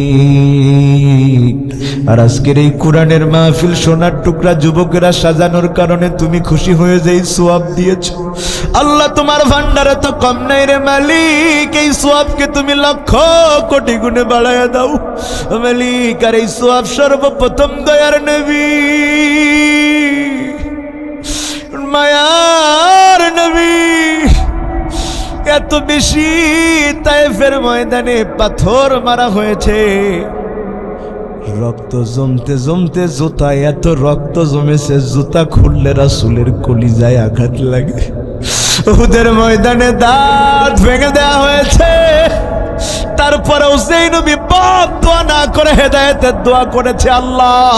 A: আর আজকের এই কোরআনের মাহফিল সোনার টুকরা যুবকেরা সাজানোর কারণে তুমি খুশি হয়ে যেই সোয়াব দিয়েছ আল্লাহ, তোমার ভান্ডারে তো কম নাই রে মালিক। এই সোয়াবকে তুমি লক্ষ কোটি গুণে বাড়ায়া দাও ও মালিক। আর এই সোয়াব সর্বপ্রথম দয়ার নবী, মায়ার নবী এত বেশি তায়েফের ময়দানে পাথর মারা হয়েছে, রক্ত জমতে জমতে জুতায় এত রক্ত জমেছে, জুতা খুললে রাসূলের কলিজায় আঘাত লাগে। উহুদের ময়দানে দাঁত ভেঙে দেওয়া হয়েছে, তারপরেও সেই নবী বদদোয়া না করে হেদায়েতের দোয়া করেছে। আল্লাহ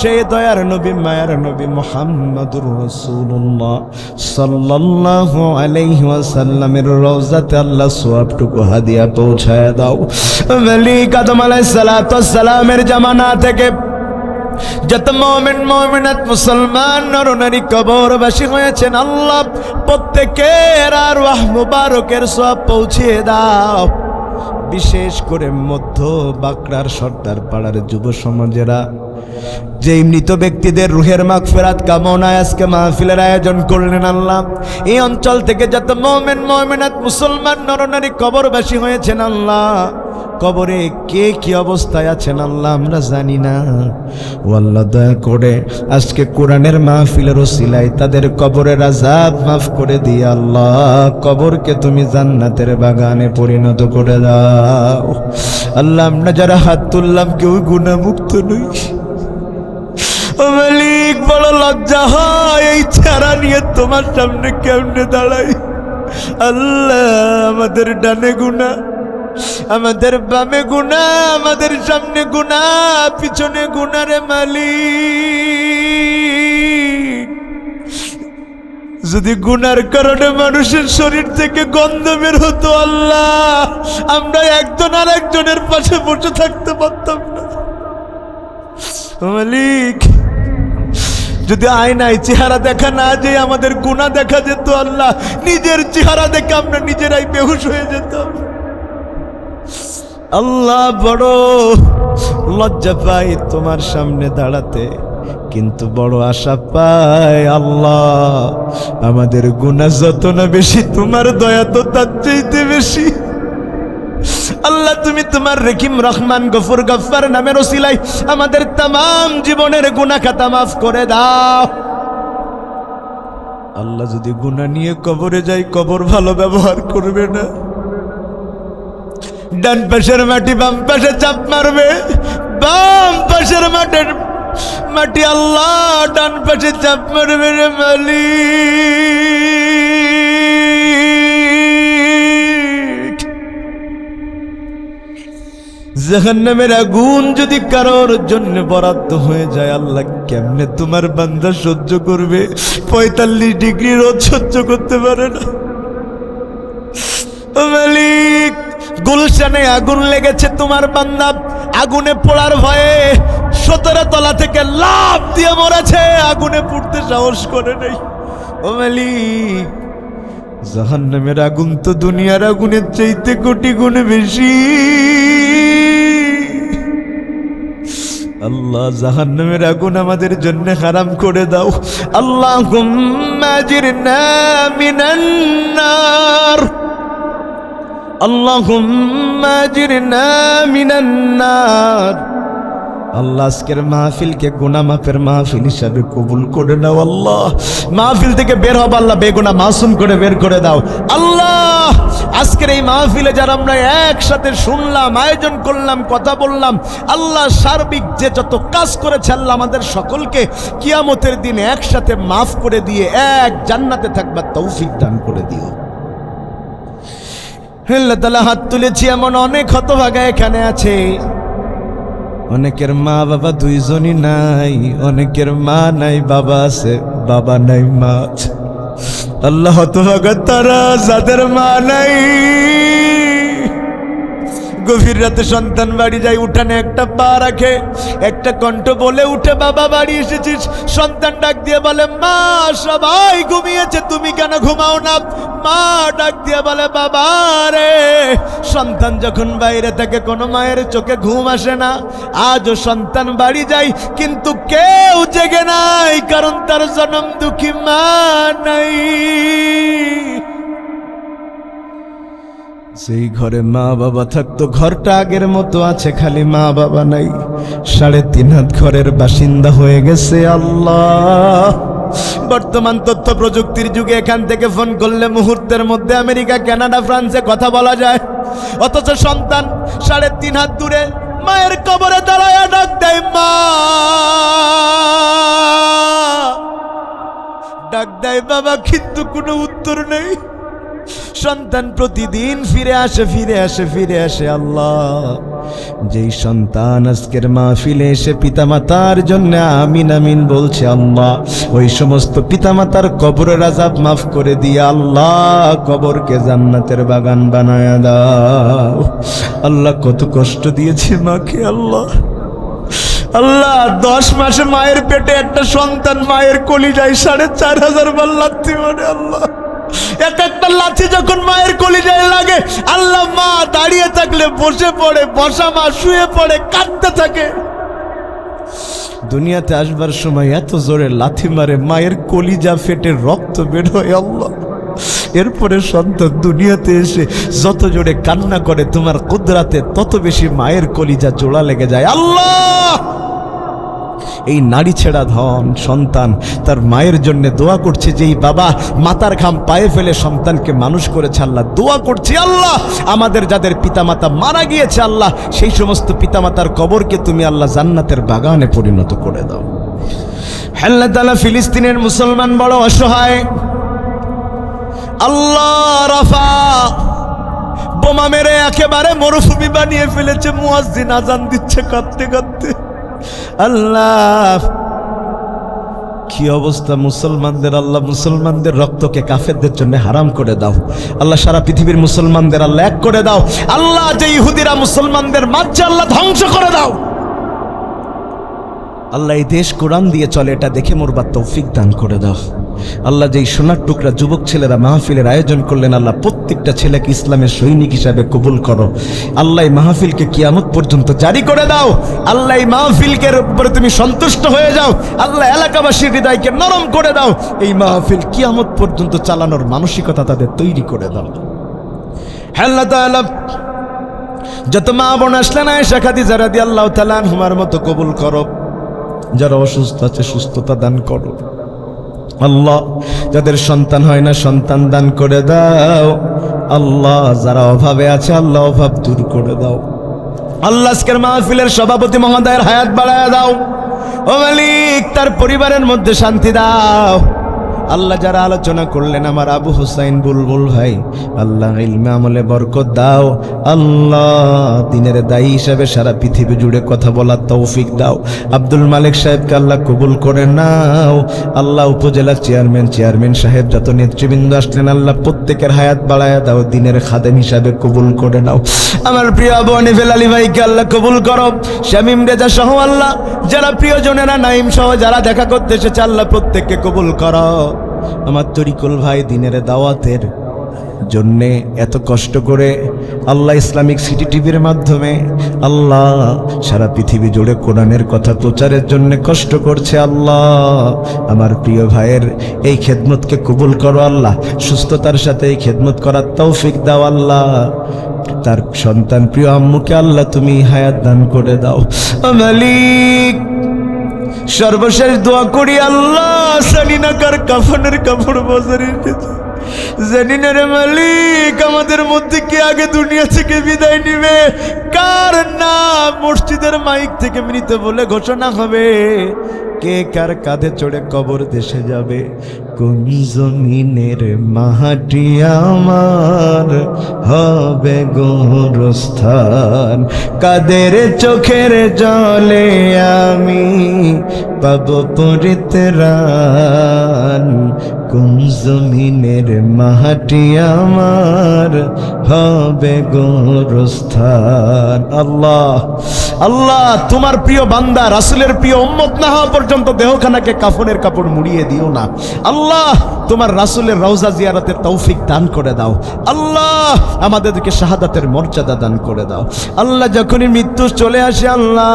A: সেই দয়ার নবী, মায়ার নবী মুহাম্মদুর রাসূলুল্লাহ সাল্লাল্লাহু আলাইহি ওয়াসাল্লামের রওজাতে আল্লাহ সওয়াবটুকু হাদিয়া পৌঁছায় দাও। মালিক আদম আলাইহিস সালাতু ওয়াস সালামের জামানা থেকে যত মুমিন মুমিনাত মুসলমান নরনারী কবরবাসী হয়েছেন আল্লাহ, প্রত্যেকের আরওয়াহ মুবারকের সওয়াব পৌঁছিয়ে দাও। বিশেষ করে মধ্য বাঁকড়ার সর্দার পাড়ার যুব সমাজেরা যেই মৃত ব্যক্তিদের রুহের মাগফিরাত কামনায় আজকে মাহফিলের আয়োজন করলেন আল্লাহ, এই অঞ্চল থেকে যত মুমিন মুমিনাত মুসলমান নরনারী কবরবাসী হয়েছেন আল্লাহ, কবরে কে কি অবস্থায় আছেন আল্লাহ আমরা জানি না। ও আল্লাহ দয়া করে আজকে কোরআনের মাহফিলের ওসিলায় তাদের কবরের আযাব মাফ করে দিয়ে আল্লাহ কবরকে তুমি জান্নাতের বাগানে পরিণত করে দাও। আল্লাহ আমরা যারা হাত তুললাম কেউ গুনাহমুক্ত নই। ও মালিক বড় লজ্জা হয় এই চেহারা নিয়ে তোমার সামনে কেমনে দাঁড়াই। আল্লাহ আমাদের ডানে গুনাহ, আমাদের বামে গুনাহ, আমাদের সামনে গুনাহ, পিছনে গুনাহ রে মালিক। যদি গুনার কারণে মানুষের শরীর থেকে গন্ধ বের হতো আল্লাহ, আমরা একজন আর একজনের পাশে বসে থাকতে পারতাম না। মালিক যদি আয়নায় চেহারা দেখা না যে আমাদের গুনাহ দেখা যেত আল্লাহ, নিজের চেহারা দেখে আমরা নিজেরাই বেহুশ হয়ে যেতাম। আল্লাহ বড় লজ্জা পাই তোমার সামনে দাঁড়াতে, কিন্তু বড় আশা পাই আল্লাহ আমাদের গুনাহ যত না বেশি তোমার দয়া তো তার চাইতে বেশি। আল্লাহ তুমি তোমার রহিম রহমান গফুর গফফার নামের ওসিলায় আমাদের तमाम জীবনের গুনাহ খাতা মাফ করে দাও। আল্লাহ যদি গুনাহ নিয়ে কবরে যাই কবর ভালো ব্যবহার করবে না, ডান পাশের মাটি বাম পাশে চাপ মারবে, বাম পাশের মাটি আল্লাহ ডান পাশে চাপ মারবে রে মালিক। জাহান্নামের আগুন যদি কারোর জন্য বরাদ্দ হয়ে যায় আল্লাহ কেমনে তোমার বান্দা সহ্য করবে? 45 ডিগ্রি রোদ সহ্য করতে পারে না। ও মালিক গুলশানে আগুন লেগেছে, তোমার বান্দা আগুনে পোড়ার ভয়ে 17 তলা থেকে লাফ দিয়ে মরেছে, আগুনে পুড়তে সাহস করে নাই। ও মালিক জাহান্নামের আগুন তো দুনিয়ার আগুনের চাইতে কোটি গুণ বেশি। আল্লাহ জাহান্নামের আগুন আমাদের জন্য হারাম করে দাও। আল্লাহুম্মা আজিরনা মিনান নার, আল্লাহুম্মা আজিরনা মিনান নার। আল্লাহ আজকের মাহফিলকে গুনাহ মাফের মাহফিল হিসাবে কবুল করে নাও। আল্লাহ মাহফিল থেকে বের হব আল্লাহ বেগুনাহ মাসুম করে বের করে দাও। আল্লাহ আজকের এই মাহফিলে যারা আমরা একসাথে শুনলাম, আয়োজন করলাম, কথা বললাম, আল্লাহ সার্বিক যে যত কাজ করেছে আল্লাহ আমাদের সকলকে কিয়ামতের দিন একসাথে মাফ করে দিয়ে এক জান্নাতে থাকবার তৌফিক দান করে দিও। আল্লাহ তাআলা হাত তুলেছি এমন অনেক হতভাগা এখানে আছে, অনেকের মা বাবা দুইজনই নাই, অনেকের মা নাই বাবা আছে, বাবা নাই মা আছে। আল্লাহ হতভাগা তারা যাদের মা নাই, গভীর রাতে সন্তান বাড়ি যায়, উঠানে একটা পা রাখে, একটা কণ্ঠ বলে উঠে, বাবা বাড়ি এসেছিস? সন্তান ডাক দিয়ে বলে, মা সবাই ঘুমিয়েছে, তুমি কেন ঘুমাও না? মা ডাক দিয়ে বলে, বাবা রে। সন্তান যখন বাইরে থাকে কোনো মায়ের চোখে ঘুম আসে না। আজও সন্তান বাড়ি যায় কিন্তু কেউ জেগে নাই, কারণ তার জনম দুঃখী মা নাই। সেই ঘরে মা বাবা থাকতো, ঘরটা আগের মতো আছে, খালি মা বাবা নাই। 3.5 হাত ঘরের বাসিন্দা হয়ে গেছে আল্লাহ। বর্তমান তথ্য প্রযুক্তির যুগে এখান থেকে ফোন করলে মুহূর্তের মধ্যে আমেরিকা, কানাডা, ফ্রান্সে কথা বলা যায়। অথচ সন্তান 3.5 হাত দূরে মায়ের কবরে দাঁড়ায় ডাক দেয়, মা ডাক দেয় বাবা, কিন্তু কোনো উত্তর নেই। সন্তান প্রতিদিন ফিরে আসে আল্লাহ। যেই সন্তান আজকের মাহফিলে এসে পিতামাতার জন্য আমিন আমিন বলছে আল্লাহ, ওই সমস্ত পিতামাতার কবরের আযাব মাফ করে দিয়ে আল্লাহ কবরকে জান্নাতের বাগান বানায়া দাও। আল্লাহ কত কষ্ট দিয়েছে মাকে আল্লাহ। আল্লাহ 10 মাসে মায়ের পেটে একটা সন্তান মায়ের কলিজায় 4,500 বার লাথি মারে আল্লাহ। একটা লাথি যখন মায়ের কলিজায় লাগে আল্লাহ, মা দাঁড়িয়ে থাকলে বসে পড়ে, বসা মা শুয়ে পড়ে, কাঁদতে থাকে। দুনিয়াতে আসবার সময় এত জোরে লাথি মারে মায়ের কলিজা ফেটে রক্ত বের হয় আল্লাহ। এরপরে সন্তান দুনিয়াতে এসে যত জোরে কান্না করে তোমার কুদরাতে তত বেশি মায়ের কলিজা জোড়া লেগে যায় আল্লাহ। এই নারী ছেড়া ধন সন্তান তার মায়ের জন্য দোয়া করছে, যেই বাবা মাতার ঘাম পায়ে ফেলে সন্তানকে মানুষ করেছে আল্লাহ, দোয়া করছি আল্লাহ আমাদের যাদের পিতামাতা মারা গিয়েছে আল্লাহ, সেই সমস্ত পিতামাতার কবরকে তুমি আল্লাহ জান্নাতের বাগানে পরিণত করে দাও। আল্লাহ তাআলা ফিলিস্তিনের মুসলমান বড় অসহায় আল্লাহ। রাফা বোমা মেরে একেবারে মরুভূমি বানিয়ে ফেলেছে, মুয়াজ্জিন আজান দিচ্ছে কাঁদতে কাঁদতে। আল্লাহ কি অবস্থা মুসলমানদের, আল্লাহ মুসলমানদের রক্তকে কাফেরদের জন্য হারাম করে দাও আল্লাহ। সারা পৃথিবীর মুসলমানদের আল্লাহ এক করে দাও আল্লাহ। যে ইহুদিরা মুসলমানদের মারছে আল্লাহ ধ্বংস করে দাও আল্লাহ। এই দেশ কোরআন দিয়ে চলে, এটা দেখে মরবার তৌফিক দান করে দাও আল্লাহ। যেই সোনার টুকরা যুবক ছেলেরা মাহফিলের আয়োজন করলেন আল্লাহ, প্রত্যেকটা ছেলেকে ইসলামের সৈনিক হিসাবে কবুল করো আল্লাহ। এই মাহফিলকে কিয়ামত পর্যন্ত জারি করে দাও আল্লাহ। এই মাহফিলের উপরে তুমি সন্তুষ্ট হয়ে যাও আল্লাহ। এলাকাবাসীর হৃদয়কে নরম করে দাও, এই মাহফিল কিয়ামত পর্যন্ত চালানোর মানসিকতা তাদের তৈরি করে দাও। আল্লাহ তাআলা যত মা বোন আসলেন আয়েশা খাদিজা রাদিয়াল্লাহু তাআলা আনহুমার মতো কবুল করো। যারা অসুস্থ আছে সুস্থতা দান করো আল্লাহ। যাদের সন্তান হয় না সন্তান দান করে দাও আল্লাহ। যারা অভাবে আছে আল্লাহ অভাব দূর করে দাও আল্লাহ। আজকের মাহফিলের সভাপতি মহোদয়ের হায়াত বাড়ায় দাও ও মালিক, তার পরিবারের মধ্যে শান্তি দাও আল্লাহ। যারা আলোচনা করলেন আমার আবু হুসাইন বুলবুল ভাই আল্লাহ, ইলমে আমলে বরকত দাও আল্লাহ। দিনের দায়ী হিসাবে সারা পৃথিবী জুড়ে কথা বলার তৌফিক দাও। আব্দুল মালিক সাহেবকে আল্লাহ কবুল করে নাও আল্লাহ। উপজেলা চেয়ারম্যান সাহেব যত নেতৃবৃন্দ আসলেন আল্লাহ, প্রত্যেকের হায়াত বাড়ায়া দাও, দিনের খাদেম হিসাবে কবুল করে নাও। আমার প্রিয় আবু হানিফুল আলী ভাইকে আল্লাহ কবুল করো, শামীম রেজা সহ আল্লাহ, যারা প্রিয়জনেরা নাইম সহ যারা দেখা করতে এসেছে আল্লাহ প্রত্যেককে কবুল করো। আমার তরিকুল ভাই দিনের দাওয়াতের জন্যে এত কষ্ট করে আল্লাহ ইসলামিক সিটি টিভির মাধ্যমে আল্লাহ সারা পৃথিবী জুড়ে কোরআনের কথা প্রচারের জন্য কষ্ট করছে আল্লাহ। আমার প্রিয় ভাইয়ের এই খেদমতকে কবুল করো আল্লাহ। সুস্থতার সাথে এই খেদমত করার তৌফিক দাও আল্লাহ। তার সন্তান প্রিয় আম্মুকে আল্লাহ তুমি হায়াত দান করে দাও মালিক। সর্বশেষ দোয়া করি আল্লাহ, জানিনাকার কাফনের কাপড় বাজারে জানিনার মালিক, আমাদের মধ্যে কে আগে দুনিয়া থেকে বিদায় নিবে, কার নাম মসজিদের মাইক থেকে মৃত বলে ঘোষণা হবে, কে কার কাঁধে চড়ে কবর দেশে যাবে। কোন জমিনের মাটি আমার হবে গোরস্থান, কাদের চোখের জলে আমি পাব পরিত্রাণ, কোন জমিনের মাটি আমার হবে গোরস্থান। আল্লাহ আল্লাহ, তোমার প্রিয় বান্দা রাসূলের প্রিয় উম্মত না হওয়া পর্যন্ত দেহখানাকে কাফনের কাপড় মুড়িয়ে দিও না। আল্লাহ, তোমার রাসূলের রওজা জিয়ারতের তৌফিক দান করে দাও। আল্লাহ, আমাদেরকে শাহাদাতের মর্যাদা দান করে দাও। আল্লাহ, যখনই মৃত্যু চলে আসে আল্লাহ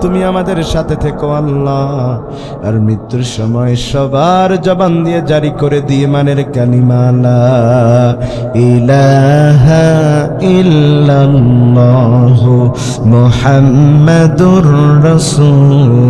A: তুমি আমাদের সাথে থেকো আল্লাহ। আর মৃত্যুর সময় সবার জবান দিয়ে জারি করে দিয়ে মানের কালিমা লা ইলাহা ইল্লাল্লাহু মুহাম্মাদুর রাসূলুল্লাহ।